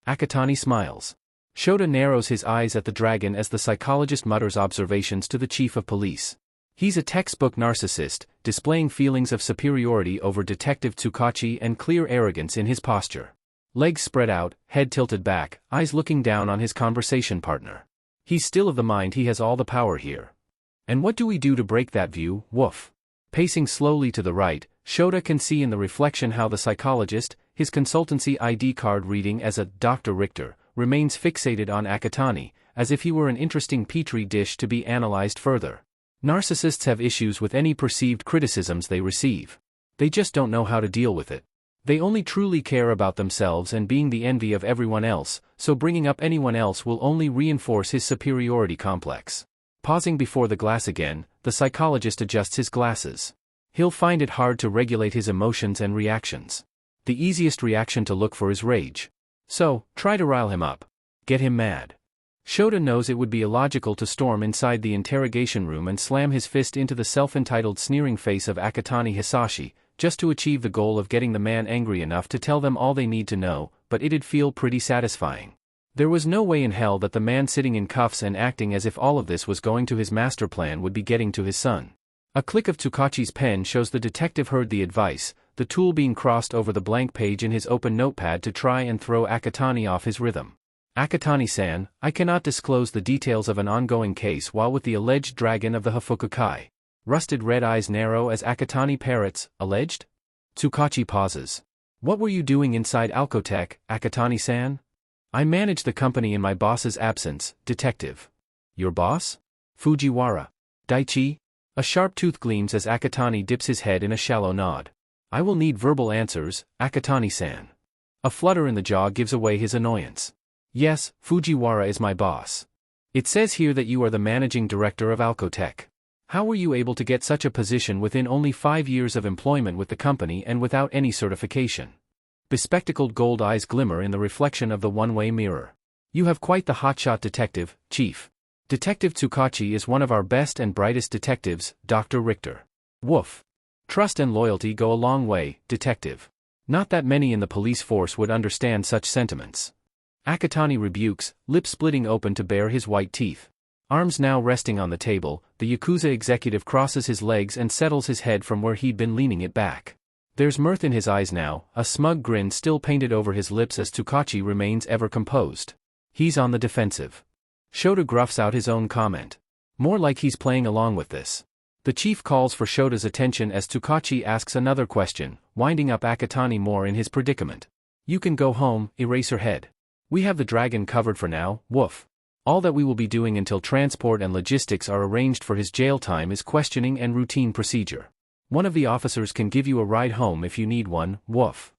Akatani smiles. Shota narrows his eyes at the dragon as the psychologist mutters observations to the chief of police. He's a textbook narcissist, displaying feelings of superiority over Detective Tsukachi and clear arrogance in his posture. Legs spread out, head tilted back, eyes looking down on his conversation partner. He's still of the mind he has all the power here. And what do we do to break that view, woof? Pacing slowly to the right, Shota can see in the reflection how the psychologist, his consultancy ID card reading as a Dr. Richter, remains fixated on Akatani, as if he were an interesting petri dish to be analyzed further. Narcissists have issues with any perceived criticisms they receive. They just don't know how to deal with it. They only truly care about themselves and being the envy of everyone else, so bringing up anyone else will only reinforce his superiority complex. Pausing before the glass again, the psychologist adjusts his glasses. He'll find it hard to regulate his emotions and reactions. The easiest reaction to look for is rage. So, try to rile him up. Get him mad. Shota knows it would be illogical to storm inside the interrogation room and slam his fist into the self-entitled sneering face of Akatani Hisashi, just to achieve the goal of getting the man angry enough to tell them all they need to know, but it'd feel pretty satisfying. There was no way in hell that the man sitting in cuffs and acting as if all of this was going to his master plan would be getting to his son. A click of Tsukachi's pen shows the detective heard the advice, the tool being crossed over the blank page in his open notepad to try and throw Akatani off his rhythm. Akatani-san, I cannot disclose the details of an ongoing case while with the alleged dragon of the Hafukukai. Rusted red eyes narrow as Akatani parrots, alleged? Tsukachi pauses. What were you doing inside Alcotech, Akatani-san? I manage the company in my boss's absence, detective. Your boss? Fujiwara. Daichi? A sharp tooth gleams as Akatani dips his head in a shallow nod. I will need verbal answers, Akatani-san. A flutter in the jaw gives away his annoyance. Yes, Fujiwara is my boss. It says here that you are the managing director of Alcotech. How were you able to get such a position within only 5 years of employment with the company and without any certification? Bespectacled gold eyes glimmer in the reflection of the one-way mirror. You have quite the hotshot detective, Chief. Detective Tsukachi is one of our best and brightest detectives, Dr. Richter. Woof. Trust and loyalty go a long way, detective. Not that many in the police force would understand such sentiments. Akatani rebukes, lips splitting open to bare his white teeth. Arms now resting on the table, the Yakuza executive crosses his legs and settles his head from where he'd been leaning it back. There's mirth in his eyes now, a smug grin still painted over his lips as Tsukachi remains ever composed. He's on the defensive. Shota gruffs out his own comment. More like he's playing along with this. The chief calls for Shota's attention as Tsukachi asks another question, winding up Akatani more in his predicament. You can go home, Eraserhead. We have the dragon covered for now, woof. All that we will be doing until transport and logistics are arranged for his jail time is questioning and routine procedure. One of the officers can give you a ride home if you need one, woof.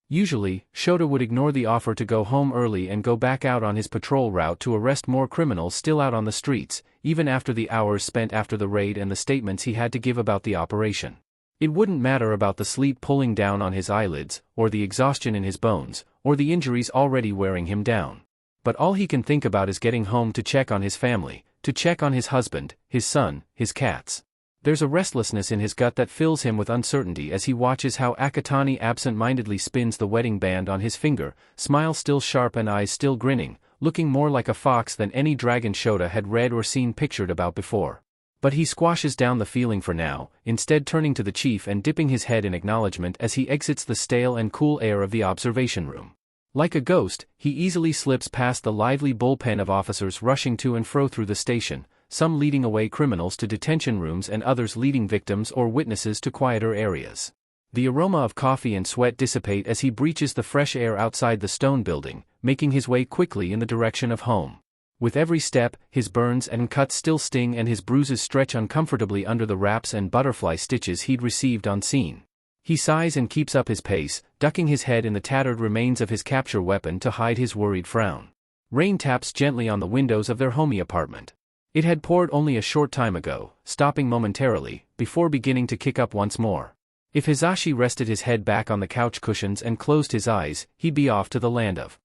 Usually, Shota would ignore the offer to go home early and go back out on his patrol route to arrest more criminals still out on the streets, even after the hours spent after the raid and the statements he had to give about the operation. It wouldn't matter about the sleep pulling down on his eyelids, or the exhaustion in his bones, or the injuries already wearing him down. But all he can think about is getting home to check on his family, to check on his husband, his son, his cats. There's a restlessness in his gut that fills him with uncertainty as he watches how Akatani absent-mindedly spins the wedding band on his finger, smile still sharp and eyes still grinning, looking more like a fox than any dragon Shota had read or seen pictured about before. But he squashes down the feeling for now, instead turning to the chief and dipping his head in acknowledgement as he exits the stale and cool air of the observation room. Like a ghost, he easily slips past the lively bullpen of officers rushing to and fro through the station, some leading away criminals to detention rooms and others leading victims or witnesses to quieter areas. The aroma of coffee and sweat dissipate as he breaches the fresh air outside the stone building, making his way quickly in the direction of home. With every step, his burns and cuts still sting and his bruises stretch uncomfortably under the wraps and butterfly stitches he'd received on scene. He sighs and keeps up his pace, ducking his head in the tattered remains of his capture weapon to hide his worried frown. Rain taps gently on the windows of their homey apartment. It had poured only a short time ago, stopping momentarily, before beginning to kick up once more. If Hisashi rested his head back on the couch cushions and closed his eyes, he'd be off to the land of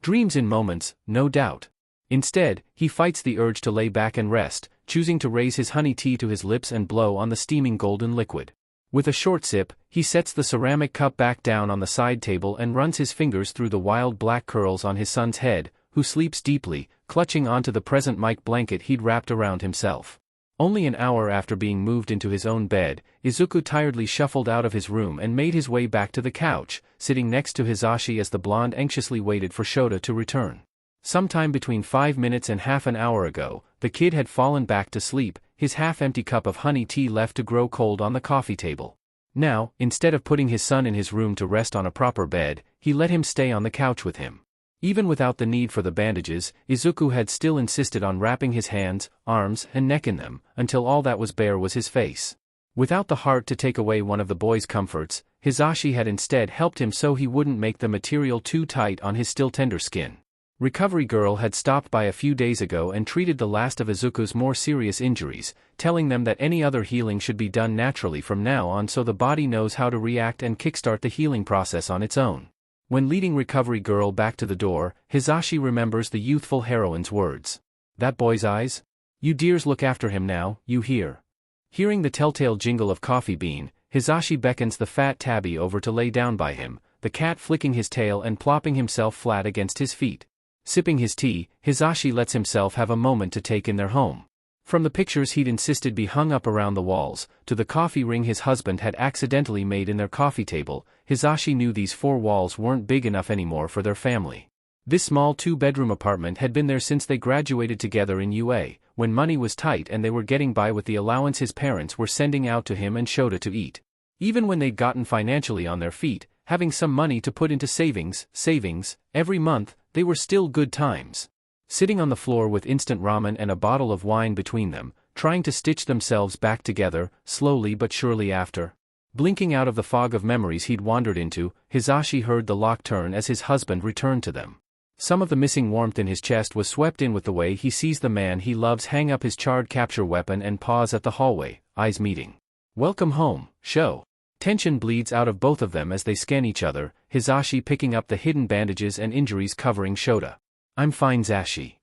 dreams in moments, no doubt. Instead, he fights the urge to lay back and rest, choosing to raise his honey tea to his lips and blow on the steaming golden liquid. With a short sip, he sets the ceramic cup back down on the side table and runs his fingers through the wild black curls on his son's head, who sleeps deeply, clutching onto the present Mike blanket he'd wrapped around himself. Only an hour after being moved into his own bed, Izuku tiredly shuffled out of his room and made his way back to the couch, sitting next to Hisashi as the blonde anxiously waited for Shota to return. Sometime between 5 minutes and half an hour ago, the kid had fallen back to sleep, his half-empty cup of honey tea left to grow cold on the coffee table. Now, instead of putting his son in his room to rest on a proper bed, he let him stay on the couch with him. Even without the need for the bandages, Izuku had still insisted on wrapping his hands, arms, and neck in them, until all that was bare was his face. Without the heart to take away one of the boy's comforts, Hisashi had instead helped him so he wouldn't make the material too tight on his still tender skin. Recovery Girl had stopped by a few days ago and treated the last of Izuku's more serious injuries, telling them that any other healing should be done naturally from now on so the body knows how to react and kickstart the healing process on its own. When leading Recovery Girl back to the door, Hisashi remembers the youthful heroine's words. That boy's eyes? You dears look after him now, you hear. Hearing the telltale jingle of Coffee Bean, Hisashi beckons the fat tabby over to lay down by him, the cat flicking his tail and plopping himself flat against his feet. Sipping his tea, Hisashi lets himself have a moment to take in their home. From the pictures he'd insisted be hung up around the walls, to the coffee ring his husband had accidentally made in their coffee table, Hisashi knew these 4 walls weren't big enough anymore for their family. This small 2-bedroom apartment had been there since they graduated together in UA, when money was tight and they were getting by with the allowance his parents were sending out to him and Shota to eat. Even when they'd gotten financially on their feet, having some money to put into savings, every month, they were still good times. Sitting on the floor with instant ramen and a bottle of wine between them, trying to stitch themselves back together, slowly but surely after. Blinking out of the fog of memories he'd wandered into, Hisashi heard the lock turn as his husband returned to them. Some of the missing warmth in his chest was swept in with the way he sees the man he loves hang up his charred capture weapon and pause at the hallway, eyes meeting. Welcome home, Sho. Tension bleeds out of both of them as they scan each other, Hisashi picking up the hidden bandages and injuries covering Shota. I'm fine, Zashi.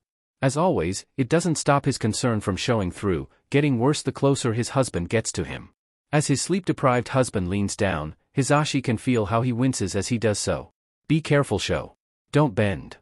As always, it doesn't stop his concern from showing through, getting worse the closer his husband gets to him. As his sleep-deprived husband leans down, Hisashi can feel how he winces as he does so. Be careful, Sho. Don't bend.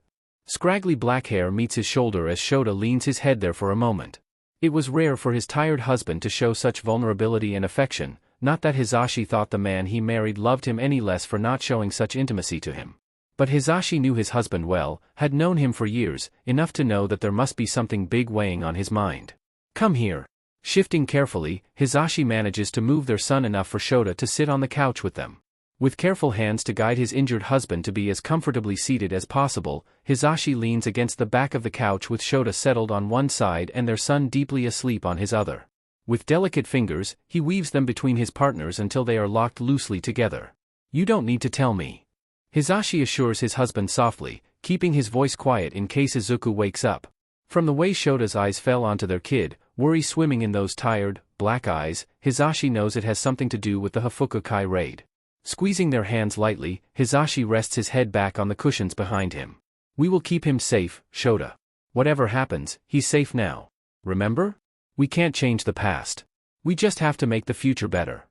Scraggly black hair meets his shoulder as Shota leans his head there for a moment. It was rare for his tired husband to show such vulnerability and affection, not that Hisashi thought the man he married loved him any less for not showing such intimacy to him. But Hisashi knew his husband well, had known him for years, enough to know that there must be something big weighing on his mind. Come here. Shifting carefully, Hisashi manages to move their son enough for Shota to sit on the couch with them. With careful hands to guide his injured husband to be as comfortably seated as possible, Hisashi leans against the back of the couch with Shota settled on one side and their son deeply asleep on his other. With delicate fingers, he weaves them between his partners until they are locked loosely together. You don't need to tell me. Hisashi assures his husband softly, keeping his voice quiet in case Izuku wakes up. From the way Shota's eyes fell onto their kid, worry swimming in those tired, black eyes, Hisashi knows it has something to do with the Hafuku-kai raid. Squeezing their hands lightly, Hisashi rests his head back on the cushions behind him. We will keep him safe, Shota. Whatever happens, he's safe now. Remember? We can't change the past. We just have to make the future better.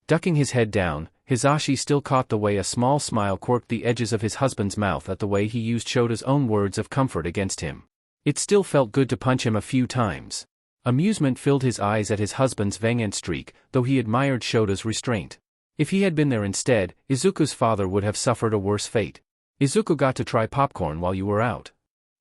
Ducking his head down, Hisashi still caught the way a small smile quirked the edges of his husband's mouth at the way he used Shota's own words of comfort against him. It still felt good to punch him a few times. Amusement filled his eyes at his husband's valiant streak, though he admired Shota's restraint. If he had been there instead, Izuku's father would have suffered a worse fate. Izuku got to try popcorn while you were out.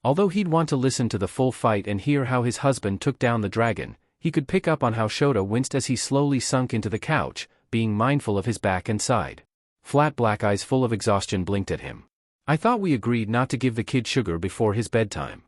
Although he'd want to listen to the full fight and hear how his husband took down the dragon, he could pick up on how Shota winced as he slowly sunk into the couch, being mindful of his back and side. Flat black eyes full of exhaustion blinked at him. I thought we agreed not to give the kid sugar before his bedtime.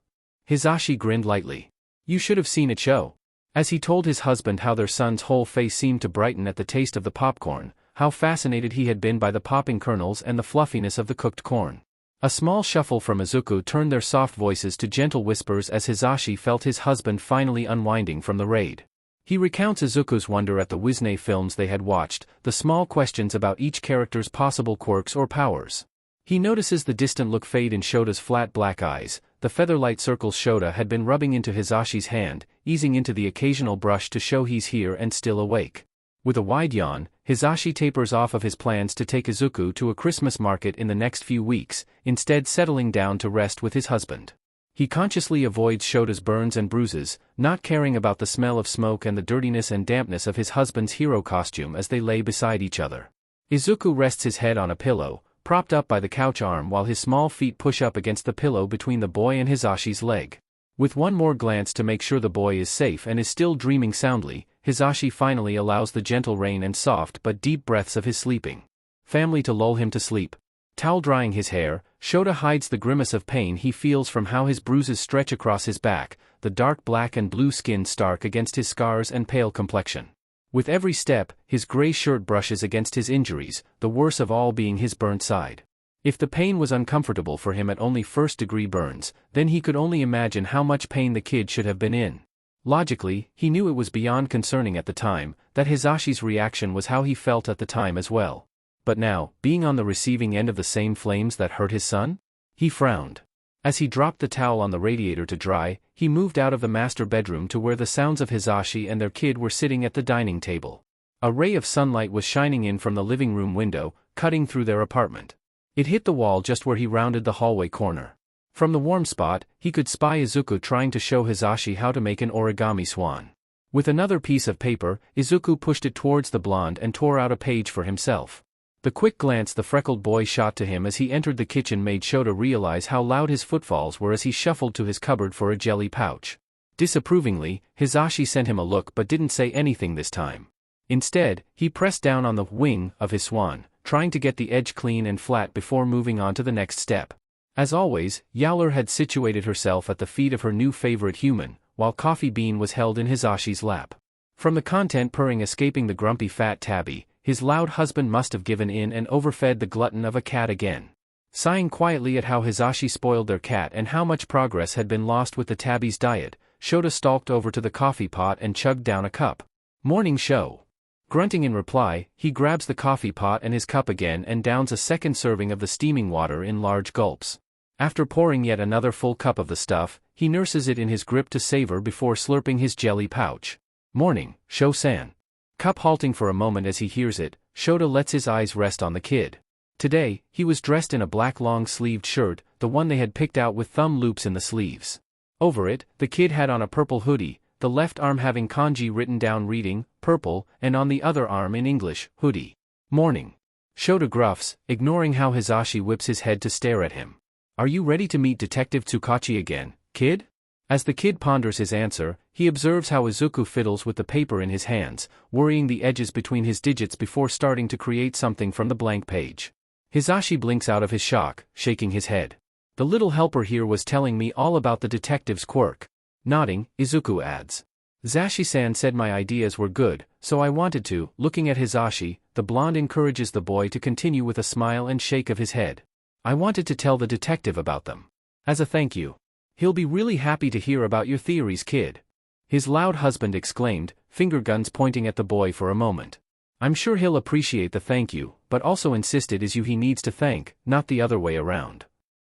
Hisashi grinned lightly. You should have seen it show. As he told his husband how their son's whole face seemed to brighten at the taste of the popcorn, how fascinated he had been by the popping kernels and the fluffiness of the cooked corn. A small shuffle from Izuku turned their soft voices to gentle whispers as Hisashi felt his husband finally unwinding from the raid. He recounts Izuku's wonder at the Wisne films they had watched, the small questions about each character's possible quirks or powers. He notices the distant look fade in Shota's flat black eyes, the featherlight circles Shota had been rubbing into Hisashi's hand, easing into the occasional brush to show he's here and still awake. With a wide yawn, Hisashi tapers off of his plans to take Izuku to a Christmas market in the next few weeks, instead settling down to rest with his husband. He consciously avoids Shota's burns and bruises, not caring about the smell of smoke and the dirtiness and dampness of his husband's hero costume as they lay beside each other. Izuku rests his head on a pillow, propped up by the couch arm while his small feet push up against the pillow between the boy and Hisashi's leg. With one more glance to make sure the boy is safe and is still dreaming soundly, Hisashi finally allows the gentle rain and soft but deep breaths of his sleeping family to lull him to sleep. Towel drying his hair, Shota hides the grimace of pain he feels from how his bruises stretch across his back, the dark black and blue skin stark against his scars and pale complexion. With every step, his gray shirt brushes against his injuries, the worst of all being his burnt side. If the pain was uncomfortable for him at only first-degree burns, then he could only imagine how much pain the kid should have been in. Logically, he knew it was beyond concerning at the time, that Hisashi's reaction was how he felt at the time as well. But now, being on the receiving end of the same flames that hurt his son? He frowned. As he dropped the towel on the radiator to dry, he moved out of the master bedroom to where the sounds of Hisashi and their kid were sitting at the dining table. A ray of sunlight was shining in from the living room window, cutting through their apartment. It hit the wall just where he rounded the hallway corner. From the warm spot, he could spy Izuku trying to show Hisashi how to make an origami swan. With another piece of paper, Izuku pushed it towards the blonde and tore out a page for himself. The quick glance the freckled boy shot to him as he entered the kitchen made Shota realize how loud his footfalls were as he shuffled to his cupboard for a jelly pouch. Disapprovingly, Hisashi sent him a look but didn't say anything this time. Instead, he pressed down on the wing of his swan, trying to get the edge clean and flat before moving on to the next step. As always, Yowler had situated herself at the feet of her new favorite human, while Coffee Bean was held in Hisashi's lap. From the content purring escaping the grumpy fat tabby, his loud husband must have given in and overfed the glutton of a cat again. Sighing quietly at how Hisashi spoiled their cat and how much progress had been lost with the tabby's diet, Shota stalked over to the coffee pot and chugged down a cup. Morning show. Grunting in reply, he grabs the coffee pot and his cup again and downs a second serving of the steaming water in large gulps. After pouring yet another full cup of the stuff, he nurses it in his grip to savor before slurping his jelly pouch. Morning, Sho-san. Cup halting for a moment as he hears it, Shota lets his eyes rest on the kid. Today, he was dressed in a black long-sleeved shirt, the one they had picked out with thumb loops in the sleeves. Over it, the kid had on a purple hoodie, the left arm having kanji written down reading, purple, and on the other arm in English, hoodie. Morning. Shota gruffs, ignoring how Hisashi whips his head to stare at him. Are you ready to meet Detective Tsukachi again, kid? As the kid ponders his answer, he observes how Izuku fiddles with the paper in his hands, worrying the edges between his digits before starting to create something from the blank page. Hisashi blinks out of his shock, shaking his head. The little helper here was telling me all about the detective's quirk. Nodding, Izuku adds. Zashi-san said my ideas were good, so I wanted to. Looking at Hisashi, the blonde encourages the boy to continue with a smile and shake of his head. I wanted to tell the detective about them. As a thank you. He'll be really happy to hear about your theories, kid. His loud husband exclaimed, finger guns pointing at the boy for a moment. I'm sure he'll appreciate the thank you, but also insisted it's you he needs to thank, not the other way around.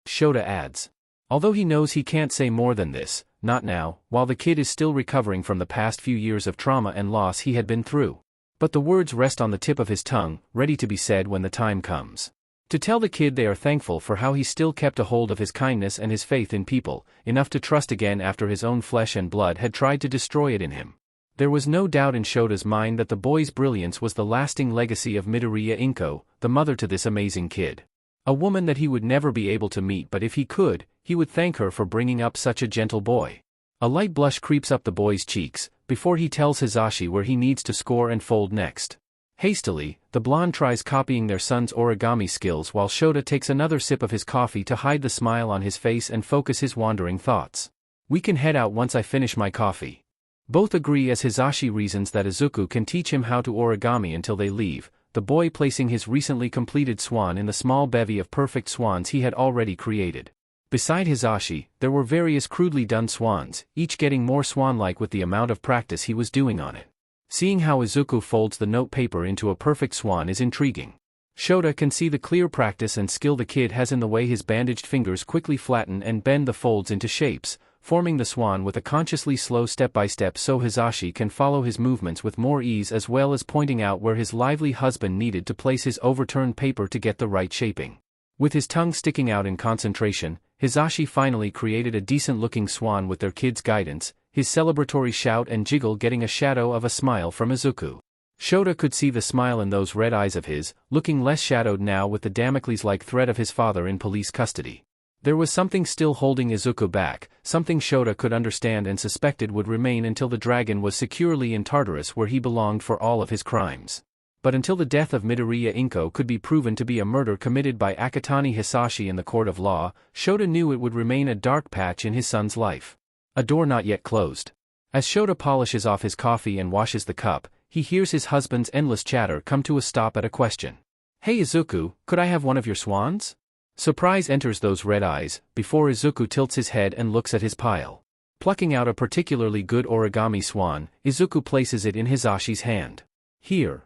Shota adds. Although he knows he can't say more than this, not now, while the kid is still recovering from the past few years of trauma and loss he had been through. But the words rest on the tip of his tongue, ready to be said when the time comes. To tell the kid they are thankful for how he still kept a hold of his kindness and his faith in people, enough to trust again after his own flesh and blood had tried to destroy it in him. There was no doubt in Shota's mind that the boy's brilliance was the lasting legacy of Midoriya Izuku, the mother to this amazing kid. A woman that he would never be able to meet, but if he could, he would thank her for bringing up such a gentle boy. A light blush creeps up the boy's cheeks, before he tells Hisashi where he needs to score and fold next. Hastily, the blonde tries copying their son's origami skills while Shota takes another sip of his coffee to hide the smile on his face and focus his wandering thoughts. We can head out once I finish my coffee. Both agree as Hisashi reasons that Izuku can teach him how to origami until they leave, the boy placing his recently completed swan in the small bevy of perfect swans he had already created. Beside Hisashi, there were various crudely done swans, each getting more swan-like with the amount of practice he was doing on it. Seeing how Izuku folds the note paper into a perfect swan is intriguing. Shota can see the clear practice and skill the kid has in the way his bandaged fingers quickly flatten and bend the folds into shapes, forming the swan with a consciously slow step-by-step so Hisashi can follow his movements with more ease, as well as pointing out where his lively husband needed to place his overturned paper to get the right shaping. With his tongue sticking out in concentration, Hisashi finally created a decent-looking swan with their kid's guidance, his celebratory shout and jiggle getting a shadow of a smile from Izuku. Shota could see the smile in those red eyes of his, looking less shadowed now with the Damocles-like threat of his father in police custody. There was something still holding Izuku back, something Shota could understand and suspected would remain until the dragon was securely in Tartarus where he belonged for all of his crimes. But until the death of Midoriya Izuku could be proven to be a murder committed by Akatani Hisashi in the court of law, Shota knew it would remain a dark patch in his son's life. A door not yet closed. As Shota polishes off his coffee and washes the cup, he hears his husband's endless chatter come to a stop at a question. Hey Izuku, could I have one of your swans? Surprise enters those red eyes, before Izuku tilts his head and looks at his pile. Plucking out a particularly good origami swan, Izuku places it in Hisashi's hand. Here.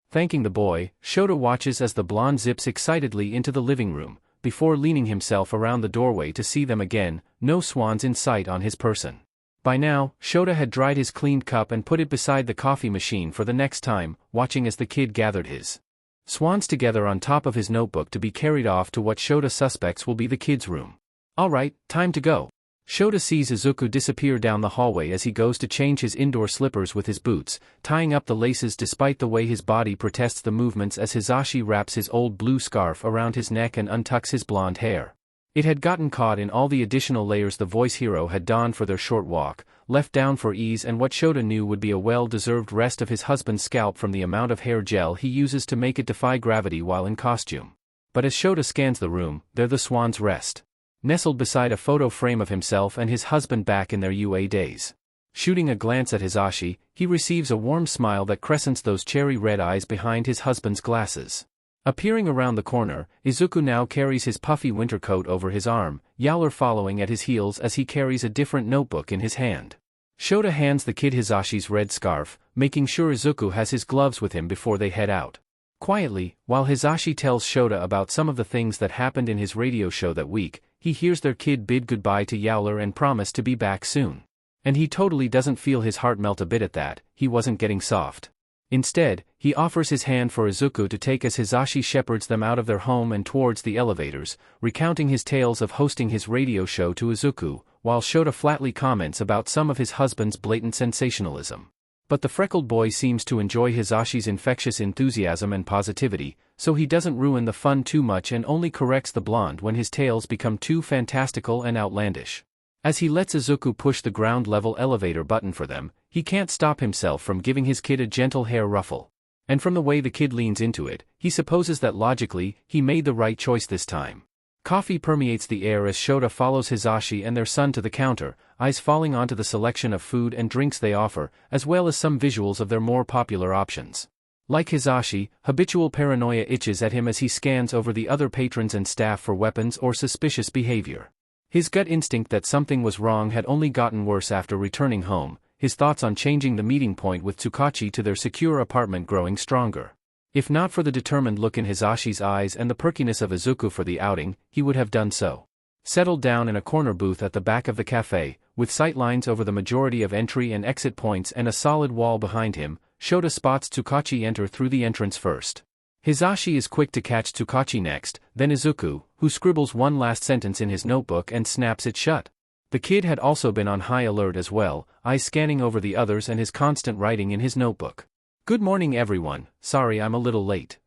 Thanking the boy, Shota watches as the blonde zips excitedly into the living room, before leaning himself around the doorway to see them again, no swans in sight on his person. By now, Shota had dried his cleaned cup and put it beside the coffee machine for the next time, watching as the kid gathered his swans together on top of his notebook to be carried off to what Shota suspects will be the kid's room. Alright, time to go. Shota sees Izuku disappear down the hallway as he goes to change his indoor slippers with his boots, tying up the laces despite the way his body protests the movements as Hisashi wraps his old blue scarf around his neck and untucks his blonde hair. It had gotten caught in all the additional layers the voice hero had donned for their short walk, left down for ease and what Shota knew would be a well-deserved rest of his husband's scalp from the amount of hair gel he uses to make it defy gravity while in costume. But as Shota scans the room, there the swans rest, nestled beside a photo frame of himself and his husband back in their UA days. Shooting a glance at Hisashi, he receives a warm smile that crescents those cherry-red eyes behind his husband's glasses. Appearing around the corner, Izuku now carries his puffy winter coat over his arm, Yowler following at his heels as he carries a different notebook in his hand. Shota hands the kid Hisashi's red scarf, making sure Izuku has his gloves with him before they head out. Quietly, while Hisashi tells Shota about some of the things that happened in his radio show that week, he hears their kid bid goodbye to Yowler and promise to be back soon. And he totally doesn't feel his heart melt a bit at that. He wasn't getting soft. Instead, he offers his hand for Izuku to take as Hisashi shepherds them out of their home and towards the elevators, recounting his tales of hosting his radio show to Izuku, while Shota flatly comments about some of his husband's blatant sensationalism. But the freckled boy seems to enjoy Hisashi's infectious enthusiasm and positivity, so he doesn't ruin the fun too much and only corrects the blonde when his tales become too fantastical and outlandish. As he lets Izuku push the ground-level elevator button for them, he can't stop himself from giving his kid a gentle hair ruffle. And from the way the kid leans into it, he supposes that logically, he made the right choice this time. Coffee permeates the air as Shota follows Hisashi and their son to the counter, eyes falling onto the selection of food and drinks they offer, as well as some visuals of their more popular options. Like Hisashi, habitual paranoia itches at him as he scans over the other patrons and staff for weapons or suspicious behavior. His gut instinct that something was wrong had only gotten worse after returning home, his thoughts on changing the meeting point with Tsukachi to their secure apartment growing stronger. If not for the determined look in Hisashi's eyes and the perkiness of Izuku for the outing, he would have done so. Settled down in a corner booth at the back of the cafe, with sightlines over the majority of entry and exit points and a solid wall behind him, Shota spots Tsukachi enter through the entrance first. Hisashi is quick to catch Tsukachi next, then Izuku, who scribbles one last sentence in his notebook and snaps it shut. The kid had also been on high alert as well, eyes scanning over the others and his constant writing in his notebook. "Good morning everyone, sorry I'm a little late."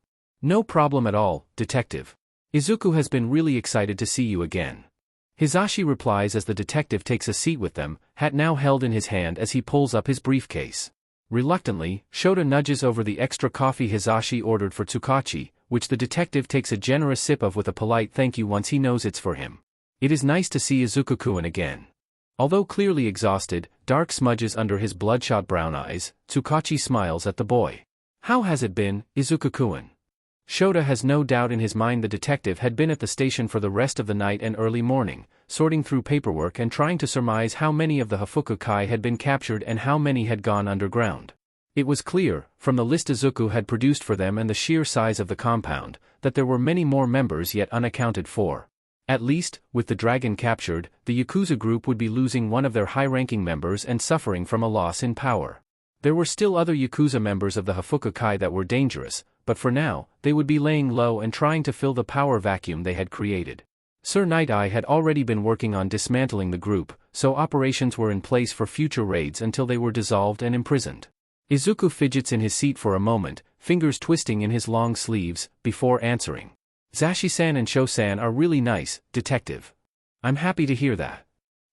"No problem at all, detective. Izuku has been really excited to see you again." Hisashi replies as the detective takes a seat with them, hat now held in his hand as he pulls up his briefcase. Reluctantly, Shota nudges over the extra coffee Hisashi ordered for Tsukachi, which the detective takes a generous sip of with a polite thank you once he knows it's for him. It is nice to see Izuku-kun again. Although clearly exhausted, dark smudges under his bloodshot brown eyes, Tsukachi smiles at the boy. "How has it been, Izuku-kun?" Shota has no doubt in his mind the detective had been at the station for the rest of the night and early morning, sorting through paperwork and trying to surmise how many of the Hafuku Kai had been captured and how many had gone underground. It was clear, from the list Izuku had produced for them and the sheer size of the compound, that there were many more members yet unaccounted for. At least, with the dragon captured, the Yakuza group would be losing one of their high-ranking members and suffering from a loss in power. There were still other Yakuza members of the Hafuku Kai that were dangerous, but for now, they would be laying low and trying to fill the power vacuum they had created. Sir Night-Eye had already been working on dismantling the group, so operations were in place for future raids until they were dissolved and imprisoned. Izuku fidgets in his seat for a moment, fingers twisting in his long sleeves, before answering. "Zashi-san and Sho-san are really nice, detective." "I'm happy to hear that."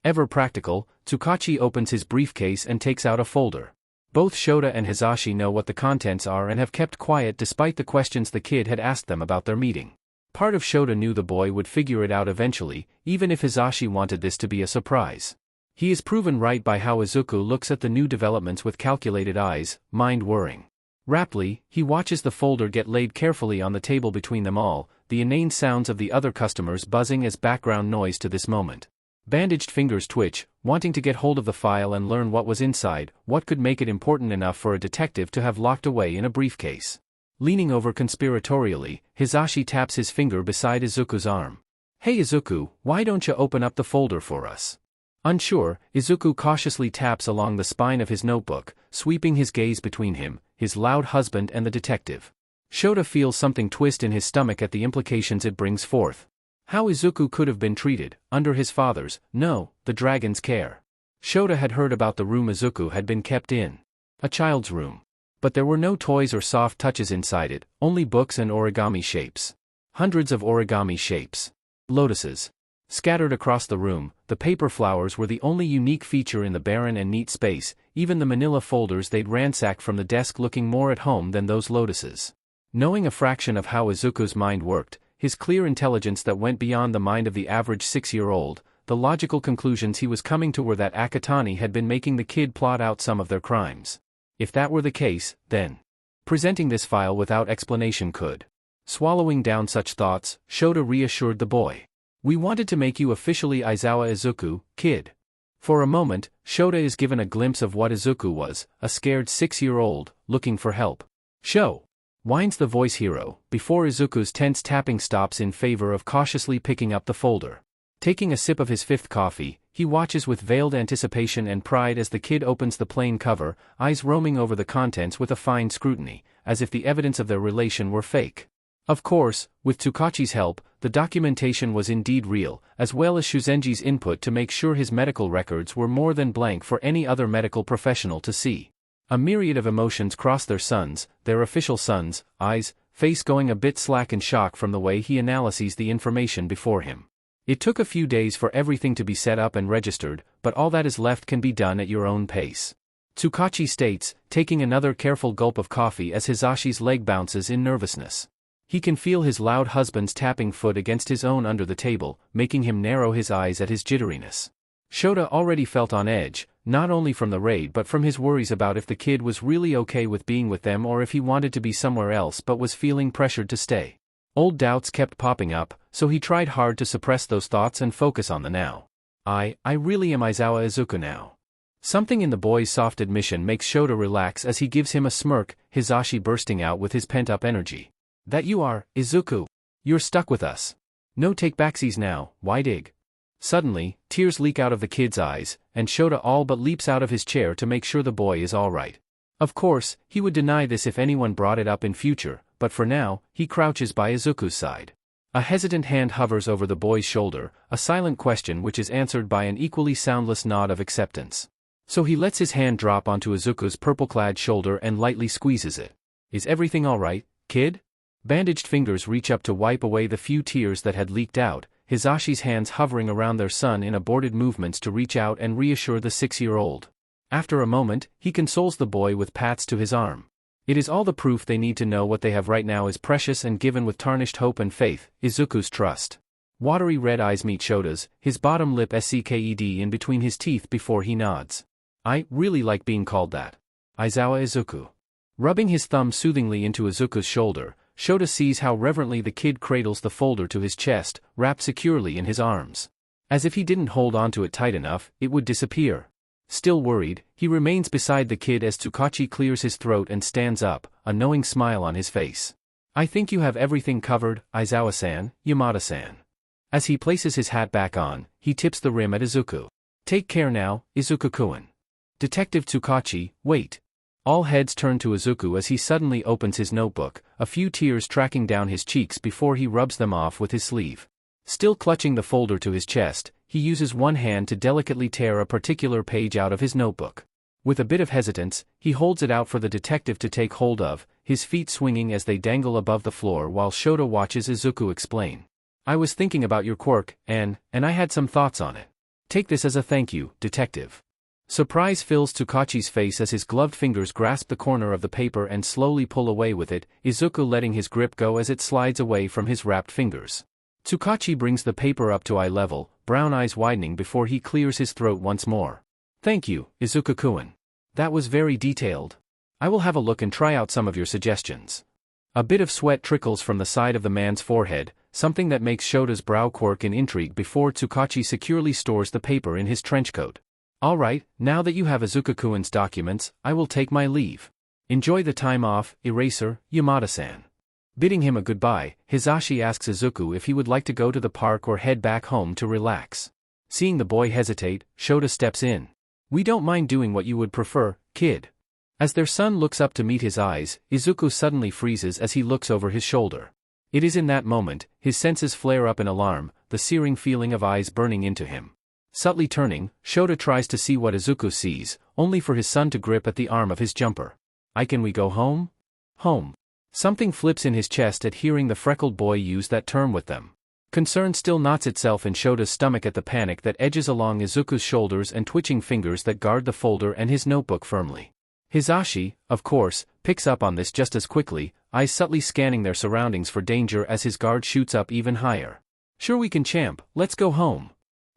Ever practical, Tsukachi opens his briefcase and takes out a folder. Both Shota and Hisashi know what the contents are and have kept quiet despite the questions the kid had asked them about their meeting. Part of Shota knew the boy would figure it out eventually, even if Hisashi wanted this to be a surprise. He is proven right by how Izuku looks at the new developments with calculated eyes, mind whirring. Raptly, he watches the folder get laid carefully on the table between them all, the inane sounds of the other customers buzzing as background noise to this moment. Bandaged fingers twitch, wanting to get hold of the file and learn what was inside, what could make it important enough for a detective to have locked away in a briefcase. Leaning over conspiratorially, Hisashi taps his finger beside Izuku's arm. "Hey Izuku, why don't you open up the folder for us?" Unsure, Izuku cautiously taps along the spine of his notebook, sweeping his gaze between him, his loud husband and the detective. Shota feels something twist in his stomach at the implications it brings forth. How Izuku could have been treated, under his father's, no, the dragon's care. Shota had heard about the room Izuku had been kept in. A child's room. But there were no toys or soft touches inside it, only books and origami shapes. Hundreds of origami shapes. Lotuses. Scattered across the room, the paper flowers were the only unique feature in the barren and neat space, even the manila folders they'd ransacked from the desk looking more at home than those lotuses. Knowing a fraction of how Izuku's mind worked, his clear intelligence that went beyond the mind of the average 6-year-old, the logical conclusions he was coming to were that Akatani had been making the kid plot out some of their crimes. If that were the case, then presenting this file without explanation could. Swallowing down such thoughts, Shota reassured the boy. We wanted to make you officially Aizawa Izuku, kid. For a moment, Shota is given a glimpse of what Izuku was, a scared 6-year-old, looking for help. Show! Whines the voice hero, before Izuku's tense tapping stops in favor of cautiously picking up the folder. Taking a sip of his 5th coffee, he watches with veiled anticipation and pride as the kid opens the plain cover, eyes roaming over the contents with a fine scrutiny, as if the evidence of their relation were fake. Of course, with Tsukachi's help, the documentation was indeed real, as well as Shuzenji's input to make sure his medical records were more than blank for any other medical professional to see. A myriad of emotions crossed their official son's, eyes, face going a bit slack in shock from the way he analyzes the information before him. It took a few days for everything to be set up and registered, but all that is left can be done at your own pace. Tsukachi states, taking another careful gulp of coffee as Hisashi's leg bounces in nervousness. He can feel his loud husband's tapping foot against his own under the table, making him narrow his eyes at his jitteriness. Shota already felt on edge, not only from the raid but from his worries about if the kid was really okay with being with them or if he wanted to be somewhere else but was feeling pressured to stay. Old doubts kept popping up, so he tried hard to suppress those thoughts and focus on the now. I really am Aizawa Izuku now. Something in the boy's soft admission makes Shota relax as he gives him a smirk, Hisashi bursting out with his pent-up energy. That you are, Izuku. You're stuck with us. No take-backsies now, why dig? Suddenly, tears leak out of the kid's eyes, and Shota all but leaps out of his chair to make sure the boy is alright. Of course, he would deny this if anyone brought it up in future, but for now, he crouches by Izuku's side. A hesitant hand hovers over the boy's shoulder, a silent question which is answered by an equally soundless nod of acceptance. So he lets his hand drop onto Izuku's purple-clad shoulder and lightly squeezes it. Is everything alright, kid? Bandaged fingers reach up to wipe away the few tears that had leaked out, Hisashi's hands hovering around their son in aborted movements to reach out and reassure the 6-year-old. After a moment, he consoles the boy with pats to his arm. It is all the proof they need to know what they have right now is precious and given with tarnished hope and faith, Izuku's trust. Watery red eyes meet Shota's, his bottom lip sked in between his teeth before he nods. I really like being called that. Aizawa Izuku. Rubbing his thumb soothingly into Izuku's shoulder, Shota sees how reverently the kid cradles the folder to his chest, wrapped securely in his arms. As if he didn't hold onto it tight enough, it would disappear. Still worried, he remains beside the kid as Tsukachi clears his throat and stands up, a knowing smile on his face. I think you have everything covered, Aizawa-san, Yamada-san. As he places his hat back on, he tips the rim at Izuku. Take care now, Izuku-kun. Detective Tsukachi, wait. All heads turn to Izuku as he suddenly opens his notebook, a few tears tracking down his cheeks before he rubs them off with his sleeve. Still clutching the folder to his chest, he uses one hand to delicately tear a particular page out of his notebook. With a bit of hesitance, he holds it out for the detective to take hold of, his feet swinging as they dangle above the floor while Shota watches Izuku explain. I was thinking about your quirk, and I had some thoughts on it. Take this as a thank you, detective. Surprise fills Tsukachi's face as his gloved fingers grasp the corner of the paper and slowly pull away with it, Izuku letting his grip go as it slides away from his wrapped fingers. Tsukachi brings the paper up to eye level, brown eyes widening before he clears his throat once more. Thank you, Izuku-kun. That was very detailed. I will have a look and try out some of your suggestions. A bit of sweat trickles from the side of the man's forehead, something that makes Shota's brow quirk in intrigue before Tsukachi securely stores the paper in his trenchcoat. Alright, now that you have Izuku-kun's documents, I will take my leave. Enjoy the time off, Eraser, Yamada-san. Bidding him a goodbye, Hisashi asks Izuku if he would like to go to the park or head back home to relax. Seeing the boy hesitate, Shota steps in. We don't mind doing what you would prefer, kid. As their son looks up to meet his eyes, Izuku suddenly freezes as he looks over his shoulder. It is in that moment, his senses flare up in alarm, the searing feeling of eyes burning into him. Subtly turning, Shota tries to see what Izuku sees, only for his son to grip at the arm of his jumper. Can we go home? Home. Something flips in his chest at hearing the freckled boy use that term with them. Concern still knots itself in Shota's stomach at the panic that edges along Izuku's shoulders and twitching fingers that guard the folder and his notebook firmly. Hisashi, of course, picks up on this just as quickly, eyes subtly scanning their surroundings for danger as his guard shoots up even higher. Sure we can, champ, let's go home.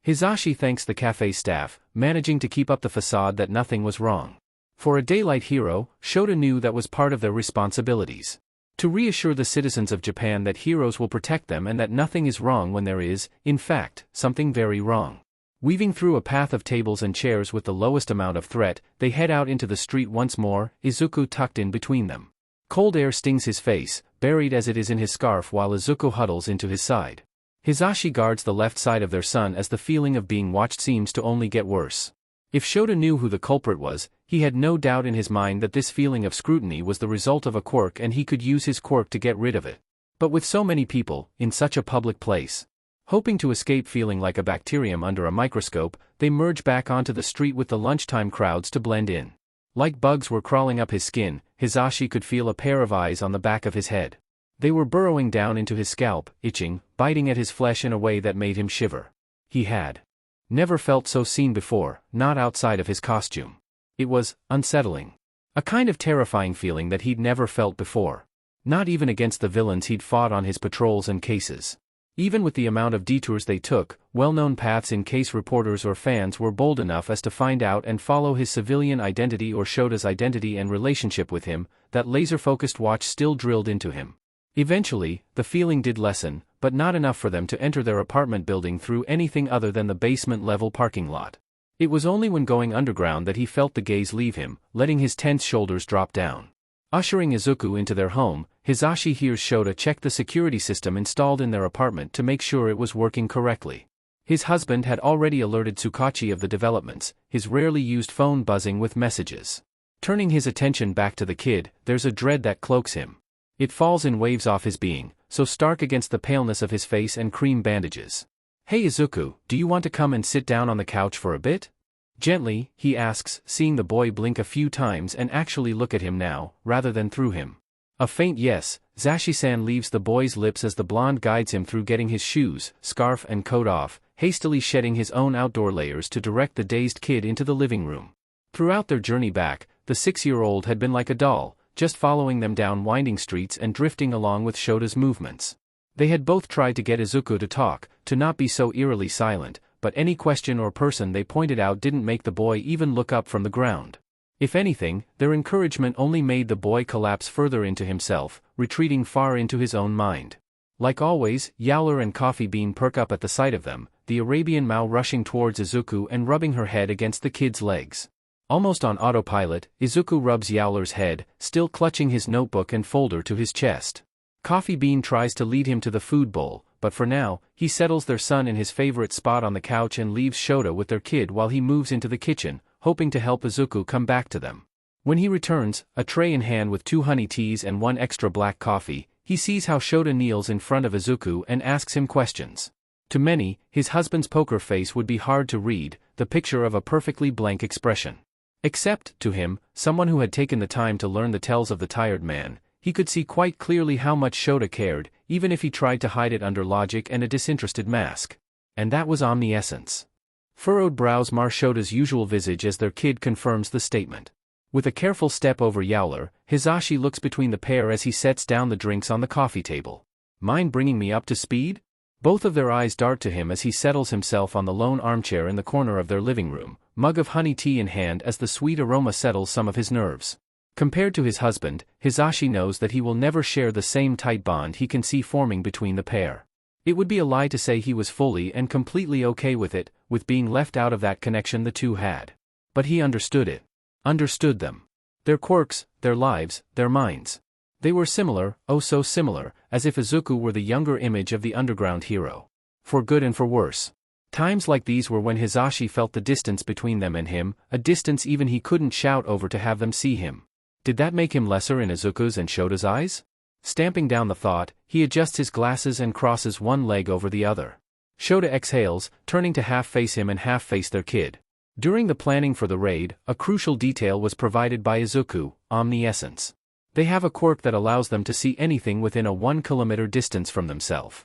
Hisashi thanks the cafe staff, managing to keep up the facade that nothing was wrong. For a daylight hero, Shota knew that was part of their responsibilities. To reassure the citizens of Japan that heroes will protect them and that nothing is wrong when there is, in fact, something very wrong. Weaving through a path of tables and chairs with the lowest amount of threat, they head out into the street once more, Izuku tucked in between them. Cold air stings his face, buried as it is in his scarf while Izuku huddles into his side. Hisashi guards the left side of their son as the feeling of being watched seems to only get worse. If Shota knew who the culprit was, he had no doubt in his mind that this feeling of scrutiny was the result of a quirk and he could use his quirk to get rid of it. But with so many people, in such a public place. Hoping to escape feeling like a bacterium under a microscope, they merge back onto the street with the lunchtime crowds to blend in. Like bugs were crawling up his skin, Hisashi could feel a pair of eyes on the back of his head. They were burrowing down into his scalp, itching, biting at his flesh in a way that made him shiver. He had never felt so seen before, not outside of his costume. It was unsettling. A kind of terrifying feeling that he'd never felt before. Not even against the villains he'd fought on his patrols and cases. Even with the amount of detours they took, well-known paths in case reporters or fans were bold enough as to find out and follow his civilian identity or Shota's identity and relationship with him, that laser-focused watch still drilled into him. Eventually, the feeling did lessen, but not enough for them to enter their apartment building through anything other than the basement-level parking lot. It was only when going underground that he felt the gaze leave him, letting his tense shoulders drop down. Ushering Izuku into their home, Hisashi hears Shota check the security system installed in their apartment to make sure it was working correctly. His husband had already alerted Tsukachi of the developments, his rarely used phone buzzing with messages. Turning his attention back to the kid, there's a dread that cloaks him. It falls in waves off his being, so stark against the paleness of his face and cream bandages. Hey Izuku, do you want to come and sit down on the couch for a bit? Gently, he asks, seeing the boy blink a few times and actually look at him now, rather than through him. A faint yes, Zashi-san leaves the boy's lips as the blonde guides him through getting his shoes, scarf and coat off, hastily shedding his own outdoor layers to direct the dazed kid into the living room. Throughout their journey back, the 6-year-old had been like a doll, just following them down winding streets and drifting along with Shota's movements. They had both tried to get Izuku to talk, to not be so eerily silent, but any question or person they pointed out didn't make the boy even look up from the ground. If anything, their encouragement only made the boy collapse further into himself, retreating far into his own mind. Like always, Yowler and Coffee Bean perk up at the sight of them, the Arabian Mao rushing towards Izuku and rubbing her head against the kid's legs. Almost on autopilot, Izuku rubs Yowler's head, still clutching his notebook and folder to his chest. Coffee Bean tries to lead him to the food bowl, but for now, he settles their son in his favorite spot on the couch and leaves Shota with their kid while he moves into the kitchen, hoping to help Izuku come back to them. When he returns, a tray in hand with 2 honey teas and 1 extra black coffee, he sees how Shota kneels in front of Izuku and asks him questions. To many, his husband's poker face would be hard to read, the picture of a perfectly blank expression. Except, to him, someone who had taken the time to learn the tells of the tired man, he could see quite clearly how much Shota cared, even if he tried to hide it under logic and a disinterested mask. And that was omniscience. Furrowed brows mar Shota's usual visage as their kid confirms the statement. With a careful step over Yowler, Hisashi looks between the pair as he sets down the drinks on the coffee table. Mind bringing me up to speed? Both of their eyes dart to him as he settles himself on the lone armchair in the corner of their living room, mug of honey tea in hand as the sweet aroma settles some of his nerves. Compared to his husband, Hisashi knows that he will never share the same tight bond he can see forming between the pair. It would be a lie to say he was fully and completely okay with it, with being left out of that connection the two had. But he understood it. Understood them. Their quirks, their lives, their minds. They were similar, oh so similar, as if Izuku were the younger image of the underground hero. For good and for worse. Times like these were when Hisashi felt the distance between them and him, a distance even he couldn't shout over to have them see him. Did that make him lesser in Izuku's and Shota's eyes? Stamping down the thought, he adjusts his glasses and crosses one leg over the other. Shota exhales, turning to half-face him and half-face their kid. During the planning for the raid, a crucial detail was provided by Izuku, omniscience. They have a quirk that allows them to see anything within a 1 kilometer distance from themselves.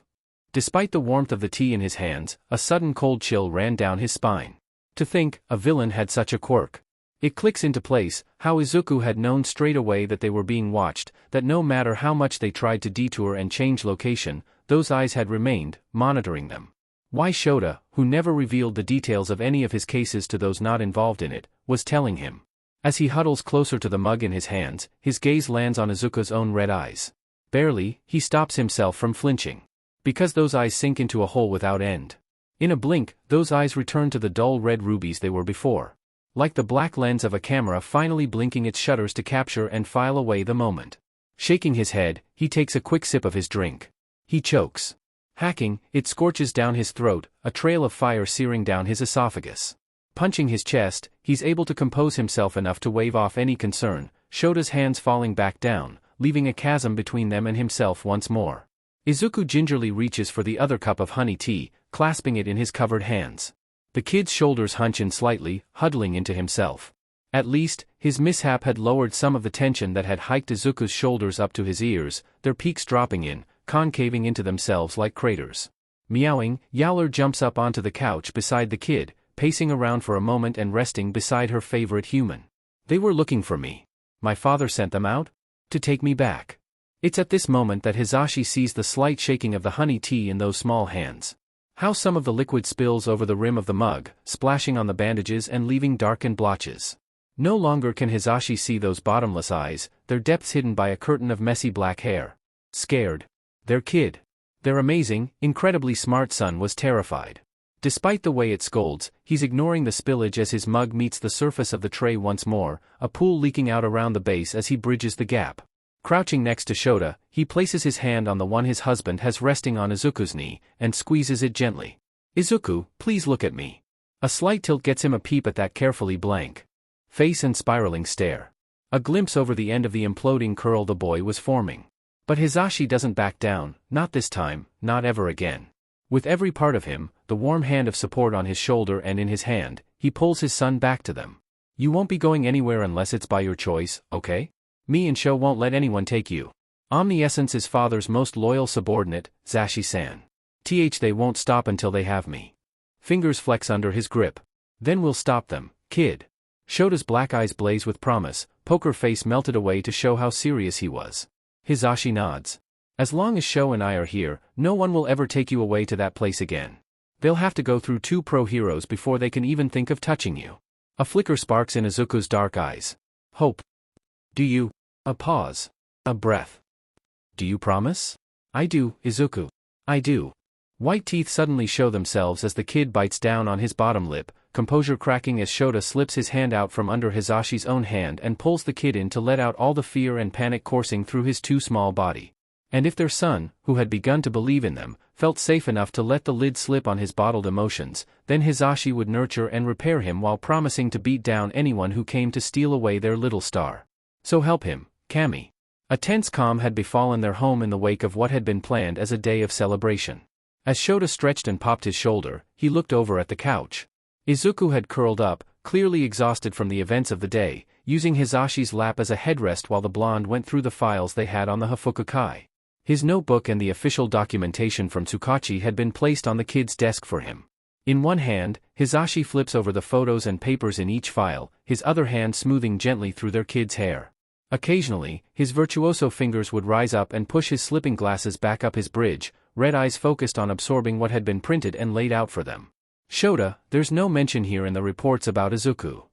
Despite the warmth of the tea in his hands, a sudden cold chill ran down his spine. To think, a villain had such a quirk. It clicks into place, how Izuku had known straight away that they were being watched, that no matter how much they tried to detour and change location, those eyes had remained, monitoring them. Why Shota, who never revealed the details of any of his cases to those not involved in it, was telling him. As he huddles closer to the mug in his hands, his gaze lands on Izuku's own red eyes. Barely, he stops himself from flinching. Because those eyes sink into a hole without end. In a blink, those eyes return to the dull red rubies they were before. Like the black lens of a camera finally blinking its shutters to capture and file away the moment. Shaking his head, he takes a quick sip of his drink. He chokes. Hacking, it scorches down his throat, a trail of fire searing down his esophagus. Punching his chest, he's able to compose himself enough to wave off any concern, Shota's hands falling back down, leaving a chasm between them and himself once more. Izuku gingerly reaches for the other cup of honey tea, clasping it in his covered hands. The kid's shoulders hunch in slightly, huddling into himself. At least, his mishap had lowered some of the tension that had hiked Izuku's shoulders up to his ears, their peaks dropping in, concaving into themselves like craters. Meowing, Yowler jumps up onto the couch beside the kid, pacing around for a moment and resting beside her favorite human. They were looking for me. My father sent them out? To take me back. It's at this moment that Hisashi sees the slight shaking of the honey tea in those small hands. How some of the liquid spills over the rim of the mug, splashing on the bandages and leaving darkened blotches. No longer can Hisashi see those bottomless eyes, their depths hidden by a curtain of messy black hair. Scared. Their kid. Their amazing, incredibly smart son was terrified. Despite the way it scolds, he's ignoring the spillage as his mug meets the surface of the tray once more, a pool leaking out around the base as he bridges the gap. Crouching next to Shota, he places his hand on the one his husband has resting on Izuku's knee, and squeezes it gently. Izuku, please look at me. A slight tilt gets him a peep at that carefully blank face and spiraling stare. A glimpse over the end of the imploding curl the boy was forming. But Hisashi doesn't back down, not this time, not ever again. With every part of him, the warm hand of support on his shoulder and in his hand, he pulls his son back to them. You won't be going anywhere unless it's by your choice, okay? Me and Sho won't let anyone take you. Omni-Essence is father's most loyal subordinate, Zashi-san. They won't stop until they have me. Fingers flex under his grip. Then we'll stop them, kid. Shota's black eyes blaze with promise, poker face melted away to show how serious he was. Hisashi nods. As long as Sho and I are here, no one will ever take you away to that place again. They'll have to go through 2 pro heroes before they can even think of touching you. A flicker sparks in Izuku's dark eyes. Hope. Do you? A pause. A breath. Do you promise? I do, Izuku. I do. White teeth suddenly show themselves as the kid bites down on his bottom lip, composure cracking as Shota slips his hand out from under Hisashi's own hand and pulls the kid in to let out all the fear and panic coursing through his too small body. And if their son, who had begun to believe in them, felt safe enough to let the lid slip on his bottled emotions, then Hisashi would nurture and repair him while promising to beat down anyone who came to steal away their little star. So help him, Kami. A tense calm had befallen their home in the wake of what had been planned as a day of celebration. As Shota stretched and popped his shoulder, he looked over at the couch. Izuku had curled up, clearly exhausted from the events of the day, using Hisashi's lap as a headrest while the blonde went through the files they had on the Hafukukai. His notebook and the official documentation from Tsukachi had been placed on the kid's desk for him. In one hand, Hisashi flips over the photos and papers in each file, his other hand smoothing gently through their kid's hair. Occasionally, his virtuoso fingers would rise up and push his slipping glasses back up his bridge, red eyes focused on absorbing what had been printed and laid out for them. Shota, there's no mention here in the reports about Izuku.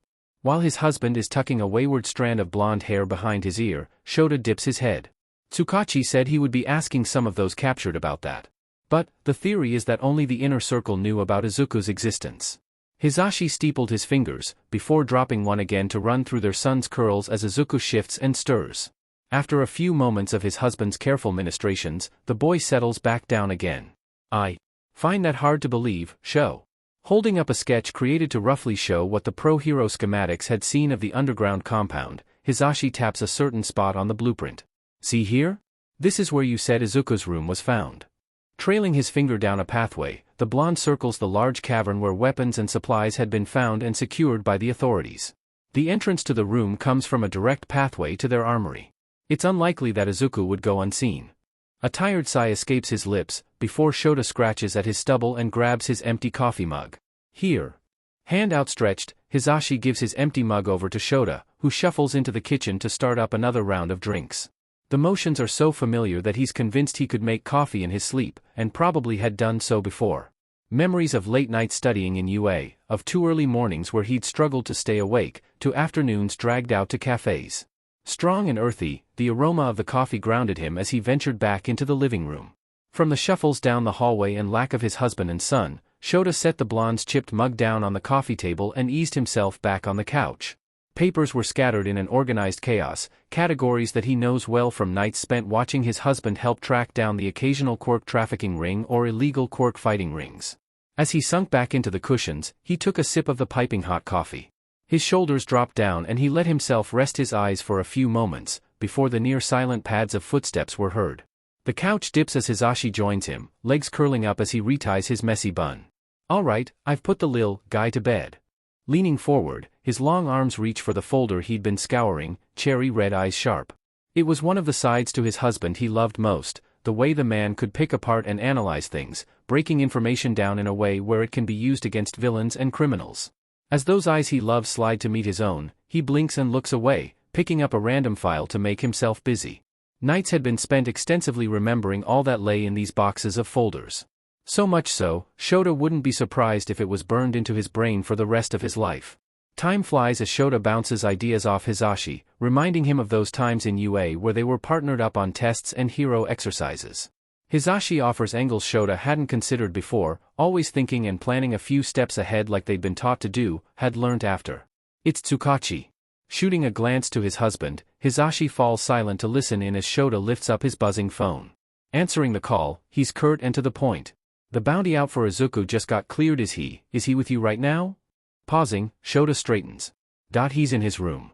While his husband is tucking a wayward strand of blonde hair behind his ear, Shota dips his head. Tsukachi said he would be asking some of those captured about that. But, the theory is that only the inner circle knew about Izuku's existence. Hisashi steepled his fingers, before dropping one again to run through their son's curls as Izuku shifts and stirs. After a few moments of his husband's careful ministrations, the boy settles back down again. I find that hard to believe, Sho. Holding up a sketch created to roughly show what the pro-hero schematics had seen of the underground compound, Hisashi taps a certain spot on the blueprint. See here? This is where you said Izuku's room was found. Trailing his finger down a pathway, the blonde circles the large cavern where weapons and supplies had been found and secured by the authorities. The entrance to the room comes from a direct pathway to their armory. It's unlikely that Izuku would go unseen. A tired sigh escapes his lips, before Shota scratches at his stubble and grabs his empty coffee mug. Here. Hand outstretched, Hisashi gives his empty mug over to Shota, who shuffles into the kitchen to start up another round of drinks. The motions are so familiar that he's convinced he could make coffee in his sleep, and probably had done so before. Memories of late nights studying in UA, of 2 early mornings where he'd struggled to stay awake, to afternoons dragged out to cafes. Strong and earthy, the aroma of the coffee grounded him as he ventured back into the living room. From the shuffles down the hallway and lack of his husband and son, Shota set the blonde's chipped mug down on the coffee table and eased himself back on the couch. Papers were scattered in an organized chaos, categories that he knows well from nights spent watching his husband help track down the occasional quirk trafficking ring or illegal quirk fighting rings. As he sunk back into the cushions, he took a sip of the piping hot coffee. His shoulders dropped down and he let himself rest his eyes for a few moments, before the near-silent pads of footsteps were heard. The couch dips as Hisashi joins him, legs curling up as he reties his messy bun. "All right, I've put the lil guy to bed." Leaning forward, his long arms reach for the folder he'd been scouring, cherry red eyes sharp. It was one of the sides to his husband he loved most, the way the man could pick apart and analyze things, breaking information down in a way where it can be used against villains and criminals. As those eyes he loves slide to meet his own, he blinks and looks away, picking up a random file to make himself busy. Nights had been spent extensively remembering all that lay in these boxes of folders. So much so, Shota wouldn't be surprised if it was burned into his brain for the rest of his life. Time flies as Shota bounces ideas off Hisashi, reminding him of those times in UA where they were partnered up on tests and hero exercises. Hisashi offers angles Shota hadn't considered before, always thinking and planning a few steps ahead like they'd been taught to do, had learnt after. It's Tsukachi. Shooting a glance to his husband, Hisashi falls silent to listen in as Shota lifts up his buzzing phone. Answering the call, he's curt and to the point. "The bounty out for Izuku just got cleared. Is he with you right now?" Pausing, Shota straightens. He's in his room.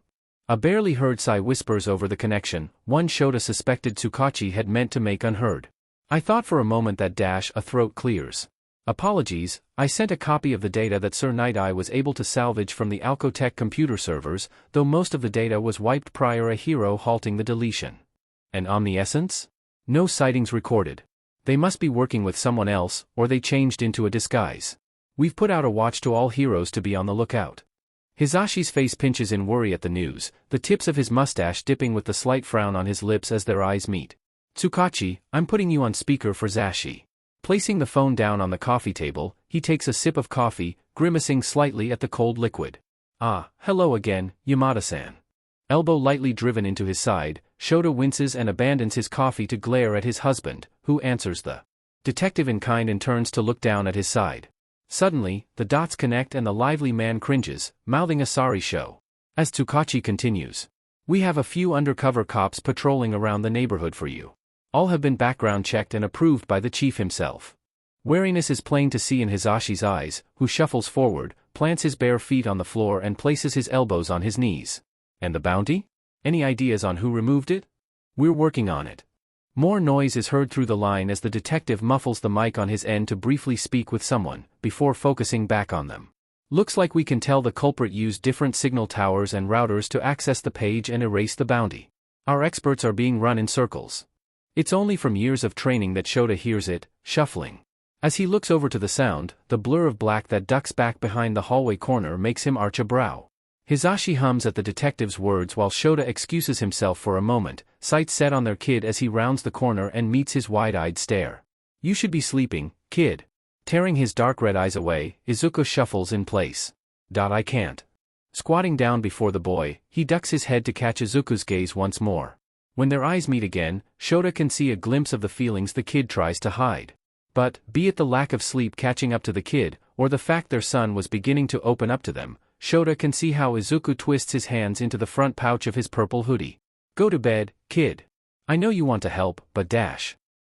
A barely heard sigh whispers over the connection, one Shota suspected Tsukachi had meant to make unheard. "I thought for a moment that a throat clears. Apologies, I sent a copy of the data that Sir Night Eye was able to salvage from the Alcotech computer servers, though most of the data was wiped prior a hero halting the deletion. An omniscience? No sightings recorded. They must be working with someone else, or they changed into a disguise. We've put out a watch to all heroes to be on the lookout." Hisashi's face pinches in worry at the news, the tips of his mustache dipping with the slight frown on his lips as their eyes meet. "Tsukachi, I'm putting you on speaker for Zashi." Placing the phone down on the coffee table, he takes a sip of coffee, grimacing slightly at the cold liquid. "Ah, hello again, Yamada-san." Elbow lightly driven into his side, Shota winces and abandons his coffee to glare at his husband, who answers the detective in kind and turns to look down at his side. Suddenly, the dots connect and the lively man cringes, mouthing a sorry show. As Tsukachi continues, "We have a few undercover cops patrolling around the neighborhood for you. All have been background checked and approved by the chief himself." Wariness is plain to see in Hisashi's eyes, who shuffles forward, plants his bare feet on the floor and places his elbows on his knees. "And the bounty? Any ideas on who removed it?" "We're working on it." More noise is heard through the line as the detective muffles the mic on his end to briefly speak with someone, before focusing back on them. "Looks like we can tell the culprit used different signal towers and routers to access the page and erase the bounty. Our experts are being run in circles." It's only from years of training that Shota hears it, shuffling. As he looks over to the sound, the blur of black that ducks back behind the hallway corner makes him arch a brow. Hisashi hums at the detective's words while Shota excuses himself for a moment, sights set on their kid as he rounds the corner and meets his wide-eyed stare. "You should be sleeping, kid." Tearing his dark red eyes away, Izuku shuffles in place. "I can't." Squatting down before the boy, he ducks his head to catch Izuku's gaze once more. When their eyes meet again, Shota can see a glimpse of the feelings the kid tries to hide. But, be it the lack of sleep catching up to the kid, or the fact their son was beginning to open up to them, Shota can see how Izuku twists his hands into the front pouch of his purple hoodie. "Go to bed, kid. I know you want to help, but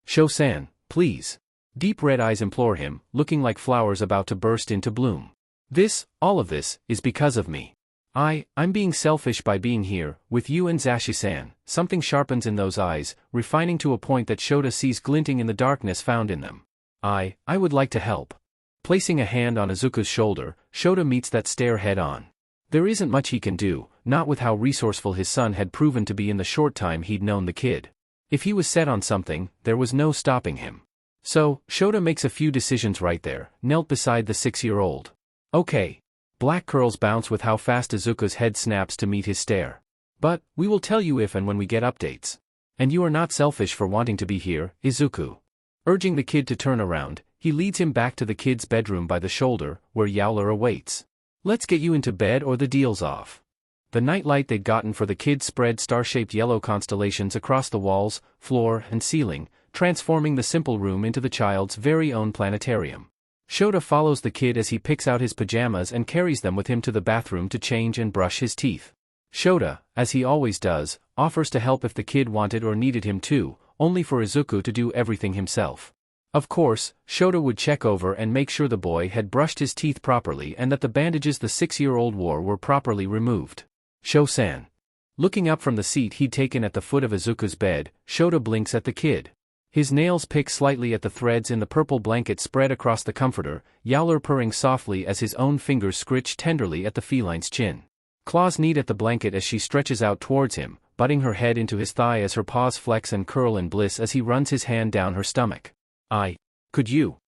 Sho-san, please." Deep red eyes implore him, looking like flowers about to burst into bloom. All of this, is because of me. I'm being selfish by being here, with you and Zashi-san." Something sharpens in those eyes, refining to a point that Shota sees glinting in the darkness found in them. I would like to help." Placing a hand on Izuku's shoulder, Shota meets that stare head-on. There isn't much he can do, not with how resourceful his son had proven to be in the short time he'd known the kid. If he was set on something, there was no stopping him. So, Shota makes a few decisions right there, knelt beside the 6-year-old. Okay. Black curls bounce with how fast Izuku's head snaps to meet his stare. But, we will tell you if and when we get updates. And you are not selfish for wanting to be here, Izuku. Urging the kid to turn around, he leads him back to the kid's bedroom by the shoulder, where Yowler awaits. Let's get you into bed or the deal's off. The nightlight they'd gotten for the kids spread star-shaped yellow constellations across the walls, floor, and ceiling, transforming the simple room into the child's very own planetarium. Shota follows the kid as he picks out his pajamas and carries them with him to the bathroom to change and brush his teeth. Shota, as he always does, offers to help if the kid wanted or needed him to, only for Izuku to do everything himself. Of course, Shota would check over and make sure the boy had brushed his teeth properly and that the bandages the 6-year-old wore were properly removed. Sho-san. Looking up from the seat he'd taken at the foot of Izuku's bed, Shota blinks at the kid. His nails pick slightly at the threads in the purple blanket spread across the comforter, Yowler purring softly as his own fingers scritch tenderly at the feline's chin. Claws knead at the blanket as she stretches out towards him, butting her head into his thigh as her paws flex and curl in bliss as he runs his hand down her stomach. Could you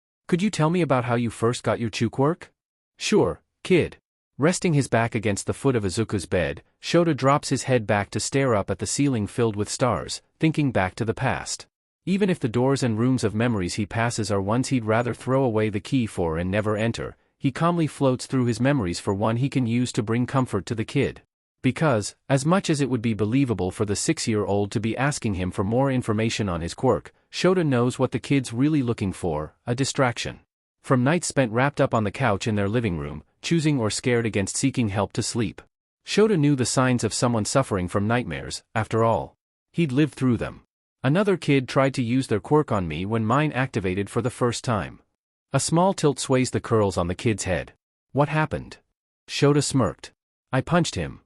tell me about how you first got your chew quirk? Sure, kid. Resting his back against the foot of Izuku's bed, Shota drops his head back to stare up at the ceiling filled with stars, thinking back to the past. Even if the doors and rooms of memories he passes are ones he'd rather throw away the key for and never enter, he calmly floats through his memories for one he can use to bring comfort to the kid. Because, as much as it would be believable for the 6-year-old to be asking him for more information on his quirk, Shota knows what the kid's really looking for, a distraction. From nights spent wrapped up on the couch in their living room, choosing or scared against seeking help to sleep. Shota knew the signs of someone suffering from nightmares, after all. He'd lived through them. Another kid tried to use their quirk on me when mine activated for the first time. A small tilt sways the curls on the kid's head. What happened? Shota smirked. I punched him.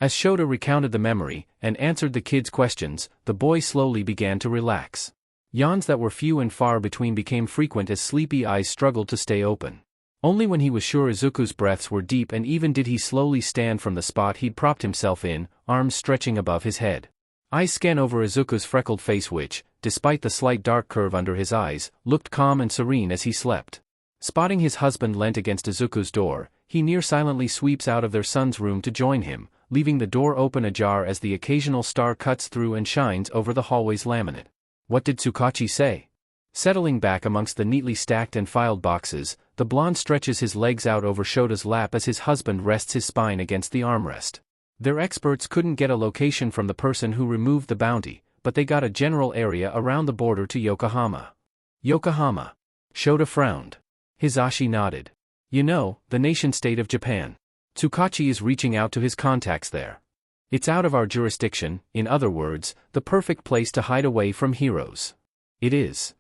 As Shota recounted the memory, and answered the kid's questions, the boy slowly began to relax. Yawns that were few and far between became frequent as sleepy eyes struggled to stay open. Only when he was sure Izuku's breaths were deep and even did he slowly stand from the spot he'd propped himself in, arms stretching above his head. Eyes scan over Izuku's freckled face which, despite the slight dark curve under his eyes, looked calm and serene as he slept. Spotting his husband leant against Izuku's door, he near silently sweeps out of their son's room to join him, leaving the door open ajar as the occasional star cuts through and shines over the hallway's laminate. What did Tsukachi say? Settling back amongst the neatly stacked and filed boxes, the blonde stretches his legs out over Shota's lap as his husband rests his spine against the armrest. Their experts couldn't get a location from the person who removed the bounty, but they got a general area around the border to Yokohama. Yokohama. Shota frowned. Hisashi nodded. You know, the nation-state of Japan. Tsukachi is reaching out to his contacts there. It's out of our jurisdiction, in other words, the perfect place to hide away from heroes. It is.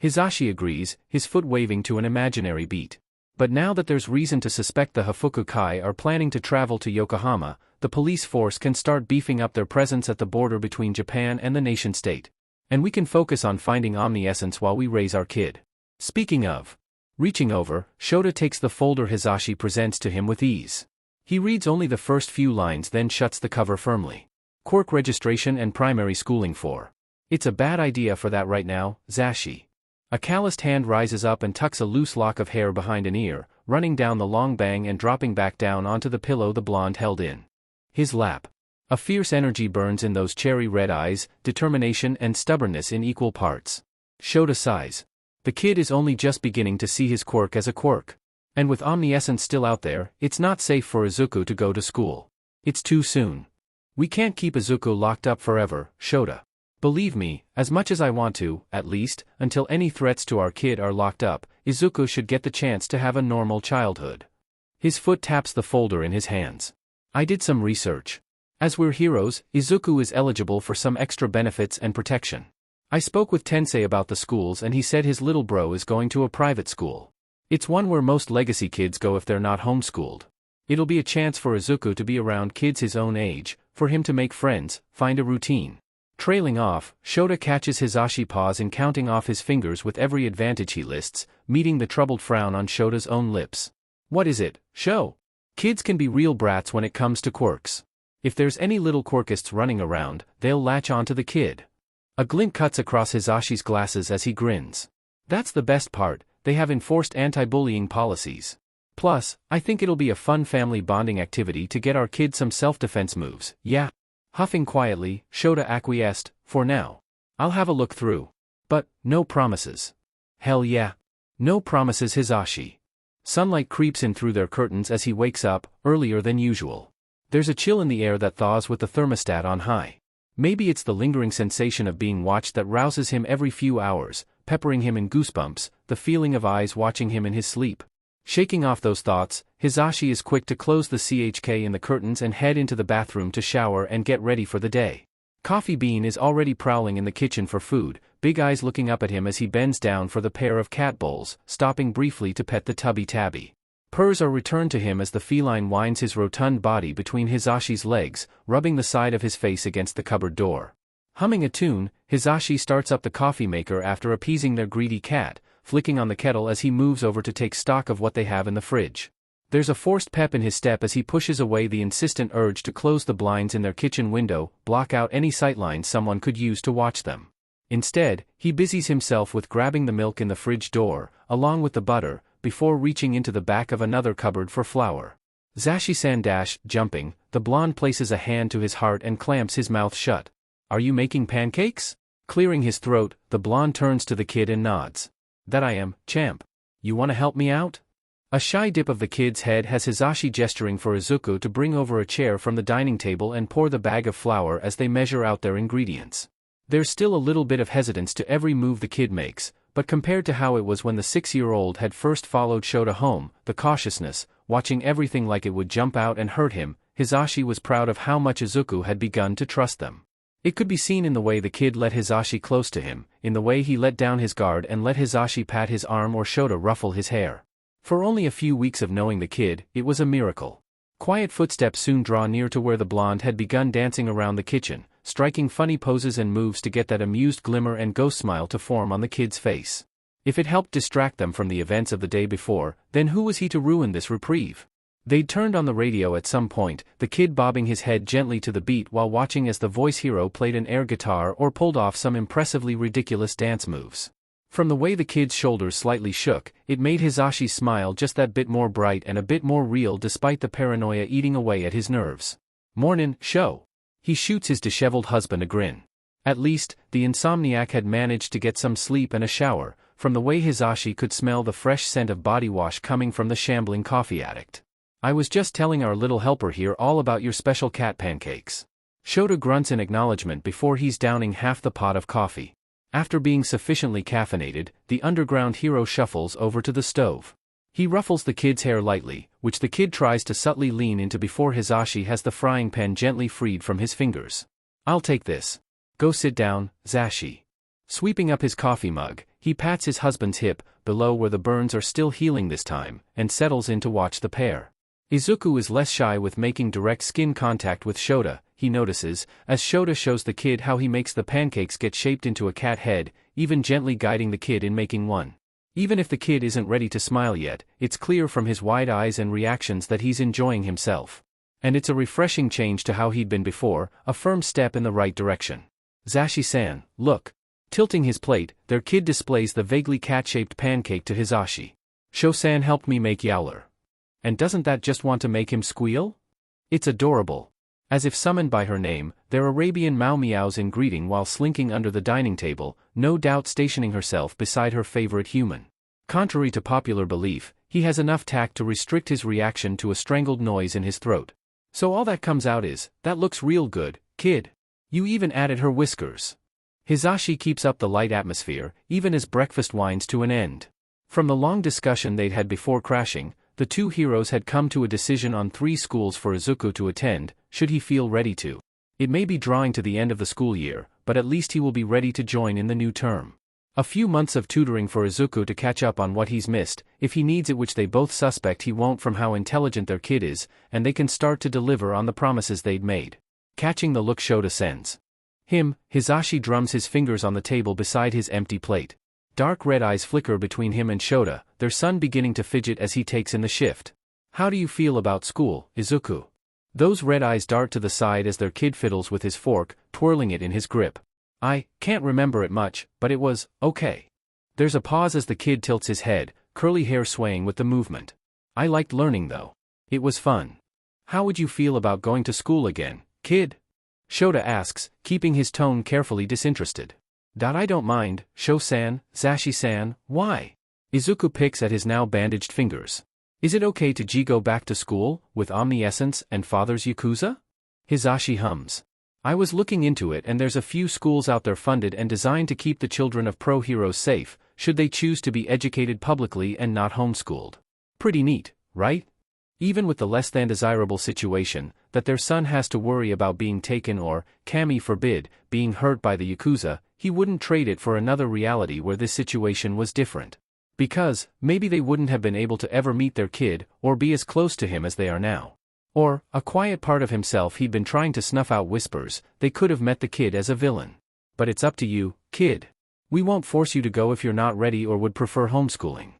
Hisashi agrees, his foot waving to an imaginary beat. But now that there's reason to suspect the Hafuku Kai are planning to travel to Yokohama, the police force can start beefing up their presence at the border between Japan and the nation-state. And we can focus on finding omniscience while we raise our kid. Speaking of. Reaching over, Shota takes the folder Hisashi presents to him with ease. He reads only the first few lines then shuts the cover firmly. Quirk registration and primary schooling for. It's a bad idea for that right now, Zashi. A calloused hand rises up and tucks a loose lock of hair behind an ear, running down the long bang and dropping back down onto the pillow the blonde held in his lap. A fierce energy burns in those cherry-red eyes, determination and stubbornness in equal parts. Shota sighs. The kid is only just beginning to see his quirk as a quirk. And with omniscience still out there, it's not safe for Izuku to go to school. It's too soon. We can't keep Izuku locked up forever, Shota. Believe me, as much as I want to, at least, until any threats to our kid are locked up, Izuku should get the chance to have a normal childhood. His foot taps the folder in his hands. I did some research. As we're heroes, Izuku is eligible for some extra benefits and protection. I spoke with Tensei about the schools and he said his little bro is going to a private school. It's one where most legacy kids go if they're not homeschooled. It'll be a chance for Izuku to be around kids his own age, for him to make friends, find a routine. Trailing off, Shota catches Hisashi pause in counting off his fingers with every advantage he lists, meeting the troubled frown on Shota's own lips. What is it, Sho? Kids can be real brats when it comes to quirks. If there's any little quirkists running around, they'll latch onto the kid. A glint cuts across Hisashi's glasses as he grins. That's the best part, they have enforced anti-bullying policies. Plus, I think it'll be a fun family bonding activity to get our kids some self-defense moves, yeah. Huffing quietly, Shota acquiesced, for now. I'll have a look through. But, no promises. Hell yeah. No promises, Hisashi. Sunlight creeps in through their curtains as he wakes up, earlier than usual. There's a chill in the air that thaws with the thermostat on high. Maybe it's the lingering sensation of being watched that rouses him every few hours, peppering him in goosebumps, the feeling of eyes watching him in his sleep. Shaking off those thoughts, Hisashi is quick to close the CHK in the curtains and head into the bathroom to shower and get ready for the day. Coffee Bean is already prowling in the kitchen for food, big eyes looking up at him as he bends down for the pair of cat bowls, stopping briefly to pet the tubby tabby. Purrs are returned to him as the feline winds his rotund body between Hisashi's legs, rubbing the side of his face against the cupboard door. Humming a tune, Hisashi starts up the coffee maker after appeasing their greedy cat, flicking on the kettle as he moves over to take stock of what they have in the fridge. There's a forced pep in his step as he pushes away the insistent urge to close the blinds in their kitchen window, block out any sightlines someone could use to watch them. Instead, he busies himself with grabbing the milk in the fridge door, along with the butter, before reaching into the back of another cupboard for flour. Zashi-san jumping, the blonde places a hand to his heart and clamps his mouth shut. Are you making pancakes? Clearing his throat, the blonde turns to the kid and nods. That I am, champ. You wanna help me out? A shy dip of the kid's head has Hisashi gesturing for Izuku to bring over a chair from the dining table and pour the bag of flour as they measure out their ingredients. There's still a little bit of hesitance to every move the kid makes, but compared to how it was when the 6-year-old had first followed Shota home, the cautiousness, watching everything like it would jump out and hurt him, Hisashi was proud of how much Izuku had begun to trust them. It could be seen in the way the kid let Hisashi close to him, in the way he let down his guard and let Hisashi pat his arm or Shota ruffle his hair. For only a few weeks of knowing the kid, it was a miracle. Quiet footsteps soon draw near to where the blonde had begun dancing around the kitchen, striking funny poses and moves to get that amused glimmer and ghost smile to form on the kid's face. If it helped distract them from the events of the day before, then who was he to ruin this reprieve? They'd turned on the radio at some point, the kid bobbing his head gently to the beat while watching as the voice hero played an air guitar or pulled off some impressively ridiculous dance moves. From the way the kid's shoulders slightly shook, it made Hisashi's smile just that bit more bright and a bit more real despite the paranoia eating away at his nerves. Mornin', show. He shoots his disheveled husband a grin. At least, the insomniac had managed to get some sleep and a shower, from the way Hisashi could smell the fresh scent of body wash coming from the shambling coffee addict. I was just telling our little helper here all about your special cat pancakes. Shota grunts in acknowledgement before he's downing half the pot of coffee. After being sufficiently caffeinated, the underground hero shuffles over to the stove. He ruffles the kid's hair lightly, which the kid tries to subtly lean into before Hisashi has the frying pan gently freed from his fingers. I'll take this. Go sit down, Zashi. Sweeping up his coffee mug, he pats his husband's hip, below where the burns are still healing this time, and settles in to watch the pair. Izuku is less shy with making direct skin contact with Shota, he notices, as Shota shows the kid how he makes the pancakes get shaped into a cat head, even gently guiding the kid in making one. Even if the kid isn't ready to smile yet, it's clear from his wide eyes and reactions that he's enjoying himself. And it's a refreshing change to how he'd been before, a firm step in the right direction. Zashi-san, look. Tilting his plate, their kid displays the vaguely cat-shaped pancake to Hisashi. Sho-san helped me make Yowler. And doesn't that just want to make him squeal? It's adorable. As if summoned by her name, their Arabian Mau meows in greeting while slinking under the dining table, no doubt stationing herself beside her favorite human. Contrary to popular belief, he has enough tact to restrict his reaction to a strangled noise in his throat. So all that comes out is, that looks real good, kid. You even added her whiskers. Hisashi keeps up the light atmosphere, even as breakfast winds to an end. From the long discussion they'd had before crashing, the two heroes had come to a decision on 3 schools for Izuku to attend, should he feel ready to. It may be drawing to the end of the school year, but at least he will be ready to join in the new term. A few months of tutoring for Izuku to catch up on what he's missed, if he needs it, which they both suspect he won't from how intelligent their kid is, and they can start to deliver on the promises they'd made. Catching the look Shota sends him, Hisashi drums his fingers on the table beside his empty plate. Dark red eyes flicker between him and Shota, their son beginning to fidget as he takes in the shift. How do you feel about school, Izuku? Those red eyes dart to the side as their kid fiddles with his fork, twirling it in his grip. I can't remember it much, but it was okay. There's a pause as the kid tilts his head, curly hair swaying with the movement. I liked learning though. It was fun. How would you feel about going to school again, kid? Shota asks, keeping his tone carefully disinterested. I don't mind, Sho-san, Zashi-san, why? Izuku picks at his now bandaged fingers. Is it okay to go back to school, with omniscience and father's Yakuza? Hizashi hums. I was looking into it and there's a few schools out there funded and designed to keep the children of pro heroes safe, should they choose to be educated publicly and not homeschooled. Pretty neat, right? Even with the less than desirable situation, that their son has to worry about being taken or, kami forbid, being hurt by the Yakuza, he wouldn't trade it for another reality where this situation was different. Because, maybe they wouldn't have been able to ever meet their kid, or be as close to him as they are now. Or, a quiet part of himself he'd been trying to snuff out whispers, they could have met the kid as a villain. But it's up to you, kid. We won't force you to go if you're not ready or would prefer homeschooling.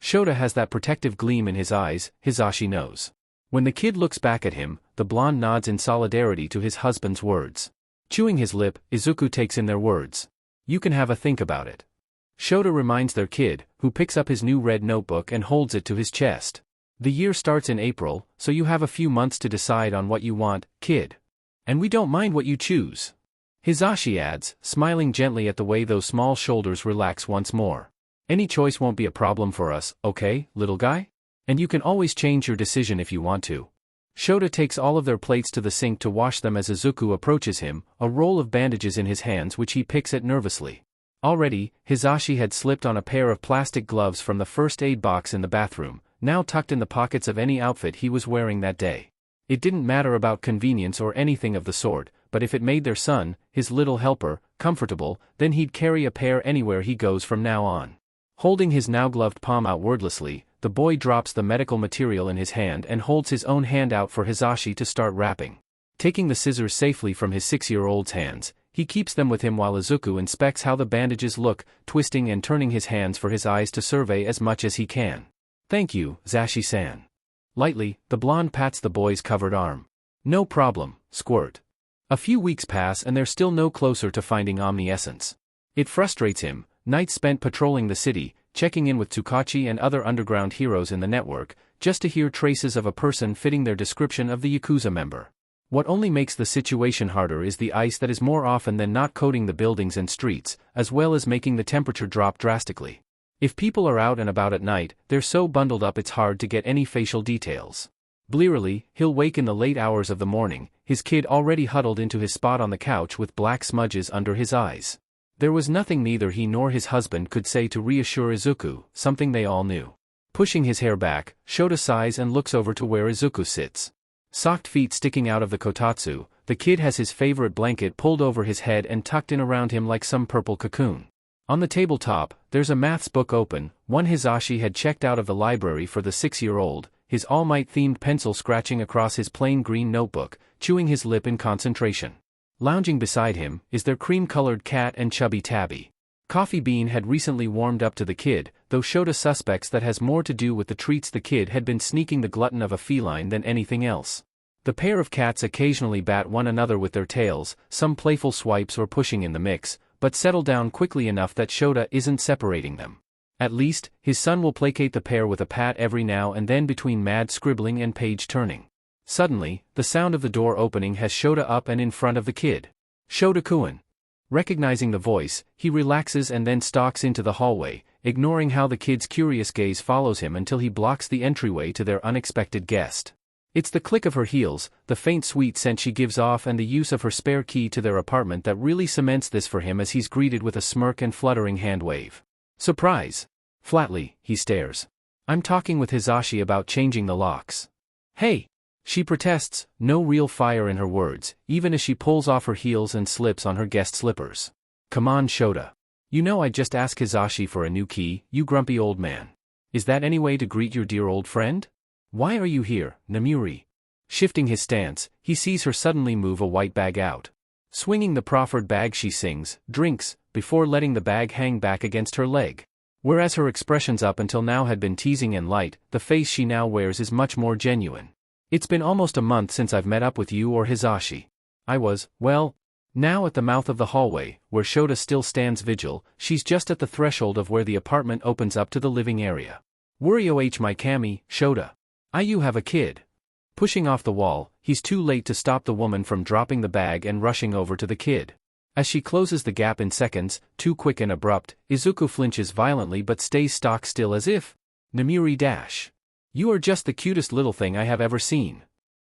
Shota has that protective gleam in his eyes, Hizashi knows. When the kid looks back at him, the blonde nods in solidarity to his husband's words. Chewing his lip, Izuku takes in their words. You can have a think about it. Shota reminds their kid, who picks up his new red notebook and holds it to his chest. The year starts in April, so you have a few months to decide on what you want, kid. And we don't mind what you choose. Hizashi adds, smiling gently at the way those small shoulders relax once more. Any choice won't be a problem for us, okay, little guy? And you can always change your decision if you want to. Shota takes all of their plates to the sink to wash them as Izuku approaches him, a roll of bandages in his hands which he picks at nervously. Already, Hizashi had slipped on a pair of plastic gloves from the first aid box in the bathroom, now tucked in the pockets of any outfit he was wearing that day. It didn't matter about convenience or anything of the sort, but if it made their son, his little helper, comfortable, then he'd carry a pair anywhere he goes from now on. Holding his now gloved palm out wordlessly, the boy drops the medical material in his hand and holds his own hand out for Hizashi to start wrapping. Taking the scissors safely from his 6-year-old's hands, he keeps them with him while Izuku inspects how the bandages look, twisting and turning his hands for his eyes to survey as much as he can. Thank you, Zashi-san. Lightly, the blonde pats the boy's covered arm. No problem, squirt. A few weeks pass and they're still no closer to finding omniscience. It frustrates him, nights spent patrolling the city, checking in with Tsukachi and other underground heroes in the network, just to hear traces of a person fitting their description of the Yakuza member. What only makes the situation harder is the ice that is more often than not coating the buildings and streets, as well as making the temperature drop drastically. If people are out and about at night, they're so bundled up it's hard to get any facial details. Blearily, he'll wake in the late hours of the morning, his kid already huddled into his spot on the couch with black smudges under his eyes. There was nothing neither he nor his husband could say to reassure Izuku, something they all knew. Pushing his hair back, Shota sighs and looks over to where Izuku sits. Socked feet sticking out of the kotatsu, the kid has his favorite blanket pulled over his head and tucked in around him like some purple cocoon. On the tabletop, there's a maths book open, one Hizashi had checked out of the library for the 6-year-old, his All Might-themed pencil scratching across his plain green notebook, chewing his lip in concentration. Lounging beside him is their cream-colored cat and chubby Tabby. Coffee Bean had recently warmed up to the kid, though Shota suspects that has more to do with the treats the kid had been sneaking the glutton of a feline than anything else. The pair of cats occasionally bat one another with their tails, some playful swipes or pushing in the mix, but settle down quickly enough that Shota isn't separating them. At least, his son will placate the pair with a pat every now and then between mad scribbling and page turning. Suddenly, the sound of the door opening has Shota up and in front of the kid. Shota-kun. Recognizing the voice, he relaxes and then stalks into the hallway, ignoring how the kid's curious gaze follows him until he blocks the entryway to their unexpected guest. It's the click of her heels, the faint sweet scent she gives off and the use of her spare key to their apartment that really cements this for him as he's greeted with a smirk and fluttering hand wave. Surprise! Flatly, he stares. I'm talking with Hizashi about changing the locks. Hey! She protests, no real fire in her words, even as she pulls off her heels and slips on her guest slippers. Come on, Shota. You know I just asked Hizashi for a new key, you grumpy old man. Is that any way to greet your dear old friend? Why are you here, Namuri? Shifting his stance, he sees her suddenly move a white bag out. Swinging the proffered bag she sings, drinks, before letting the bag hang back against her leg. Whereas her expressions up until now had been teasing and light, the face she now wears is much more genuine. It's been almost a month since I've met up with you or Hizashi. I was, well, Now at the mouth of the hallway, where Shota still stands vigil, she's just at the threshold of where the apartment opens up to the living area. Worry my Kami, Shota. You have a kid. Pushing off the wall, he's too late to stop the woman from dropping the bag and rushing over to the kid. As she closes the gap in seconds, too quick and abrupt, Izuku flinches violently but stays stock still as if. Namiri dash. You are just the cutest little thing I have ever seen.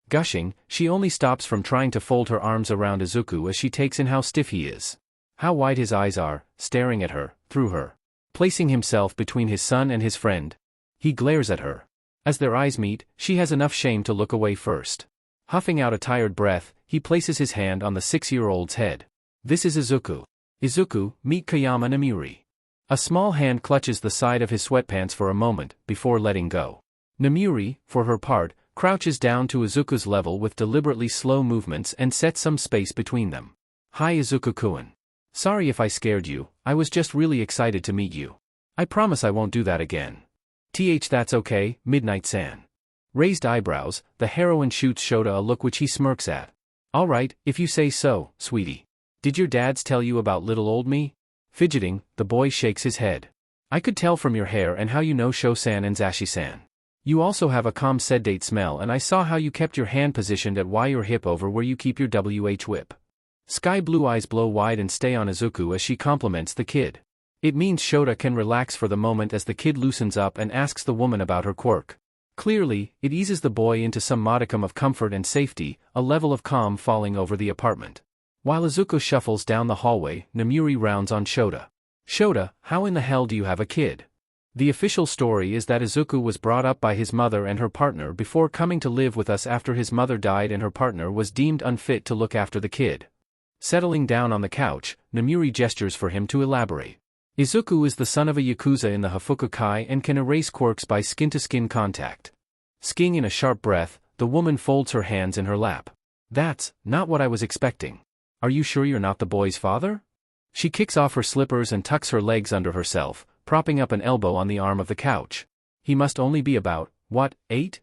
Gushing, she only stops from trying to fold her arms around Izuku as she takes in how stiff he is. How wide his eyes are, staring at her, through her. Placing himself between his son and his friend. He glares at her. As their eyes meet, she has enough shame to look away first. Huffing out a tired breath, he places his hand on the 6-year-old's head. This is Izuku. Izuku, meet Kayama Namiri. A small hand clutches the side of his sweatpants for a moment, before letting go. Namiri, for her part, crouches down to Izuku's level with deliberately slow movements and sets some space between them. Hi Izuku-kun. Sorry if I scared you, I was just really excited to meet you. I promise I won't do that again. That's okay, Midnight-san. Raised eyebrows, the heroine shoots Shota a look which he smirks at. Alright, if you say so, sweetie. Did your dads tell you about little old me? Fidgeting, the boy shakes his head. I could tell from your hair and how you know Sho-san and Zashi-san. You also have a calm sedate smell and I saw how you kept your hand positioned at your hip over where you keep your whip. Sky blue eyes blow wide and stay on Izuku as she compliments the kid. It means Shota can relax for the moment as the kid loosens up and asks the woman about her quirk. Clearly, it eases the boy into some modicum of comfort and safety, a level of calm falling over the apartment. While Izuku shuffles down the hallway, Namiri rounds on Shota. Shota, how in the hell do you have a kid? The official story is that Izuku was brought up by his mother and her partner before coming to live with us after his mother died and her partner was deemed unfit to look after the kid. Settling down on the couch, Namiri gestures for him to elaborate. Izuku is the son of a yakuza in the Hafuku-kai and can erase quirks by skin-to-skin contact. Skiing in a sharp breath, the woman folds her hands in her lap. That's not what I was expecting. Are you sure you're not the boy's father? She kicks off her slippers and tucks her legs under herself, propping up an elbow on the arm of the couch. He must only be about, 8?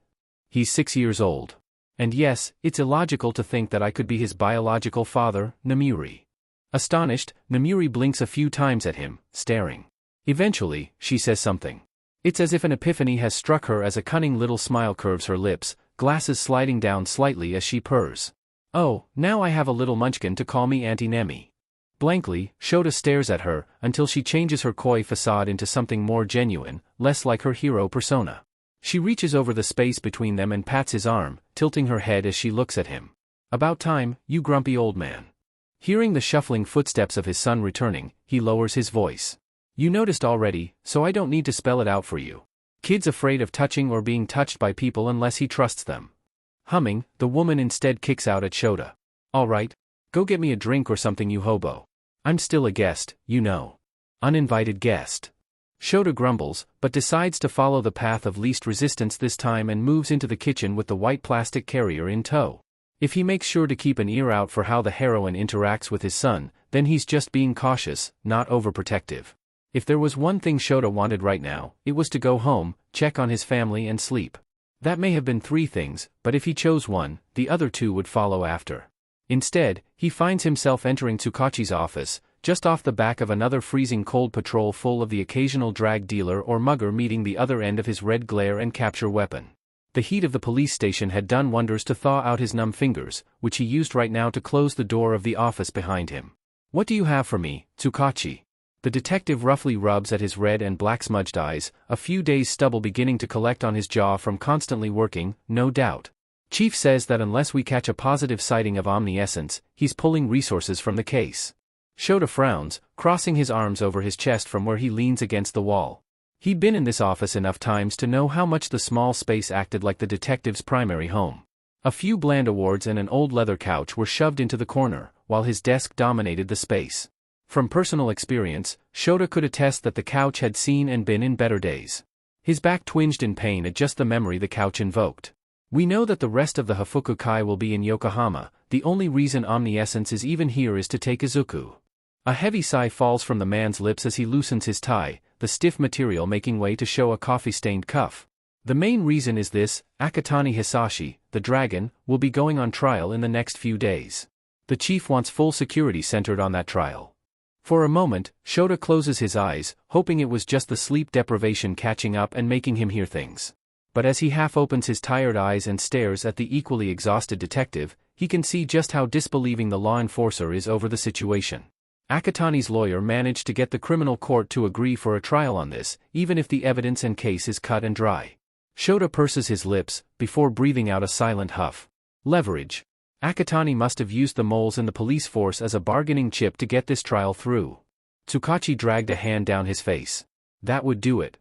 He's 6 years old. And yes, it's illogical to think that I could be his biological father, Namiri. Astonished, Namiri blinks a few times at him, staring. Eventually, she says something. It's as if an epiphany has struck her as a cunning little smile curves her lips, glasses sliding down slightly as she purrs. Oh, now I have a little munchkin to call me Auntie Nemi. Blankly, Shota stares at her, until she changes her coy facade into something more genuine, less like her hero persona. She reaches over the space between them and pats his arm, tilting her head as she looks at him. About time, you grumpy old man. Hearing the shuffling footsteps of his son returning, he lowers his voice. You noticed already, so I don't need to spell it out for you. Kid's afraid of touching or being touched by people unless he trusts them. Humming, the woman instead kicks out at Shota. Alright. Go get me a drink or something you hobo. I'm still a guest, you know. Uninvited guest. Shota grumbles, but decides to follow the path of least resistance this time and moves into the kitchen with the white plastic carrier in tow. If he makes sure to keep an ear out for how the heroine interacts with his son, then he's just being cautious, not overprotective. If there was one thing Shota wanted right now, it was to go home, check on his family and sleep. That may have been 3 things, but if he chose one, the other 2 would follow after. Instead, he finds himself entering Tsukachi's office, just off the back of another freezing cold patrol full of the occasional drag dealer or mugger meeting the other end of his red glare and capture weapon. The heat of the police station had done wonders to thaw out his numb fingers, which he used right now to close the door of the office behind him. What do you have for me, Tsukachi? The detective roughly rubs at his red and black smudged eyes, a few days' stubble beginning to collect on his jaw from constantly working, no doubt. Chief says that unless we catch a positive sighting of omniscience, he's pulling resources from the case. Shota frowns, crossing his arms over his chest from where he leans against the wall. He'd been in this office enough times to know how much the small space acted like the detective's primary home. A few bland awards and an old leather couch were shoved into the corner, while his desk dominated the space. From personal experience, Shota could attest that the couch had seen and been in better days. His back twinged in pain at just the memory the couch invoked. We know that the rest of the Hafuku-kai will be in Yokohama, the only reason omniscience is even here is to take Izuku. A heavy sigh falls from the man's lips as he loosens his tie, the stiff material making way to show a coffee-stained cuff. The main reason is this: Akatani Hisashi, the dragon, will be going on trial in the next few days. The chief wants full security centered on that trial. For a moment, Shota closes his eyes, hoping it was just the sleep deprivation catching up and making him hear things. But as he half opens his tired eyes and stares at the equally exhausted detective, he can see just how disbelieving the law enforcer is over the situation. Akatani's lawyer managed to get the criminal court to agree for a trial on this, even if the evidence and case is cut and dry. Shota purses his lips, before breathing out a silent huff. Leverage. Akatani must have used the moles in the police force as a bargaining chip to get this trial through. Tsukachi dragged a hand down his face. That would do it.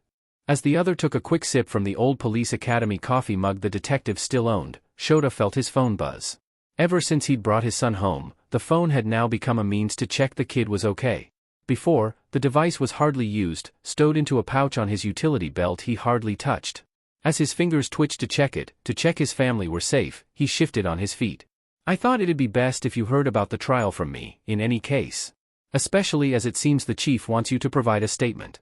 As the other took a quick sip from the old police academy coffee mug the detective still owned, Shota felt his phone buzz. Ever since he'd brought his son home, the phone had now become a means to check the kid was okay. Before, the device was hardly used, stowed into a pouch on his utility belt he hardly touched. As his fingers twitched to check his family were safe, he shifted on his feet. I thought it'd be best if you heard about the trial from me, in any case. Especially as it seems the chief wants you to provide a statement.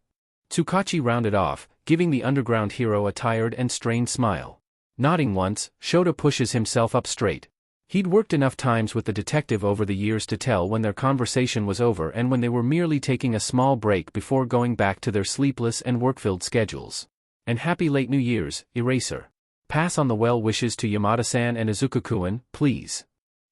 Tsukachi rounded off, giving the underground hero a tired and strained smile. Nodding once, Shota pushes himself up straight. He'd worked enough times with the detective over the years to tell when their conversation was over and when they were merely taking a small break before going back to their sleepless and work-filled schedules. And happy late New Year's, Eraser. Pass on the well wishes to Yamada-san and Izuku-kun, please.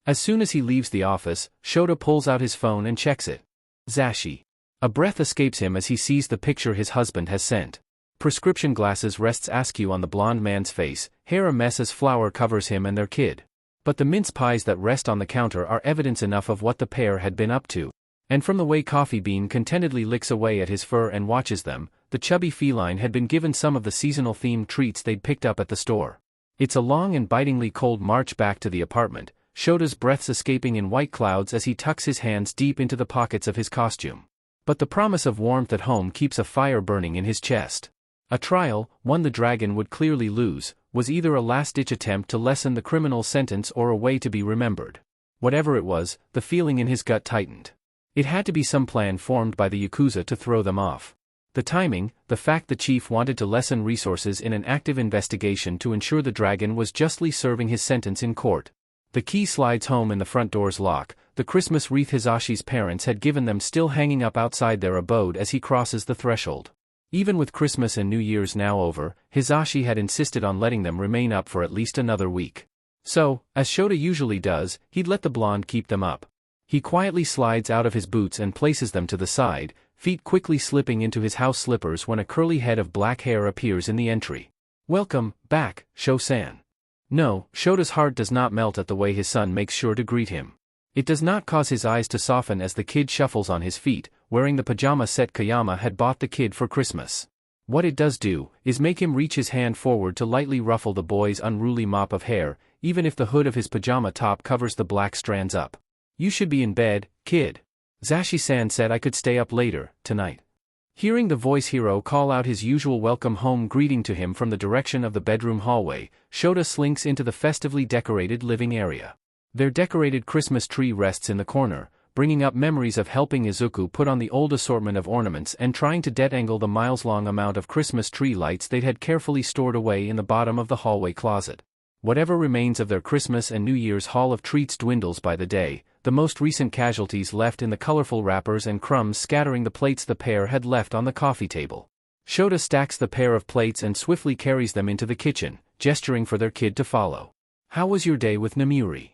As soon as he leaves the office, Shota pulls out his phone and checks it. Zashi. A breath escapes him as he sees the picture his husband has sent. Prescription glasses rests askew on the blonde man's face, hair a mess as flour covers him and their kid. But the mince pies that rest on the counter are evidence enough of what the pair had been up to. And from the way Coffee Bean contentedly licks away at his fur and watches them, the chubby feline had been given some of the seasonal-themed treats they'd picked up at the store. It's a long and bitingly cold march back to the apartment, Shota's breaths escaping in white clouds as he tucks his hands deep into the pockets of his costume. But the promise of warmth at home keeps a fire burning in his chest. A trial, one the dragon would clearly lose, was either a last-ditch attempt to lessen the criminal's sentence or a way to be remembered. Whatever it was, the feeling in his gut tightened. It had to be some plan formed by the Yakuza to throw them off. The timing, the fact the chief wanted to lessen resources in an active investigation to ensure the dragon was justly serving his sentence in court. The key slides home in the front door's lock, the Christmas wreath Hisashi's parents had given them still hanging up outside their abode as he crosses the threshold. Even with Christmas and New Year's now over, Hisashi had insisted on letting them remain up for at least another week. So, as Shota usually does, he'd let the blonde keep them up. He quietly slides out of his boots and places them to the side, feet quickly slipping into his house slippers when a curly head of black hair appears in the entry. Welcome, back, Sho-san. No, Shota's heart does not melt at the way his son makes sure to greet him. It does not cause his eyes to soften as the kid shuffles on his feet, wearing the pajama set Kayama had bought the kid for Christmas. What it does do, is make him reach his hand forward to lightly ruffle the boy's unruly mop of hair, even if the hood of his pajama top covers the black strands up. You should be in bed, kid. Zashi-san said I could stay up later, tonight. Hearing the voice hero call out his usual welcome home greeting to him from the direction of the bedroom hallway, Shota slinks into the festively decorated living area. Their decorated Christmas tree rests in the corner, bringing up memories of helping Izuku put on the old assortment of ornaments and trying to detangle the miles-long amount of Christmas tree lights they'd had carefully stored away in the bottom of the hallway closet. Whatever remains of their Christmas and New Year's haul of treats dwindles by the day, the most recent casualties left in the colorful wrappers and crumbs scattering the plates the pair had left on the coffee table. Shota stacks the pair of plates and swiftly carries them into the kitchen, gesturing for their kid to follow. How was your day with Nemuri?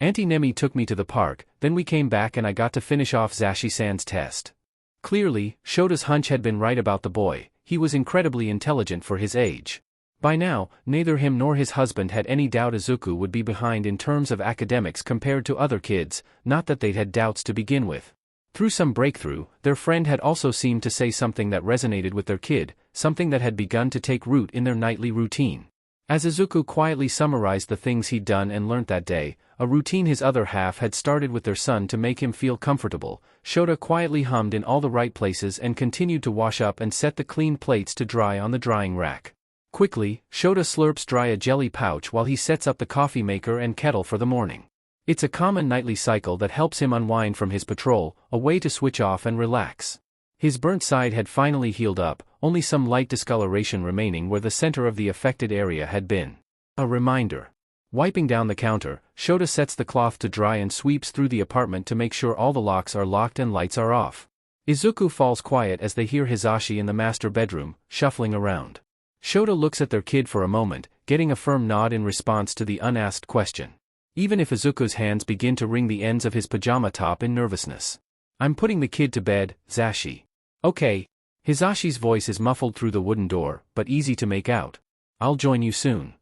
Auntie Nemi took me to the park, then we came back and I got to finish off Zashi-san's test. Clearly, Shota's hunch had been right about the boy, he was incredibly intelligent for his age. By now, neither him nor his husband had any doubt Izuku would be behind in terms of academics compared to other kids, not that they'd had doubts to begin with. Through some breakthrough, their friend had also seemed to say something that resonated with their kid, something that had begun to take root in their nightly routine. As Izuku quietly summarized the things he'd done and learnt that day, a routine his other half had started with their son to make him feel comfortable, Shota quietly hummed in all the right places and continued to wash up and set the clean plates to dry on the drying rack. Quickly, Shota slurps dry a jelly pouch while he sets up the coffee maker and kettle for the morning. It's a common nightly cycle that helps him unwind from his patrol, a way to switch off and relax. His burnt side had finally healed up, only some light discoloration remaining where the center of the affected area had been. A reminder. Wiping down the counter, Shota sets the cloth to dry and sweeps through the apartment to make sure all the locks are locked and lights are off. Izuku falls quiet as they hear Hisashi in the master bedroom, shuffling around. Shota looks at their kid for a moment, getting a firm nod in response to the unasked question. Even if Izuku's hands begin to wring the ends of his pajama top in nervousness. I'm putting the kid to bed, Zashi. Okay. Hisashi's voice is muffled through the wooden door, but easy to make out. I'll join you soon.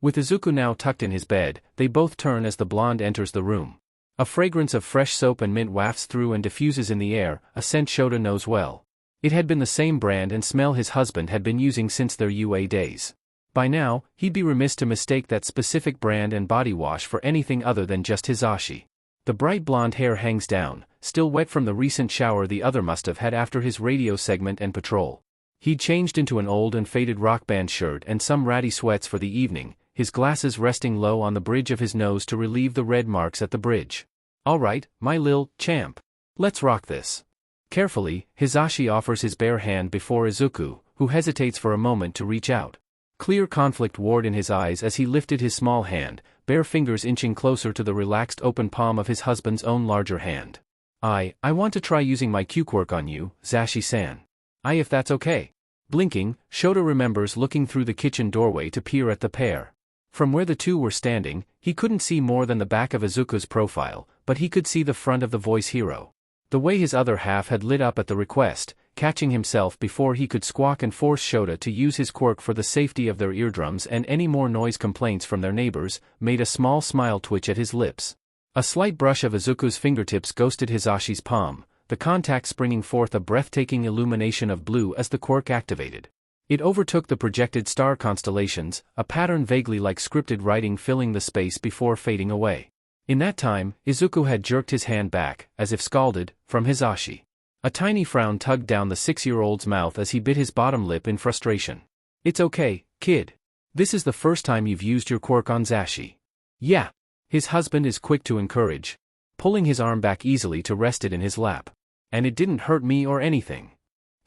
With Izuku now tucked in his bed, they both turn as the blonde enters the room. A fragrance of fresh soap and mint wafts through and diffuses in the air, a scent Shota knows well. It had been the same brand and smell his husband had been using since their UA days. By now, he'd be remiss to mistake that specific brand and body wash for anything other than just Hisashi. The bright blonde hair hangs down, still wet from the recent shower the other must have had after his radio segment and patrol. He'd changed into an old and faded rock band shirt and some ratty sweats for the evening, his glasses resting low on the bridge of his nose to relieve the red marks at the bridge. All right, my lil' champ. Let's rock this. Carefully, Hisashi offers his bare hand before Izuku, who hesitates for a moment to reach out. Clear conflict warred in his eyes as he lifted his small hand, bare fingers inching closer to the relaxed open palm of his husband's own larger hand. I want to try using my Q-quirk on you, Zashi-san. If that's okay. Blinking, Shota remembers looking through the kitchen doorway to peer at the pair. From where the two were standing, he couldn't see more than the back of Izuku's profile, but he could see the front of the voice hero. The way his other half had lit up at the request, catching himself before he could squawk and force Shota to use his quirk for the safety of their eardrums and any more noise complaints from their neighbors, made a small smile twitch at his lips. A slight brush of Izuku's fingertips ghosted Hisashi's palm, the contact springing forth a breathtaking illumination of blue as the quirk activated. It overtook the projected star constellations, a pattern vaguely like scripted writing filling the space before fading away. In that time, Izuku had jerked his hand back, as if scalded, from Hisashi. A tiny frown tugged down the 6-year-old's mouth as he bit his bottom lip in frustration. It's okay, kid. This is the first time you've used your quirk on Zashi. Yeah. His husband is quick to encourage, pulling his arm back easily to rest it in his lap. And it didn't hurt me or anything.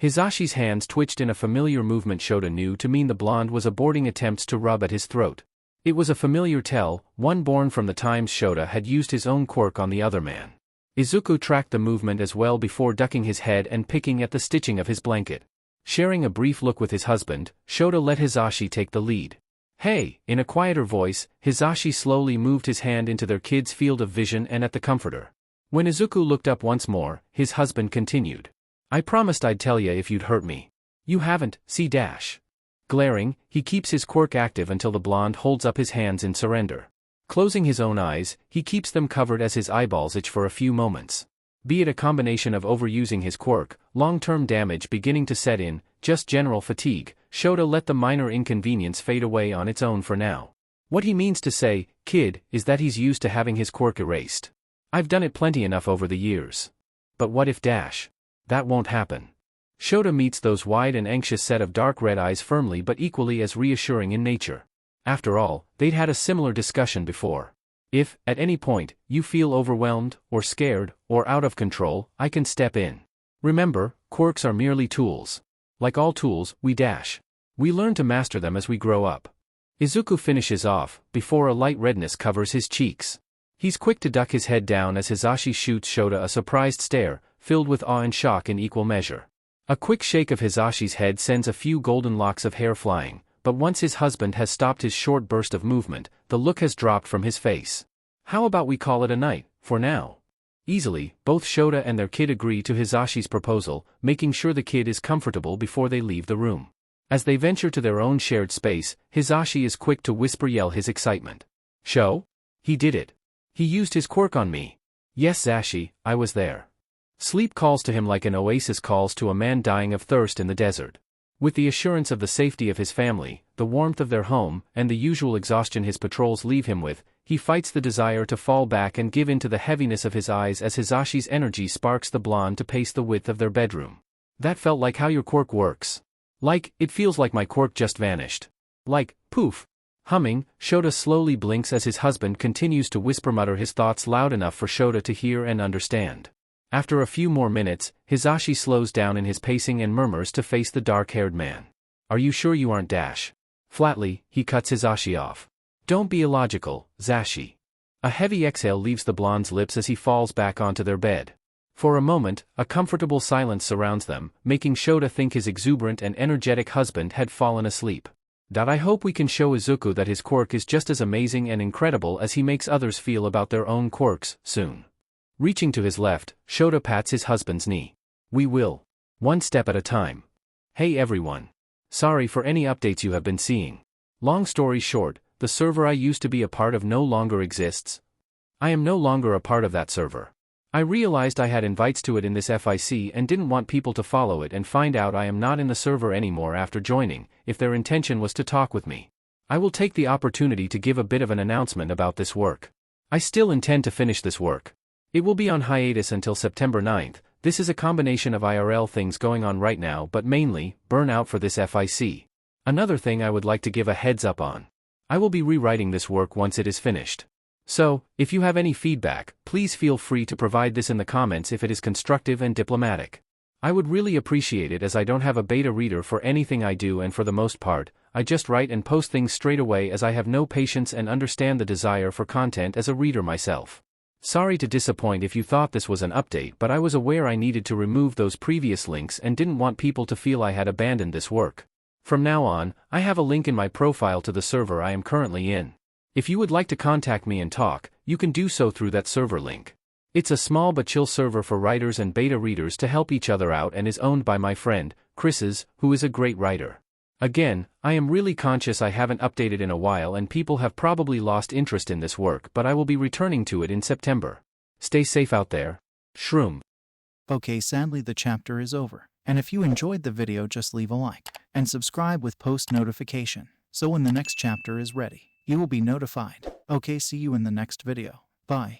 Hisashi's hands twitched in a familiar movement Shota knew to mean the blonde was aborting attempts to rub at his throat. It was a familiar tell, one born from the times Shota had used his own quirk on the other man. Izuku tracked the movement as well before ducking his head and picking at the stitching of his blanket. Sharing a brief look with his husband, Shota let Hisashi take the lead. Hey, in a quieter voice, Hisashi slowly moved his hand into their kid's field of vision and at the comforter. When Izuku looked up once more, his husband continued. I promised I'd tell ya if you'd hurt me. You haven't, see dash. Glaring, he keeps his quirk active until the blonde holds up his hands in surrender. Closing his own eyes, he keeps them covered as his eyeballs itch for a few moments. Be it a combination of overusing his quirk, long-term damage beginning to set in, just general fatigue, Shota let the minor inconvenience fade away on its own for now. What he means to say, kid, is that he's used to having his quirk erased. I've done it plenty enough over the years. But what if dash? That won't happen. Shota meets those wide and anxious set of dark red eyes firmly but equally as reassuring in nature. After all, they'd had a similar discussion before. If, at any point, you feel overwhelmed, or scared, or out of control, I can step in. Remember, quirks are merely tools. Like all tools, we learn to master them as we grow up. Izuku finishes off, before a light redness covers his cheeks. He's quick to duck his head down as Hisashi shoots Shota a surprised stare, filled with awe and shock in equal measure. A quick shake of Hisashi's head sends a few golden locks of hair flying, but once his husband has stopped his short burst of movement, the look has dropped from his face. How about we call it a night, for now? Easily, both Shota and their kid agree to Hisashi's proposal, making sure the kid is comfortable before they leave the room. As they venture to their own shared space, Hisashi is quick to whisper-yell his excitement. Sho? He did it. He used his quirk on me. Yes, Zashi, I was there. Sleep calls to him like an oasis calls to a man dying of thirst in the desert. With the assurance of the safety of his family, the warmth of their home, and the usual exhaustion his patrols leave him with, he fights the desire to fall back and give in to the heaviness of his eyes as Hisashi's energy sparks the blonde to pace the width of their bedroom. That felt like how your quirk works. Like, it feels like my quirk just vanished. Like, poof. Humming, Shota slowly blinks as his husband continues to whisper-mutter his thoughts loud enough for Shota to hear and understand. After a few more minutes, Hisashi slows down in his pacing and murmurs to face the dark-haired man. Are you sure you aren't dash? Flatly, he cuts Hisashi off. Don't be illogical, Zashi. A heavy exhale leaves the blonde's lips as he falls back onto their bed. For a moment, a comfortable silence surrounds them, making Shota think his exuberant and energetic husband had fallen asleep. I hope we can show Izuku that his quirk is just as amazing and incredible as he makes others feel about their own quirks, soon. Reaching to his left, Shota pats his husband's knee. We will. One step at a time. Hey everyone. Sorry for any updates you have been seeing. Long story short, the server I used to be a part of no longer exists. I am no longer a part of that server. I realized I had invites to it in this FIC and didn't want people to follow it and find out I am not in the server anymore after joining, if their intention was to talk with me. I will take the opportunity to give a bit of an announcement about this work. I still intend to finish this work. It will be on hiatus until September 9th, this is a combination of IRL things going on right now but mainly, burnout for this FIC. Another thing I would like to give a heads up on. I will be rewriting this work once it is finished. So, if you have any feedback, please feel free to provide this in the comments if it is constructive and diplomatic. I would really appreciate it as I don't have a beta reader for anything I do and for the most part, I just write and post things straight away as I have no patience and understand the desire for content as a reader myself. Sorry to disappoint if you thought this was an update, but I was aware I needed to remove those previous links and didn't want people to feel I had abandoned this work. From now on, I have a link in my profile to the server I am currently in. If you would like to contact me and talk, you can do so through that server link. It's a small but chill server for writers and beta readers to help each other out and is owned by my friend, Chris's, who is a great writer. Again, I am really conscious I haven't updated in a while and people have probably lost interest in this work, but I will be returning to it in September. Stay safe out there. Shroom. Okay, sadly the chapter is over. And if you enjoyed the video, just leave a like and subscribe with post notification, so when the next chapter is ready, you will be notified. Okay, see you in the next video. Bye.